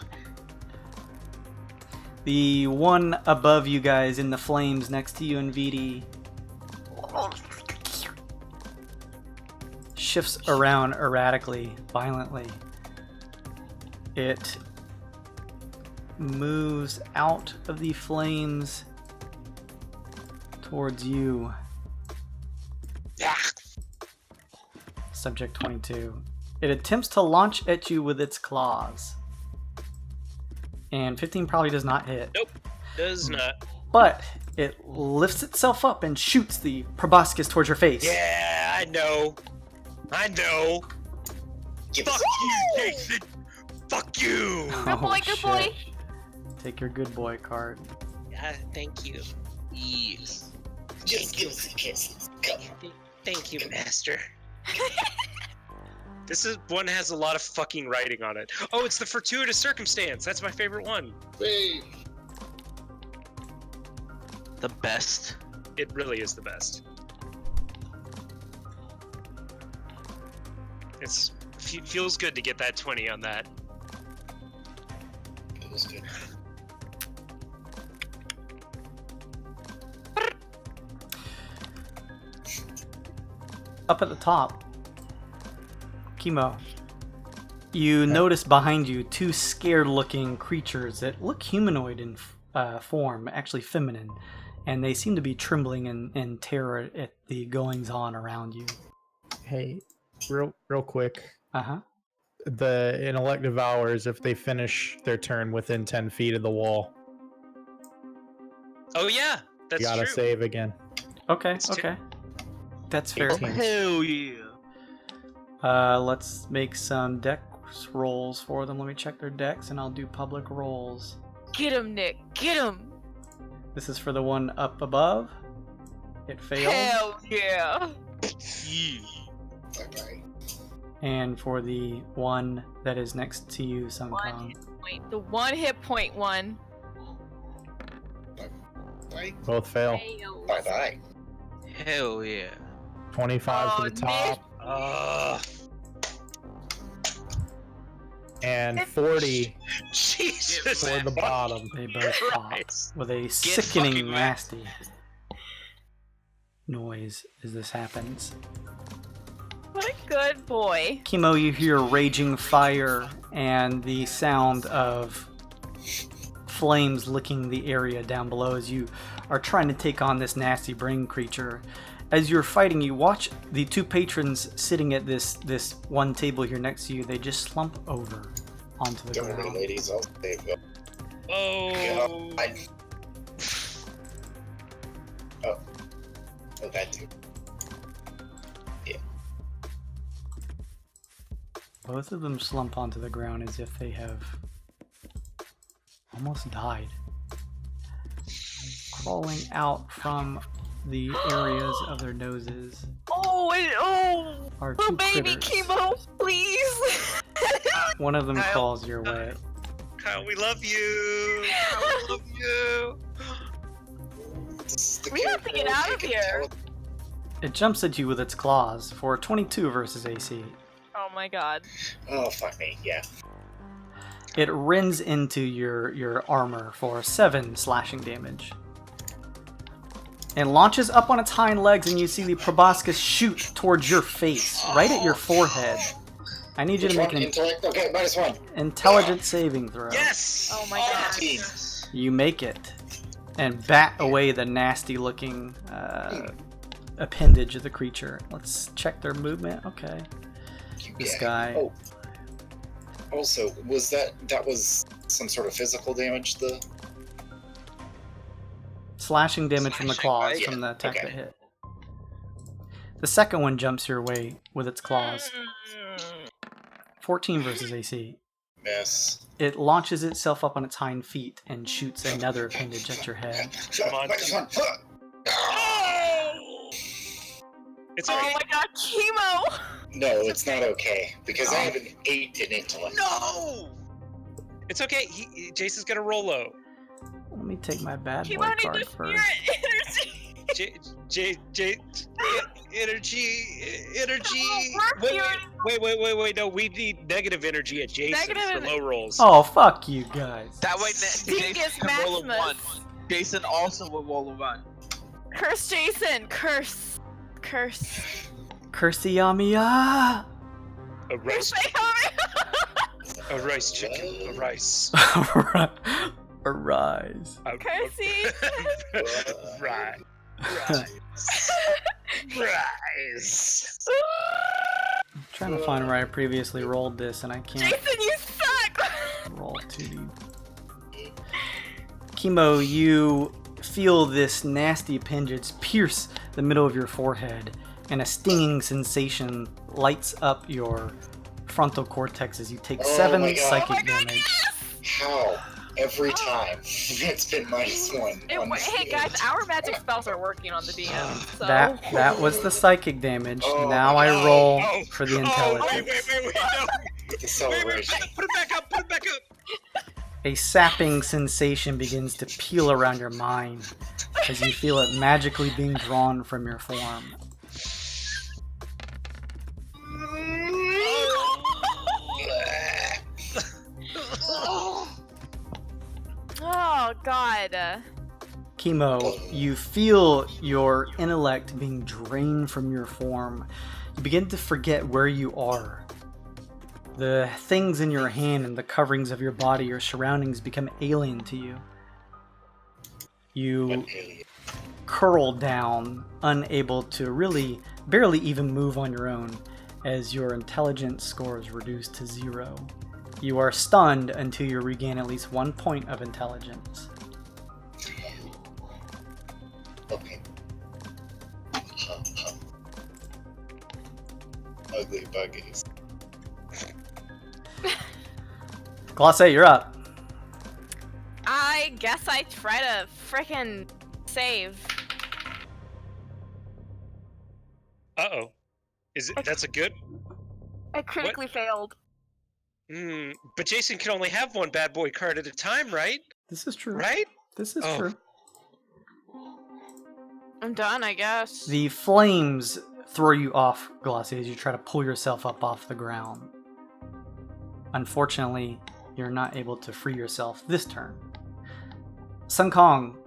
The one above you guys in the flames next to you and VD shifts around erratically, violently. It moves out of the flames towards you. Subject 22. It attempts to launch at you with its claws. And 15 probably does not hit. Nope, does not. But it lifts itself up and shoots the proboscis towards your face. Yeah, I know. Fuck you, Jason. Fuck you. Good boy. Good boy. shit. Take your good boy card. Thank you. Yes. Just give us a kiss. Come. Thank you, master. This one has a lot of fucking writing on it. Oh, it's the fortuitous circumstance. That's my favorite one. Wait. The best. It really is the best. Feels good to get that 20 on that. It was good. Up at the top, Chemo, you notice behind you two scared-looking creatures that look humanoid in form, actually feminine, and they seem to be trembling in terror at the goings-on around you. Hey, real quick. Uh-huh. The intellect devours if they finish their turn within 10 feet of the wall. Oh yeah, that's You gotta true. save again. Okay, It's okay. That's fair. 18. Hell yeah. Let's make some dex rolls for them. Let me check their decks, and I'll do public rolls. Get him, Nick. Get him. This is for the one up above. It fails. Hell yeah. Bye-bye. And for the one that is next to you, Sungkong. Wait, the 1 hit point one. Bye. Both fail. Fails. Bye-bye. Hell yeah. 25 Oh, to the top and 40 Jesus. for the bottom. They both pop Christ. with a fucking sickening, wrecked. nasty noise as this happens. What a good boy. Chemo, you hear raging fire and the sound of flames licking the area down below as you are trying to take on this nasty brain creature. As you're fighting, you watch the two patrons sitting at this one table here next to you. They just slump over onto the Don't worry, ground. ladies. I'll save them. Oh. Oh, that too. Both of them slump onto the ground as if they have almost died. Crawling out from the areas of their noses Oh, are little two baby critters. chemo, please. One of them Kyle, crawls your way. Kyle, we love you. I love you. We have to get out of here. It jumps at you with its claws for 22 versus AC. Oh my god. Oh, fuck me. Yeah. It rends into your armor for 7 slashing damage. And launches up on its hind legs, and you see the proboscis shoot towards your face, right at your forehead. I need you to make an Intellect? Okay, -1. intelligence saving throw. Yes. Oh my god. 15. You make it, and bat away the nasty-looking appendage of the creature. Let's check their movement. Okay. This guy. Oh. Also, was that was some sort of physical damage? The Slashing damage from the claws right? from the attack Okay. that hit. The second one jumps your way with its claws. 14 versus AC. miss. It launches itself up on its hind feet and shoots another appendage at your head. Come on. -1. It's Oh okay. my god, chemo. No, it's not okay because I have an 8 in intellect. No! It's okay. Jason's gonna roll low. Let me take my bad boy Chemo needs card the first. spirit energy. Energy. We're Wait. No, we need negative energy at Jason Negative for energy. low rolls. Oh, fuck you guys. That way, Dingus Jason can roll a 1. Maximus. Jason also will roll a 1. Curse Jason. Curse. Curseyamia! A rice, Say a rice chicken, a rice. Arise. Cursey. Right. Rice. I'm trying to find where I previously rolled this and I can't Jason, you suck. roll to. Chemo, you feel this nasty appendage pierce the middle of your forehead, and a stinging sensation lights up your frontal cortex as you take Oh 7 my God. psychic Oh my God, damage. How? Every time. It's been -1. on this Hey field. guys, our magic spells are working on the DM. So. That was the psychic damage. Oh, Now I roll Oh, for the oh, intelligence. wait, no. The celebration. Put it back up, A sapping sensation begins to peel around your mind as you feel it magically being drawn from your form. Oh god. Chemo, you feel your intellect being drained from your form. You begin to forget where you are. The things in your hand and the coverings of your body, your surroundings, become alien to you. You curl down, unable to really, barely even move on your own, as your intelligence score is reduced to 0. You are stunned until you regain at least 1 point of intelligence. Okay. Ugly buggies. Glosse, you're up. I guess I try to frickin' save. Uh-oh. That's a good... I critically failed. But Jason can only have one bad boy card at a time, right? This is true. Right? This is Oh. true. I'm done, I guess. The flames throw you off, Glossy, as you try to pull yourself up off the ground. Unfortunately, you're not able to free yourself this turn. Sun Kong,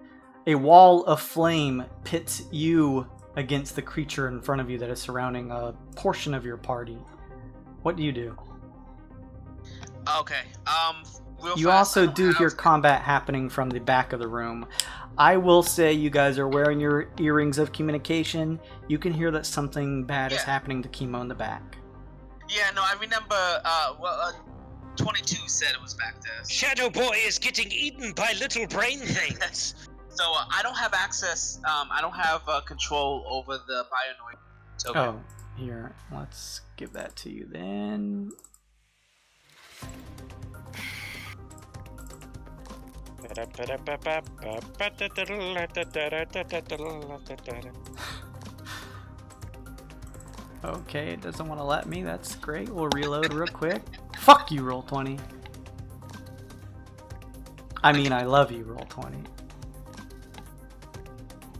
a wall of flame pits you against the creature in front of you that is surrounding a portion of your party. What do you do? Okay. Real You fast, also I don't do have- hear combat happening from the back of the room. I will say you guys are wearing your earrings of communication. You can hear that something bad is Yeah. happening to Chemo in the back. Yeah, no, I remember. 22 said it was back there. Shadow Boy is getting eaten by little brain things. So I don't have access. I don't have control over the bionoid token. Oh, here. Let's give that to you then. Okay, it doesn't want to let me. That's great. We'll reload real quick. Fuck you, Roll20. I mean, I love you, Roll20.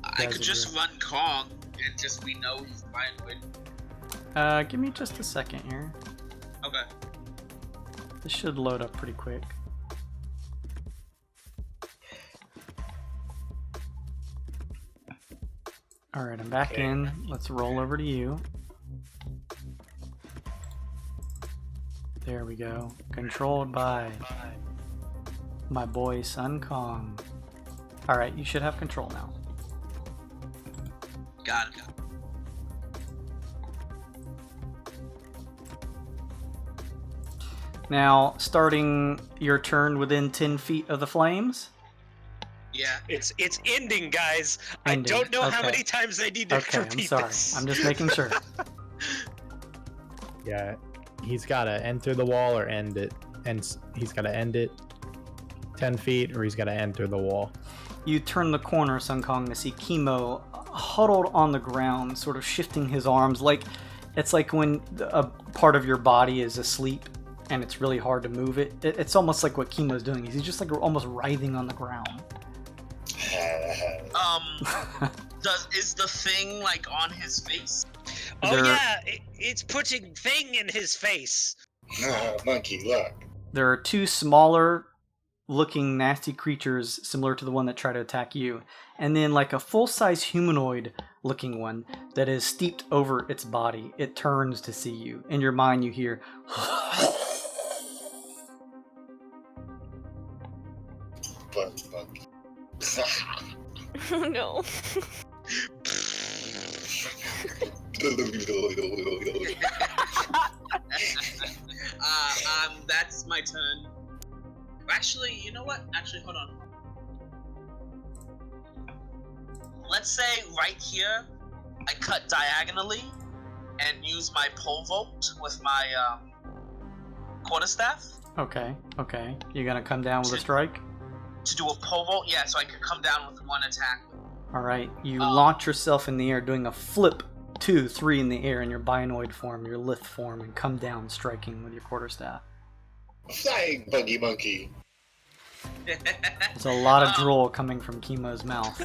I guys could are just great. run Kong and just we know he's bionoid. Give me just a second here. Okay. This should load up pretty quick. Alright, I'm back Okay. in. Let's roll over to you. There we go. Controlled by my boy Sun Kong. Alright, you should have control now. Got it. Now, starting your turn within 10 feet of the flames. Yeah. It's ending, guys. Ending, I don't know how okay. many times I need to Okay, I'm repeat sorry. this. I'm just making sure. Yeah, he's got to enter the wall or end it, and he's got to end it 10 feet, or he's got to enter the wall. You turn the corner, Sun Kong, to see Chemo huddled on the ground, sort of shifting his arms. Like it's like when a part of your body is asleep and it's really hard to move it. It's almost like what Chemo's doing. He's just like almost writhing on the ground. Is the thing like on his face? Oh There- yeah, it's putting thing in his face. Monkey, look. There are two smaller looking nasty creatures similar to the one that tried to attack you, and then like a full-size humanoid looking one that is steeped over its body. It turns to see you. In your mind you hear But monkey. Oh no. That's my turn. Actually, you know what? Actually, hold on. Let's say right here, I cut diagonally and use my pole vault with my quarterstaff Okay. You gonna come down with a strike? to do a pole vault. Yeah, so I could come down with one attack. Alright, you launch yourself in the air, doing a flip 2-3 in the air in your bionoid form, your lith form, and come down striking with your quarterstaff. Flying buggy monkey. There's a lot of drool coming from Chemo's mouth.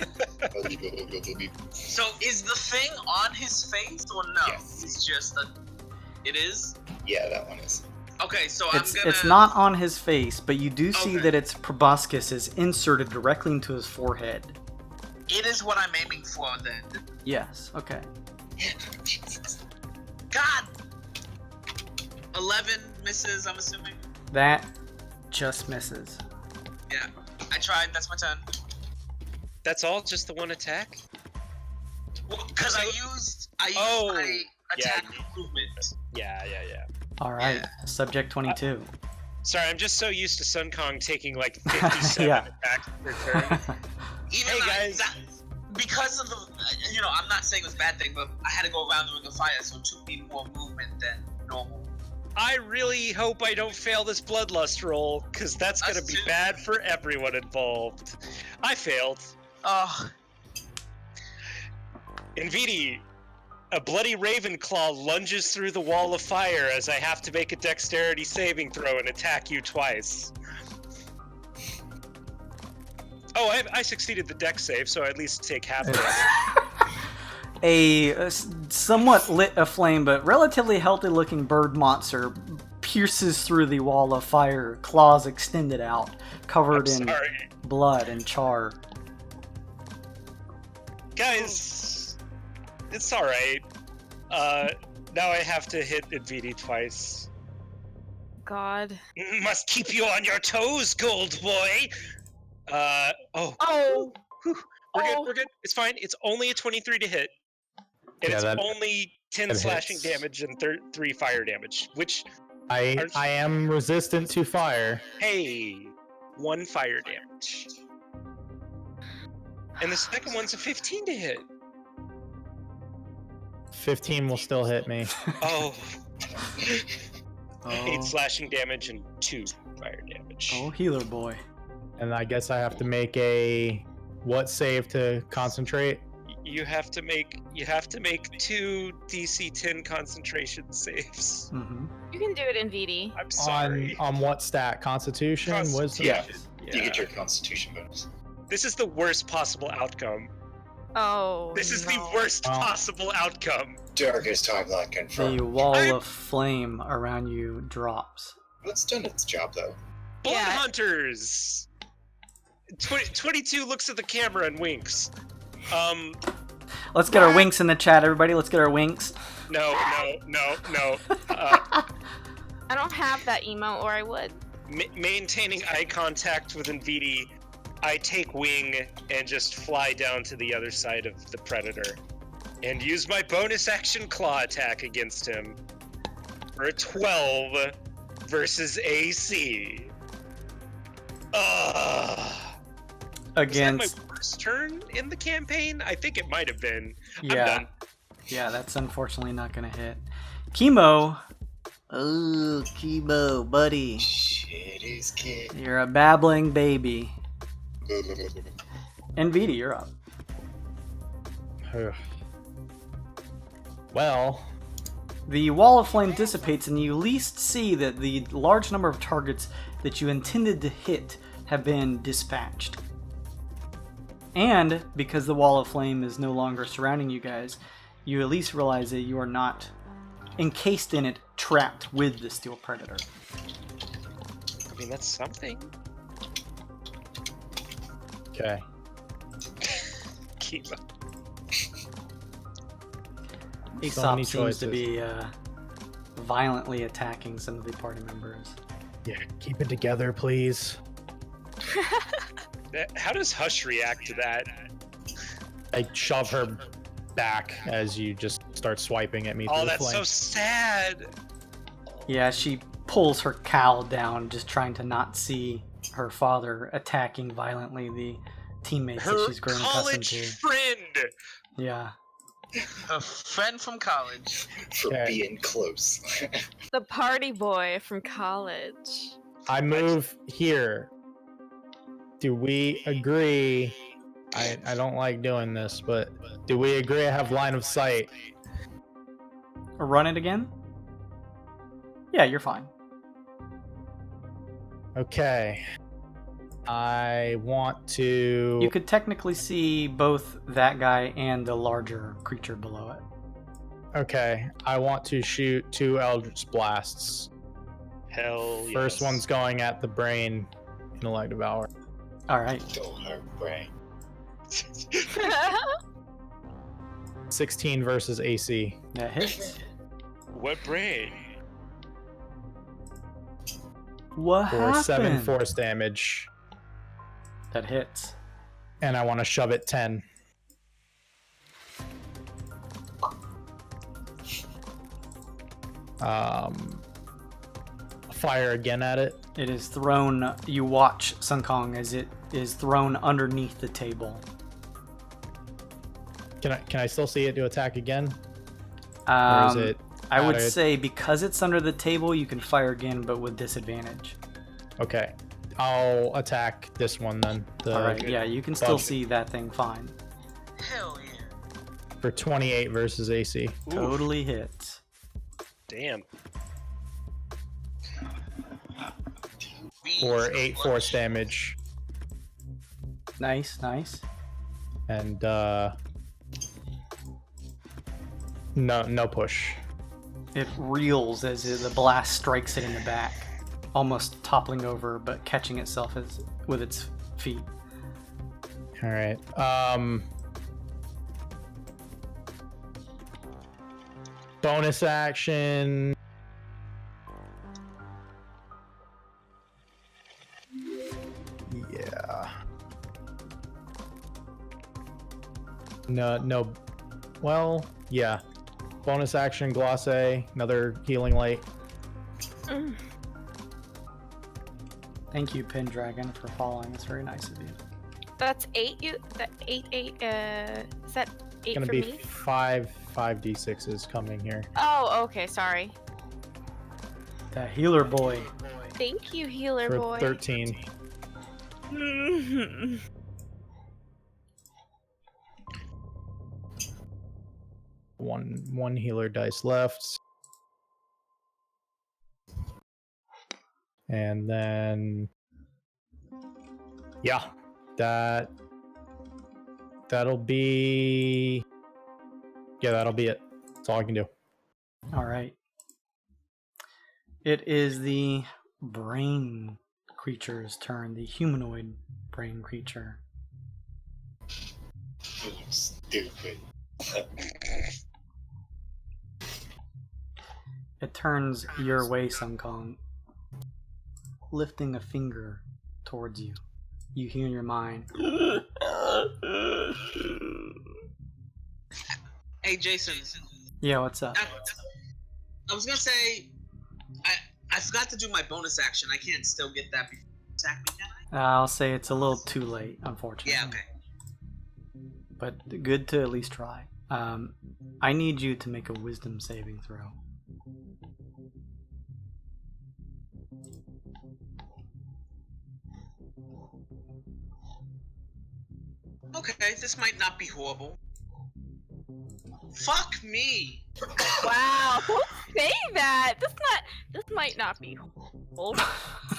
So is the thing on his face or no? Yes. It's just a. It is. Yeah, that one is. Okay, so It's not on his face, but you do see Okay. that its proboscis is inserted directly into his forehead. It is what I'm aiming for then. Yes, okay. Jesus. God. 11 misses. I'm assuming. That just misses. Yeah, I tried. That's my turn. That's all? Just the one attack? Because I used Oh, my attack yeah. movement. Yeah. Alright, Yeah. subject 22. Sorry, I'm just so used to Sun Kong taking like 57 Yeah. attacks per turn. Even Hey, guys. because of the, I'm not saying it was a bad thing, but I had to go around during the fire, so it took me more movement than normal. I really hope I don't fail this bloodlust roll, because that's Us gonna be too. bad for everyone involved. I failed. Oh, And VD, A bloody Ravenclaw lunges through the wall of fire as I have to make a dexterity saving throw and attack you twice. Oh, I succeeded the dex save, so I at least take half of it. A somewhat lit aflame but relatively healthy-looking bird monster pierces through the wall of fire, claws extended out, covered in blood and char. Guys, it's alright. Now I have to hit Edvidi twice. God. Must keep you on your toes, gold boy! Oh! Whew. We're good. It's fine. It's only a 23 to hit. And Yeah, it's that- only 10 that slashing hits. damage and 3 fire damage, which, I am resistant to fire. hey, 1 fire damage. And the second one's a 15 to hit. 15 will still hit me. Oh, 8 Oh, slashing damage and 2 fire damage. oh, healer boy. And I guess I have to make a what save to concentrate? You have to make 2 DC 10 concentration saves. Mm-hmm. You can do it in VD. I'm sorry. On what stat? Constitution? Wisdom? Yeah. Yeah. You get your Constitution bonus. This is the worst possible outcome. Oh, This is no. the worst Oh. possible outcome. Darkest timeline The confirmed. wall I'm- of flame around you drops. Well, it's done its job, though. Blood Yeah. Hunters! 22 looks at the camera and winks. Let's get our winks in the chat, everybody. Let's get our winks. No. I don't have that emote, or I would. Maintaining eye contact with Nvidi, I take wing and just fly down to the other side of the predator. And use my bonus action claw attack against him. For a 12 versus AC. Ugh. Against, Was that my first turn in the campaign? I think it might have been. I'm yeah, done. yeah, that's unfortunately not gonna hit. Chemo. Oh, Chemo, buddy. Shit is kid. You're a babbling baby. NVD, you're up. Well, The wall of flame dissipates, and you least see that the large number of targets that you intended to hit have been dispatched. And because the wall of flame is no longer surrounding you guys, you at least realize that you are not encased in it, trapped with the steel predator. I mean, that's something. okay. Keep up. Aesop many seems to choices. be violently attacking some of the party members. Yeah, keep it together, please. How does Hush react to that? I shove her back as you just start swiping at me through Oh, the that's flame. so sad. Yeah, she pulls her cowl down, just trying to not see her father attacking violently the teammates that Her she's grown accustomed college to. friend. Yeah. A friend from college. For Okay. being close. The party boy from college. I move here. Do we agree? I don't like doing this, but do we agree I have line of sight? Run it again? Yeah, you're fine. Okay. I want to... You could technically see both that guy and the larger creature below it. Okay. I want to shoot 2 Eldritch Blasts. Hell First yes. one's going at the brain. Intellect Devour. Alright. Don't hurt brain. 16 versus AC. That hits. What brain? What For happened? 7 force damage. That hits. And I want to shove it 10. Fire again at it. It is thrown. You watch Sun Kong as it is thrown underneath the table. Can I still see it to attack again? Or is it I would added? say because it's under the table, you can fire again, but with disadvantage. Okay. I'll attack this one then. All right, yeah, you can still bug. see that thing fine. Hell yeah. for 28 versus AC. Totally hits. Damn. For 8 force damage. Nice, nice. And no push. It reels as the blast strikes it in the back, almost toppling over, but catching itself with its feet. All right. Bonus action. Yeah. No. Well, yeah. Bonus action, Glosse, another healing light. Thank you, Pendragon, for following. It's very nice of you. That's 8. Is that 8 Gonna for be me? 5 d6s coming here. Oh, okay, sorry. That healer boy. Thank you, healer For boy. 13. One healer dice left. And then yeah, that'll be it. That's all I can do. All right. It is the brain creature's turn, the humanoid brain creature. Stupid. It turns your way, Sungkong, lifting a finger towards you. You hear in your mind. Hey, Jason. Yeah, what's up? I was gonna say, I forgot to do my bonus action. I can't still get that before you attack me, can I? I'll say it's a little too late, unfortunately. Yeah, okay. But good to at least try. I need you to make a wisdom saving throw. Okay, this might not be horrible. Fuck me! Wow, don't say that. This might not be horrible.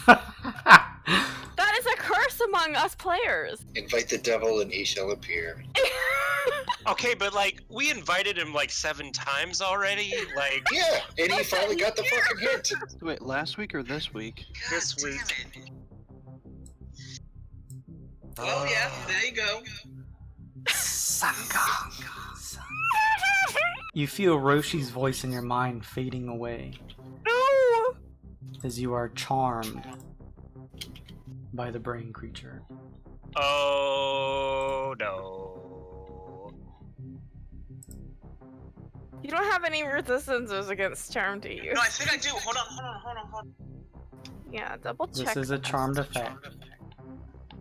That is a curse among us players. Invite the devil and he shall appear. Okay, but like we invited him like 7 times already. Like Yeah, and he finally got the fucking hint. Wait, last week or this week? this God week. damn it. Well, yeah, there you go. You feel Roshi's voice in your mind fading away No. as you are charmed by the brain creature. Oh no. You don't have any resistances against charm, do you? No, I think I do. Hold on. Yeah, double check. This is a charmed effect.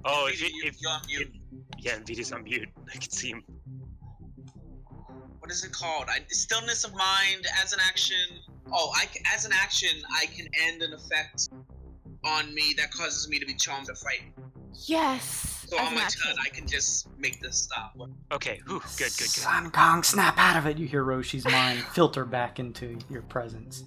Oh, You're on mute. yeah, Vita's on mute. I can see him. What is it called? Stillness of mind as an action. Oh, as an action, I can end an effect on me that causes me to be charmed to fight. Yes. So as on an my action. turn, I can just make this stop. Okay, whew, good. Sungkong, snap out of it! You hear Roshi's mind filter back into your presence.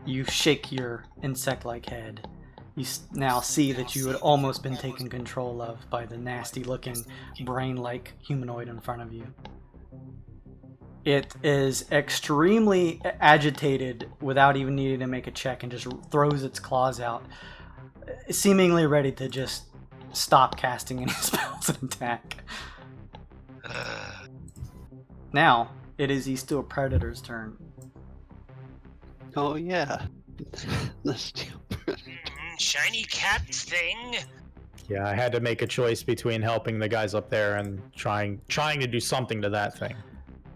You shake your insect-like head. You now see that you had almost been taken control of by the nasty-looking, brain-like humanoid in front of you. It is extremely agitated without even needing to make a check and just throws its claws out, seemingly ready to just stop casting any spells and attack. Now, it is the Steel Predator's turn. Oh yeah. The steel Shiny cat thing. Yeah, I had to make a choice between helping the guys up there and trying to do something to that thing.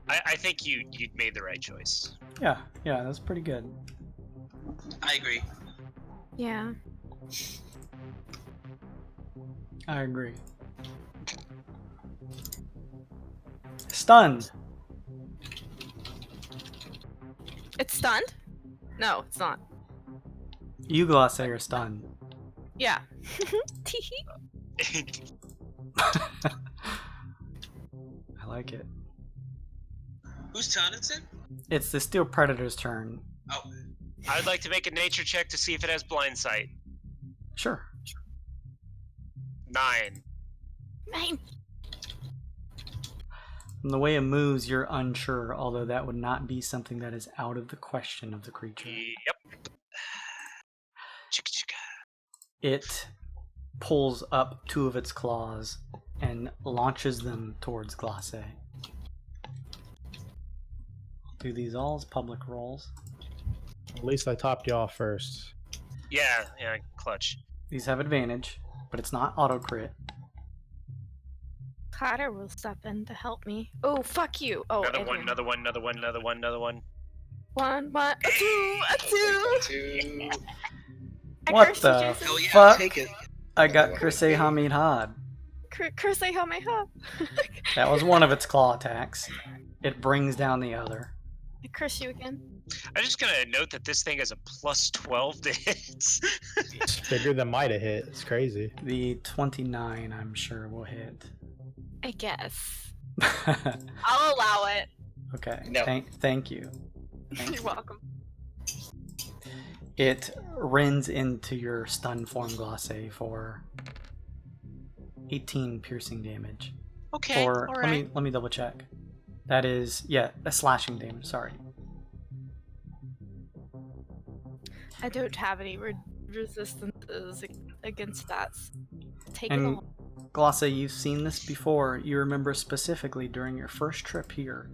I think you made the right choice. Yeah, that's pretty good. I agree. Yeah. I agree. Stunned. It's stunned? No, it's not. You go out say you're stunned. Yeah. I like it. Whose turn is it? It's the Steel Predator's turn. Oh, I would like to make a nature check to see if it has blind sight. Sure. 9. 9. From the way it moves, you're unsure, although that would not be something that is out of the question of the creature. Yep. Chicka chicka. It pulls up 2 of its claws and launches them towards Glace. Do these all as public rolls. At least I topped you off first. Yeah, clutch. These have advantage, but it's not auto crit. Clatter will step in to help me. Oh, fuck you. Oh, Another Adrian. one. 1, 1, a 2, a 2. I What cursed you, the Jason. Hell yeah, fuck? take it. I got Kursei Hamid Had. Curse how may have. That was one of its claw attacks. It brings down the other. I curse you again. I'm just gonna note that this thing has a plus 12 to hits. It's bigger than might have hit. It's crazy. The 29, I'm sure, will hit. I guess. I'll allow it. Okay. No. Thank you. You're welcome. It rends into your stun form, Glace, for 18 piercing damage. Okay, Or alright. let me double check. That is a slashing damage. Sorry. I don't have any resistances against that. Take it And all. Glace, you've seen this before. You remember specifically during your first trip here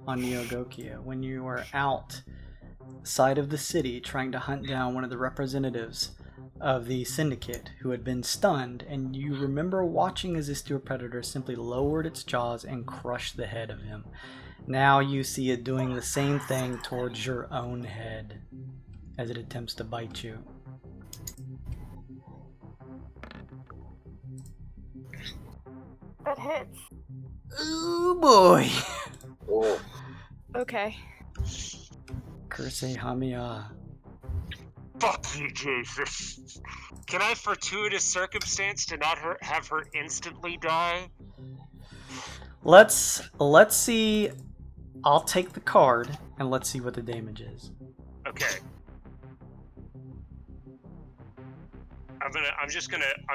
on Neogokia when you were outside of the city trying to hunt down one of the representatives of the syndicate who had been stunned, and you remember watching as the steel predator simply lowered its jaws and crushed the head of him. Now you see it doing the same thing towards your own head as it attempts to bite you. That hits. Ooh boy! Oh, Okay. Kursei Hamiya. Fuck you, Jesus. Can I fortuitous circumstance to not have her instantly die? Let's see. I'll take the card and let's see what the damage is. Okay. I'm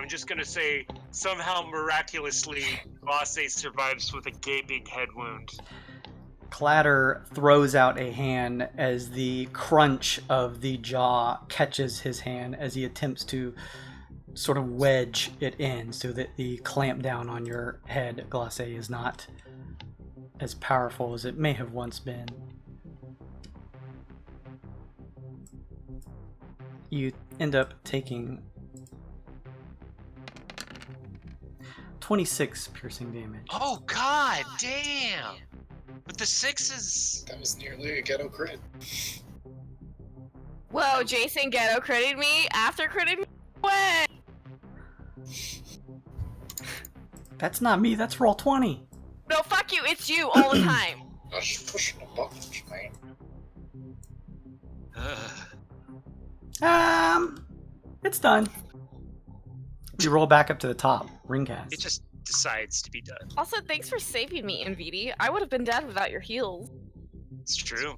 just gonna say somehow miraculously Glace survives with a gaping head wound. Clatter throws out a hand as the crunch of the jaw catches his hand as he attempts to sort of wedge it in so that the clamp down on your head, Glace, is not as powerful as it may have once been. You end up taking 26 piercing damage. Oh god damn! But the 6s. that was nearly a ghetto crit. Whoa, Jason ghetto critted me after critting me? What? That's not me, that's roll 20. No, fuck you, it's you all the time. I was just pushing the buttons, man. It's done. You roll back up to the top. Ringcast. It just decides to be done. Also, thanks for saving me, Nvidi. I would have been dead without your heals. It's true.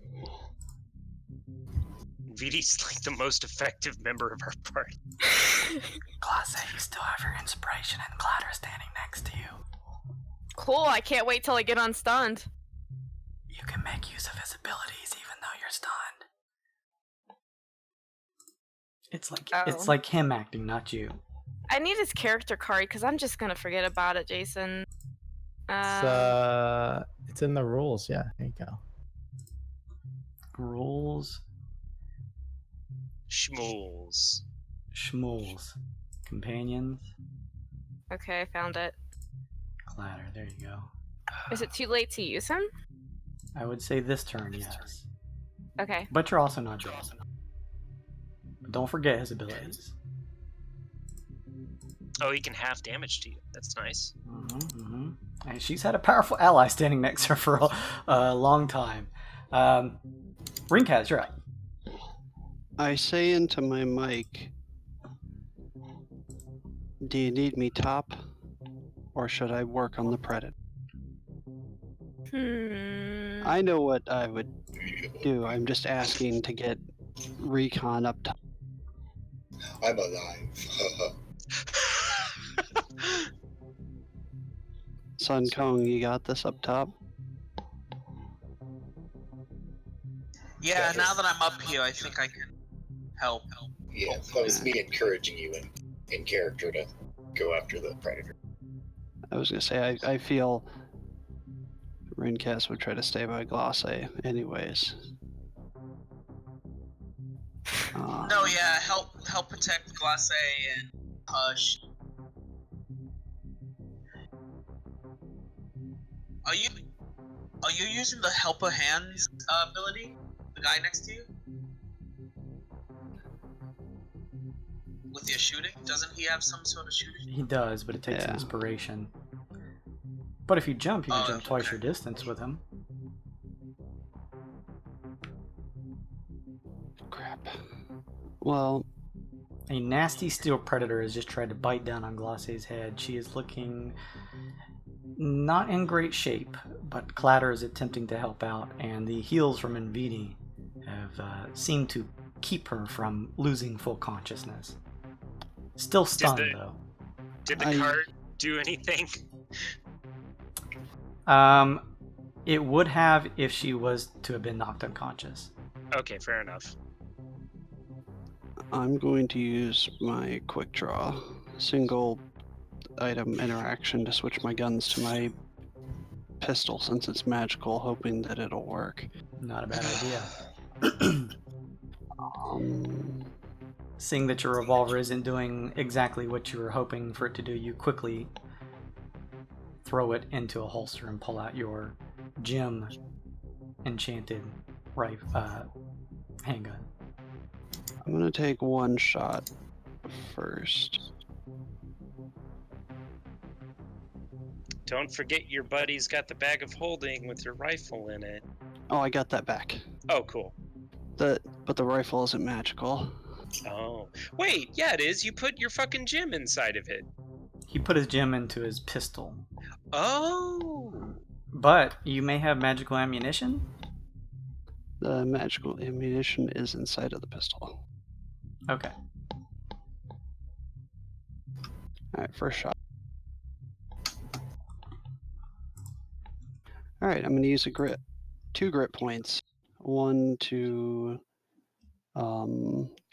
VD's like the most effective member of our party. Glace, you still have your inspiration and Clatter standing next to you. Cool, I can't wait till I get unstunned. You can make use of his abilities even though you're stunned. It's like him acting, not you. I need his character card because I'm just gonna forget about it, Jason. It's in the rules. Yeah, there you go. Rules. Schmools. Schmools. Companions. Okay, I found it. Clatter, there you go. Is it too late to use him? I would say this turn, yes. Okay. But you're also not dead. But don't forget his abilities. Oh, he can half damage to you. That's nice. And she's had a powerful ally standing next to her for a long time. Ringcast, you're up. I say into my mic, do you need me top, or should I work on the predator? I know what I would do. I'm just asking to get recon up top. I'm alive. Sun Kong, you got this up top? Yeah, now that I'm up here, I think I can help. Yeah, that was me encouraging you in character to go after the predator. I was gonna say, I feel Rincast would try to stay by Glosse anyways. No, yeah, help protect Glace and Hush. Are you using the helper hands ability? The guy next to you? With your shooting? Doesn't he have some sort of shooting? He does, but it takes Yeah. inspiration. But if you jump, you can jump twice okay. your distance with him. Crap. Well, A nasty steel predator has just tried to bite down on Glacé's head. She is looking not in great shape, but Clatter is attempting to help out, and the heals from Nvidi have seemed to keep her from losing full consciousness. Still stunned, though. Did the cart do anything? It would have if she was to have been knocked unconscious. Okay, fair enough. I'm going to use my quick draw single item interaction to switch my guns to my pistol since it's magical, hoping that it'll work. Not a bad idea. Um, Seeing that your revolver isn't doing exactly what you were hoping for it to do, you quickly throw it into a holster and pull out your gem enchanted handgun. I'm gonna take one shot first. Don't forget your buddy's got the bag of holding with your rifle in it. Oh, I got that back. Oh, cool. But the rifle isn't magical. Oh. Wait, yeah, it is. You put your fucking gem inside of it. He put his gem into his pistol. Oh. But you may have magical ammunition? The magical ammunition is inside of the pistol. Okay. Alright, first shot. Alright, I'm going to use a grit. 2 grit points. One to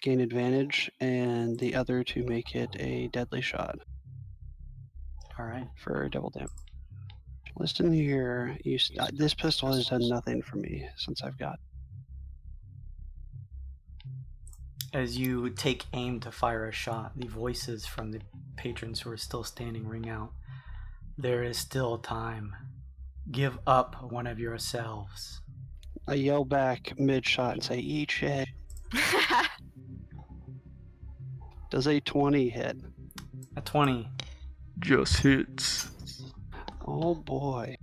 gain advantage, and the other to make it a deadly shot Alright. for double damage. Listen here, this pistol has done nothing for me since I've got. As you take aim to fire a shot, the voices from the patrons who are still standing ring out. There is still time. Give up one of yourselves. I yell back mid-shot and say, eat shit. Does a 20 hit? A 20 just hits. Oh boy.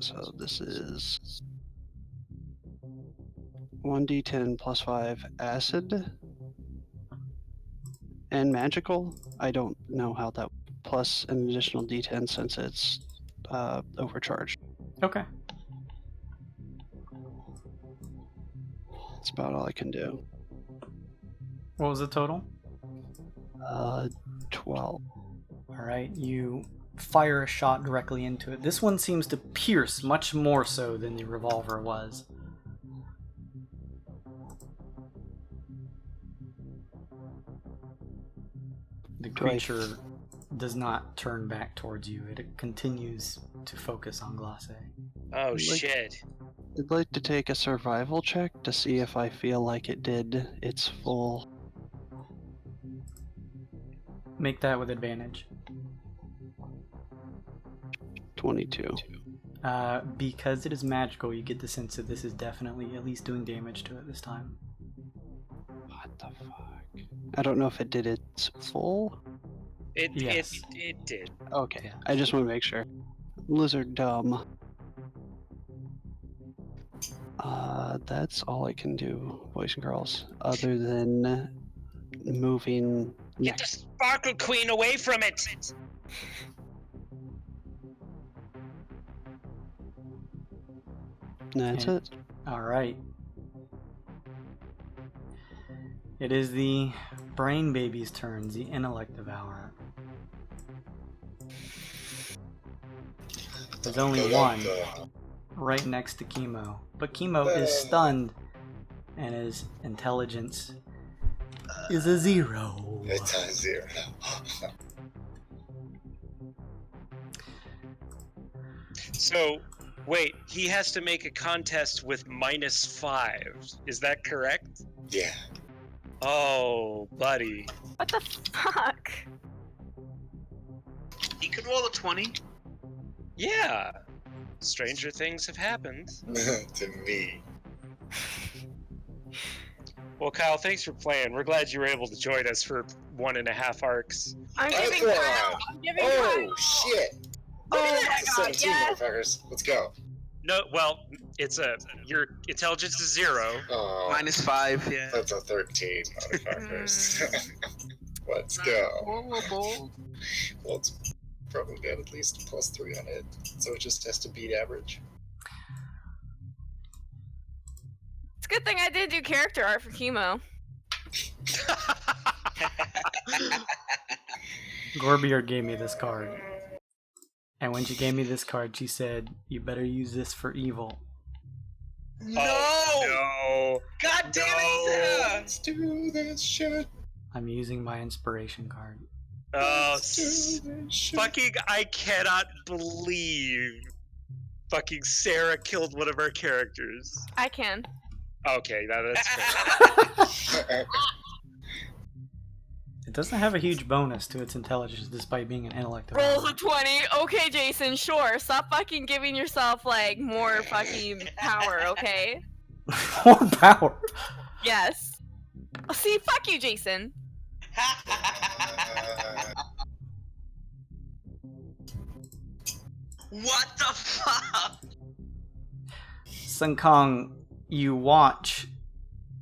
So this is 1d10 plus 5 acid and magical. I don't know how that, plus an additional d10 since it's overcharged. Okay. That's about all I can do. What was the total? 12. Alright, you fire a shot directly into it. This one seems to pierce much more so than the revolver was. The creature does not turn back towards you. It continues to focus on Glace. Oh, shit. I'd like to take a survival check to see if I feel like it did its full. Make that with advantage. 22. Because it is magical, you get the sense that this is definitely at least doing damage to it this time. What the fuck? I don't know if it did its full. Yes. It did. Okay, Yeah. I just want to make sure. Lizard dumb. That's all I can do, boys and girls, other than moving Get the Sparkle Queen away from it! That's Okay. it. All right. It is the brain baby's turn, the intellect devourer. There's only one right next to Chemo, but Chemo is stunned and his intelligence is a 0. It's a 0. So, wait, he has to make a contest with -5. Is that correct? Yeah. Oh, buddy. What the fuck? He could roll a 20. Yeah. Stranger things have happened. To me. Well, Kyle, thanks for playing. We're glad you were able to join us for 1.5 arcs. I'm giving Icon! Kyle. I'm giving Oh, Kyle. shit! Oh my god, 17, yes. motherfuckers. Let's go. No, well, your intelligence is 0. Oh, -5, yeah. that's a 13, motherfuckers. Let's go. Horrible. Well, it's probably got at least +3 on it, so it just has to beat average. It's a good thing I did do character art for Chemo. Gorbier gave me this card. And when she gave me this card, she said, "You better use this for evil." No! Oh, God damn it! Let's do this shit. I'm using my inspiration card. no. Oh, Let's do this shit. fucking, I cannot believe fucking Sarah killed one of our characters. I can. Okay, that's fair. It doesn't have a huge bonus to its intelligence despite being an intellect Rolls a devourer. 20. Okay, Jason, sure. Stop fucking giving yourself, like, more fucking power, okay? More power. Yes. Oh, see, fuck you, Jason. What the fuck? Sun Kong, you watch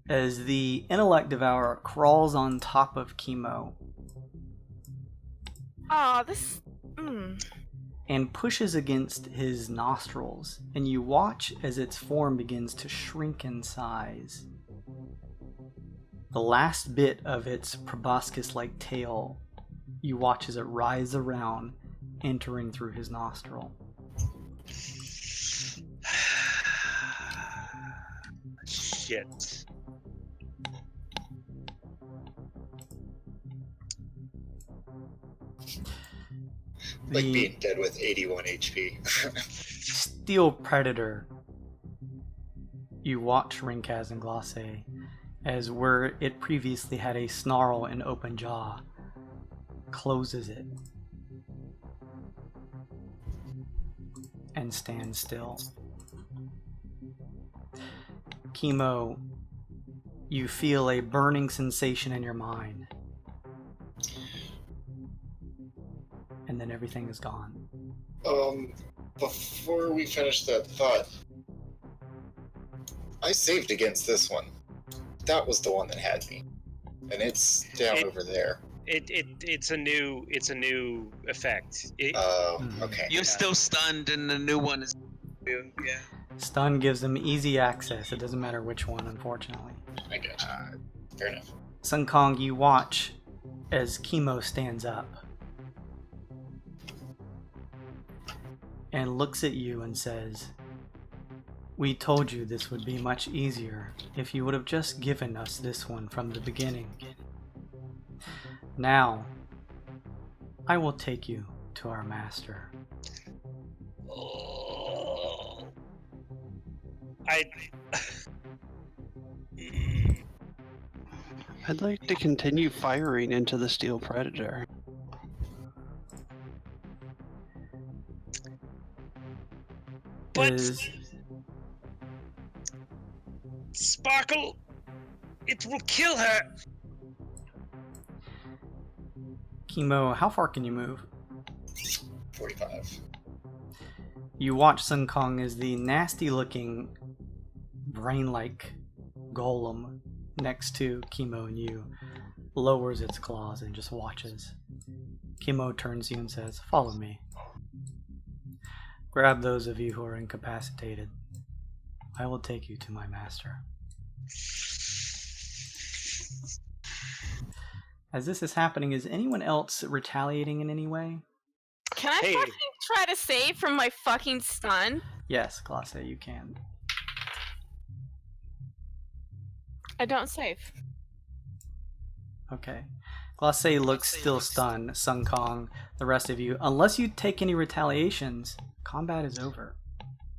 as the intellect devourer crawls on top of Chemo Aw, this... and pushes against his nostrils, and you watch as its form begins to shrink in size. The last bit of its proboscis-like tail, you watch as it writhes around, entering through his nostril. Shit. Like The being dead with 81 HP. steel predator, you watch Rinkaz and Glace as where it previously had a snarl and open jaw, closes it and stands still. Chemo, you feel a burning sensation in your mind, and then everything is gone. Before we finish that thought, I saved against this one. That was the one that had me, and it's down over there. It's a new effect. Okay. You're still stunned, and the new one is. Yeah. Stun gives them easy access. It doesn't matter which one, unfortunately. I got you. Fair enough. Sun Kong, you watch as Chemo stands up and looks at you and says, "We told you this would be much easier if you would have just given us this one from the beginning. Now, I will take you to our master." I'd like to continue firing into the steel predator. But Is Sparkle, it will kill her. Chemo, how far can you move? 45. You watch Sun Kong as the nasty looking brain-like golem next to Chemo and you lowers its claws and just watches. Chemo turns to you and says, "Follow me. Grab those of you who are incapacitated. I will take you to my master." As this is happening, is anyone else retaliating in any way? Can I Hey. fucking try to save from my fucking stun? Yes, Classe, you can. I don't save. Okay. Classe looks still stunned. Sun Kong, the rest of you, unless you take any retaliations, combat is over.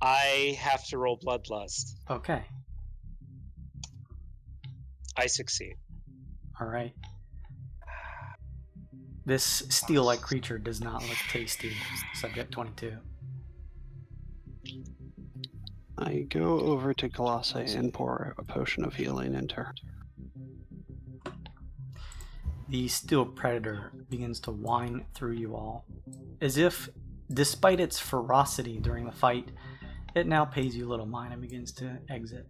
I have to roll Bloodlust. Okay. I succeed. Alright. This steel-like creature does not look tasty. Subject 22. I go over to Colossae and pour a potion of healing into her. The steel predator begins to whine through you all, as if, despite its ferocity during the fight, it now pays you little mind and begins to exit.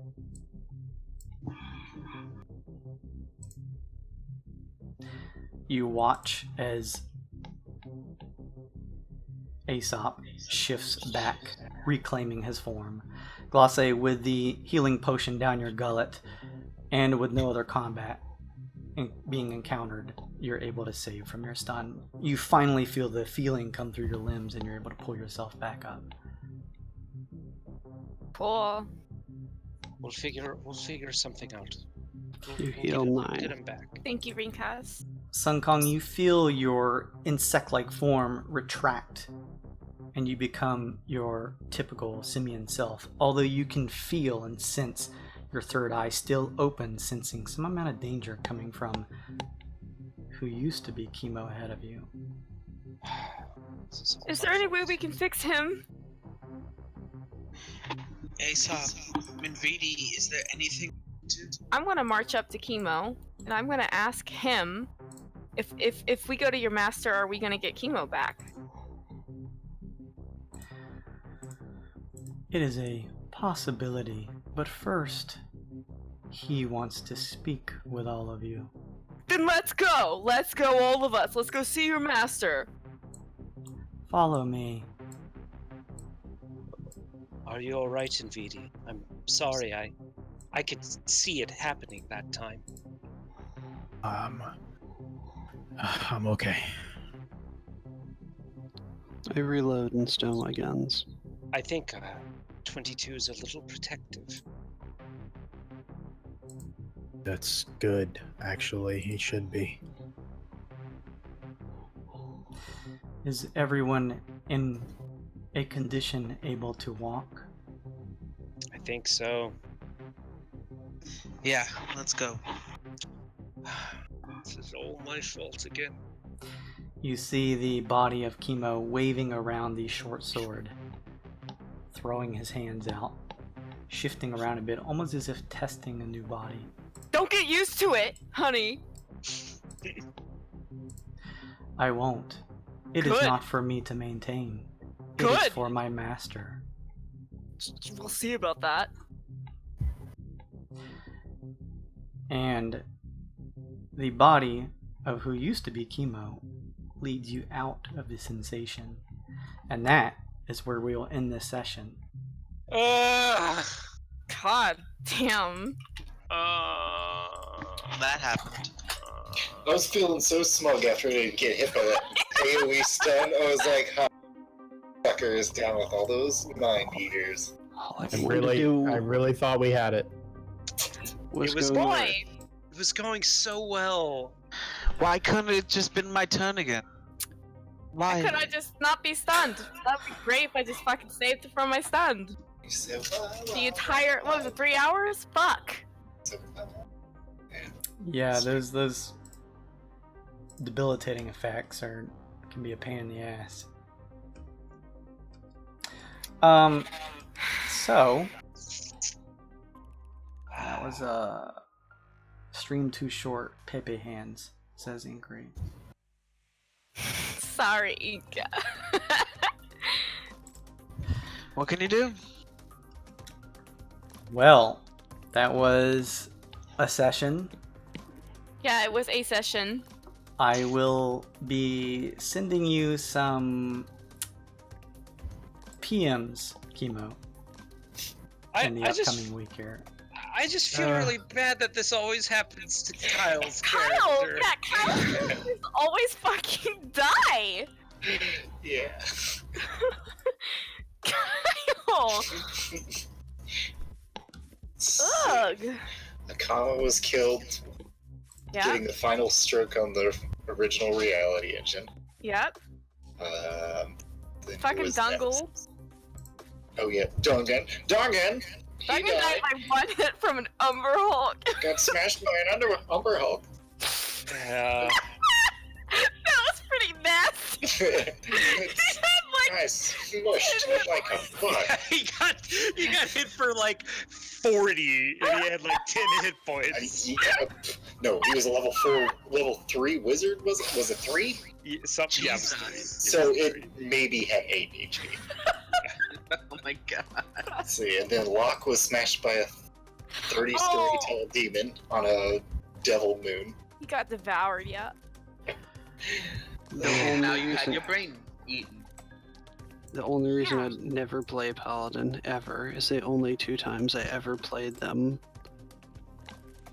You watch as Aesop shifts back, reclaiming his form. Glace, with the healing potion down your gullet, and with no other combat being encountered, you're able to save from your stun. You finally feel the feeling come through your limbs, and you're able to pull yourself back up. Cool. We'll figure something out. You heal 9. Get him back. Thank you, Ringcast. Sun Kong, you feel your insect-like form retract, and you become your typical simian self, although you can feel and sense your third eye still open, sensing some amount of danger coming from who used to be Chemo ahead of you. Is there any way we can fix him? Aesop, Minvidi, is there anything to do? I'm gonna march up to Chemo, and I'm gonna ask him if we go to your master, are we gonna get Chemo back? It is a possibility, but first, he wants to speak with all of you. Then let's go! Let's go, all of us! Let's go see your master! Follow me. Are you alright, Nvidi? I'm sorry, I could see it happening that time. I'm okay. I reload and stow my guns. I think 22 is a little protective. That's good, actually. He should be. Is everyone in a condition able to walk? I think so. Yeah, let's go. This is all my fault again. You see the body of Chemo waving around the short sword, throwing his hands out, shifting around a bit, almost as if testing a new body. Don't get used to it, honey! I won't. It is Good. not for me to maintain. It is Good. for my master. We'll see about that. And the body of who used to be Chemo leads you out of the sensation. And that is where we will end this session. God damn. That happened. I was feeling so smug after I didn't get hit by that AoE stun. I was like, "Ha, fuckers down with all those mind eaters." All I I wanted to do really thought we had it. was It was go Boy! It was going so well. Why couldn't it just been my turn again? Why? Could I just not be stunned? That'd be great if I just fucking saved from my stun. You said, The entire, what was it, 3 hours? Fuck. Yeah, those debilitating effects can be a pain in the ass. So that was stream too short. Pepe hands, says Inquiry. Sorry, Inka. What can you do? Well, that was a session. Yeah, it was a session. I will be sending you some PMs, Chemo, in the upcoming week here. I just feel really bad that this always happens to Kyle's Kyle! character. Yeah, Kyle always fucking die! Yeah. Kyle! Ugh! Akama was killed, Yeah, getting the final stroke on the original reality engine. yep. Then who Fucking was Dungle. next? Oh yeah, Dongan! Dongan! He Fucking died! died by one hit from an Umber Hulk. Got smashed by an Umber Hulk. Yeah. That was pretty nasty. It's nice, mushed like a bug. he got hit for like 40, and he had like 10 hit points. No, he was a level 3 wizard, was it? Was it 3? Yeah, something. Yeah. So it maybe had 8 HP. Oh my god. Let's see, and then Locke was smashed by a 30-story tall demon on a devil moon. He got devoured, yeah. Now you had your brain eaten. The only reason I'd never play Paladin ever is the only 2 times I ever played them.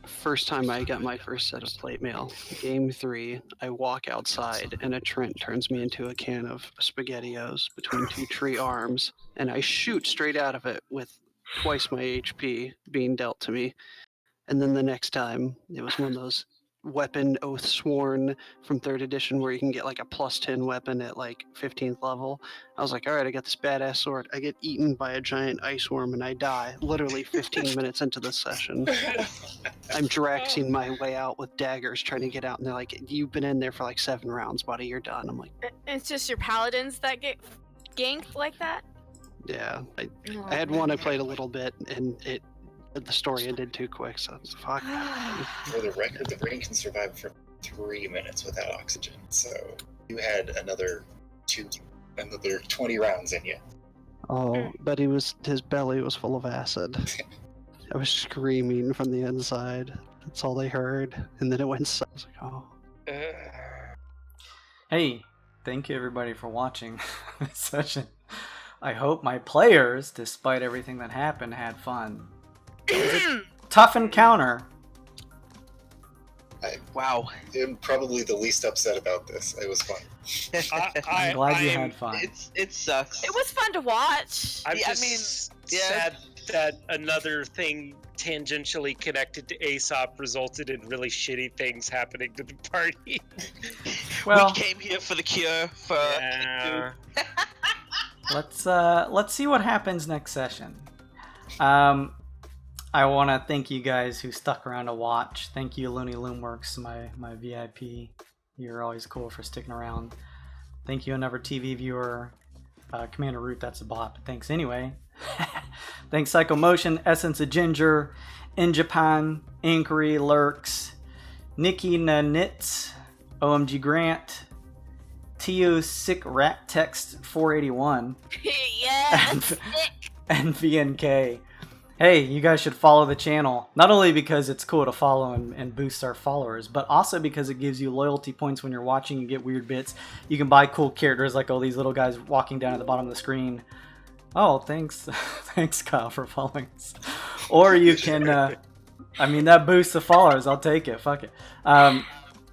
First time I got my first set of plate mail, game 3, I walk outside and a Trent turns me into a can of SpaghettiOs between 2 tree arms, and I shoot straight out of it with twice my HP being dealt to me. And then the next time, it was one of those weapon oath sworn from 3rd edition where you can get like a +10 weapon at like 15th level. I was like, alright, I got this badass sword. I get eaten by a giant ice worm and I die literally 15 minutes into the session. I'm Draxing my way out with daggers trying to get out, and they're like, you've been in there for like 7 rounds, buddy, you're done. I'm like, It's just your paladins that get ganked like that? yeah. I had one I played a little bit and the story ended too quick, so it's fuck. For the record, the brain can survive for 3 minutes without oxygen, so you had another 20 rounds in you. Oh, but his belly was full of acid. I was screaming from the inside. That's all they heard, and then it went silent. I was like, oh. Hey, thank you everybody for watching this session. I hope my players, despite everything that happened, had fun. Tough encounter. Wow. I'm probably the least upset about this. It was fun. I'm glad you had fun. It sucks. It was fun to watch. I'm Yeah, I just mean, yeah. sad that another thing tangentially connected to Aesop resulted in really shitty things happening to the party. Well, we came here for the cure for Yeah. let's see what happens next session. I want to thank you guys who stuck around to watch. Thank you, Looney Loomworks, my VIP. You're always cool for sticking around. Thank you, another TV viewer. Commander Root, that's a bot, but thanks anyway. Thanks, Psycho Motion, Essence of Ginger, In Japan, Inquiry, Lurks, Nikki Nanitz, OMG Grant, Tio Sick Rat Text 481, Yes. and VNK. Hey, you guys should follow the channel, not only because it's cool to follow and boost our followers, but also because it gives you loyalty points when you're watching. You get weird bits. You can buy cool characters like all these little guys walking down at the bottom of the screen. Oh, thanks. Thanks, Kyle, for following us. Or you can, I mean, that boosts the followers. I'll take it. Fuck it.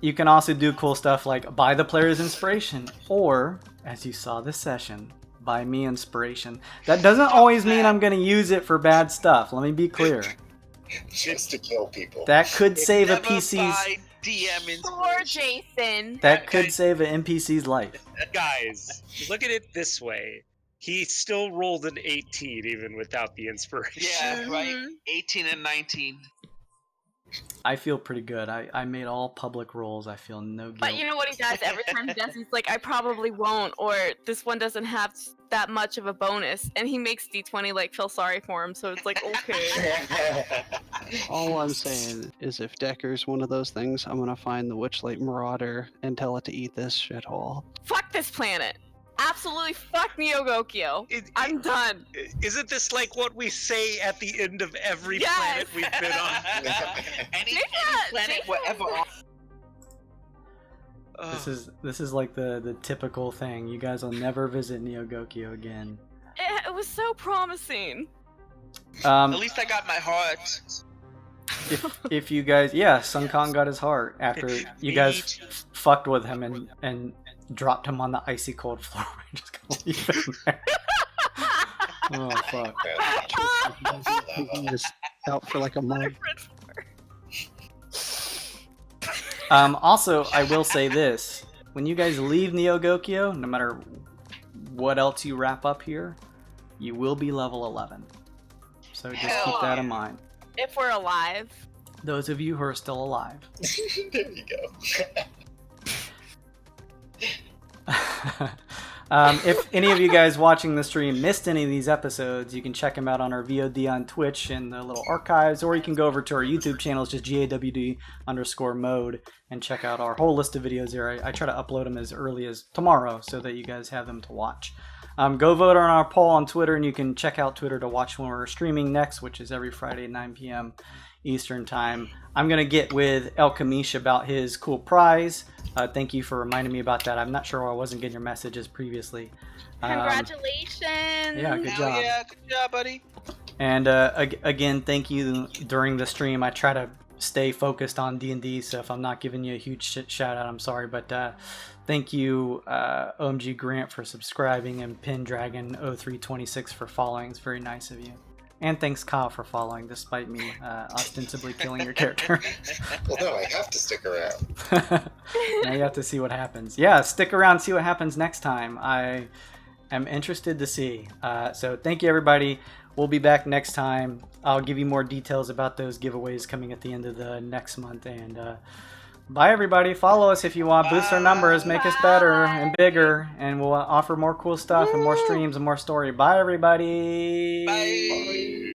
You can also do cool stuff like buy the player's inspiration, or, as you saw this session, buy me inspiration. That doesn't always mean I'm going to use it for bad stuff. Let me be clear. Just to kill people. That could save a Never PC's. buy DM Poor Jason. That could save an NPC's life. Guys, look at it this way. He still rolled an 18 even without the inspiration. Yeah, right. 18 and 19. I feel pretty good. I made all public rolls. I feel no guilt. But you know what he does every time he does? He's like, I probably won't, or this one doesn't have that much of a bonus, and he makes D20 like feel sorry for him. So it's like, okay. All I'm saying is if Decker's one of those things, I'm gonna find the Witchlight Marauder and tell it to eat this shithole. Fuck this planet. Absolutely fuck Neogokyo. I'm done. Isn't this like what we say at the end of every Yes. planet we've been on? any Jacob, planet we're ever on. This is like the typical thing. You guys will never visit Neogokyo again. It was so promising. At least I got my heart. If you guys, yeah, Sun Kong got his heart after you guys fucked with him and dropped him on the icy cold floor. We're just gonna leave him there. Oh fuck. Just out for like a month. Also, I will say this: when you guys leave Neogokyo, no matter what else you wrap up here, you will be level 11. So just keep that in mind. If we're alive. Those of you who are still alive. There you go. If any of you guys watching the stream missed any of these episodes, you can check them out on our VOD on Twitch in the little archives, or you can go over to our YouTube channel, it's just GAWD_mode, and check out our whole list of videos there. I try to upload them as early as tomorrow so that you guys have them to watch. Go vote on our poll on Twitter, and you can check out Twitter to watch when we're streaming next, which is every Friday at 9 p.m. Eastern Time. I'm going to get with El Kamish about his cool prize. Thank you for reminding me about that. I'm not sure why I wasn't getting your messages previously. Congratulations! Yeah, good job. Yeah, good job, buddy. And again, thank you during the stream. I try to stay focused on D&D, so if I'm not giving you a huge shout out, I'm sorry. But thank you, OMG Grant, for subscribing, and Pendragon0326 for following. It's very nice of you. And thanks, Kyle, for following, despite me ostensibly killing your character. Well, no, I have to stick around. Now you have to see what happens. Yeah, stick around, see what happens next time. I am interested to see. So thank you, everybody. We'll be back next time. I'll give you more details about those giveaways coming at the end of the next month. And bye, everybody. Follow us if you want. Boost our numbers, make us better and bigger, and we'll offer more cool stuff and more streams and more story. Bye, everybody. Bye.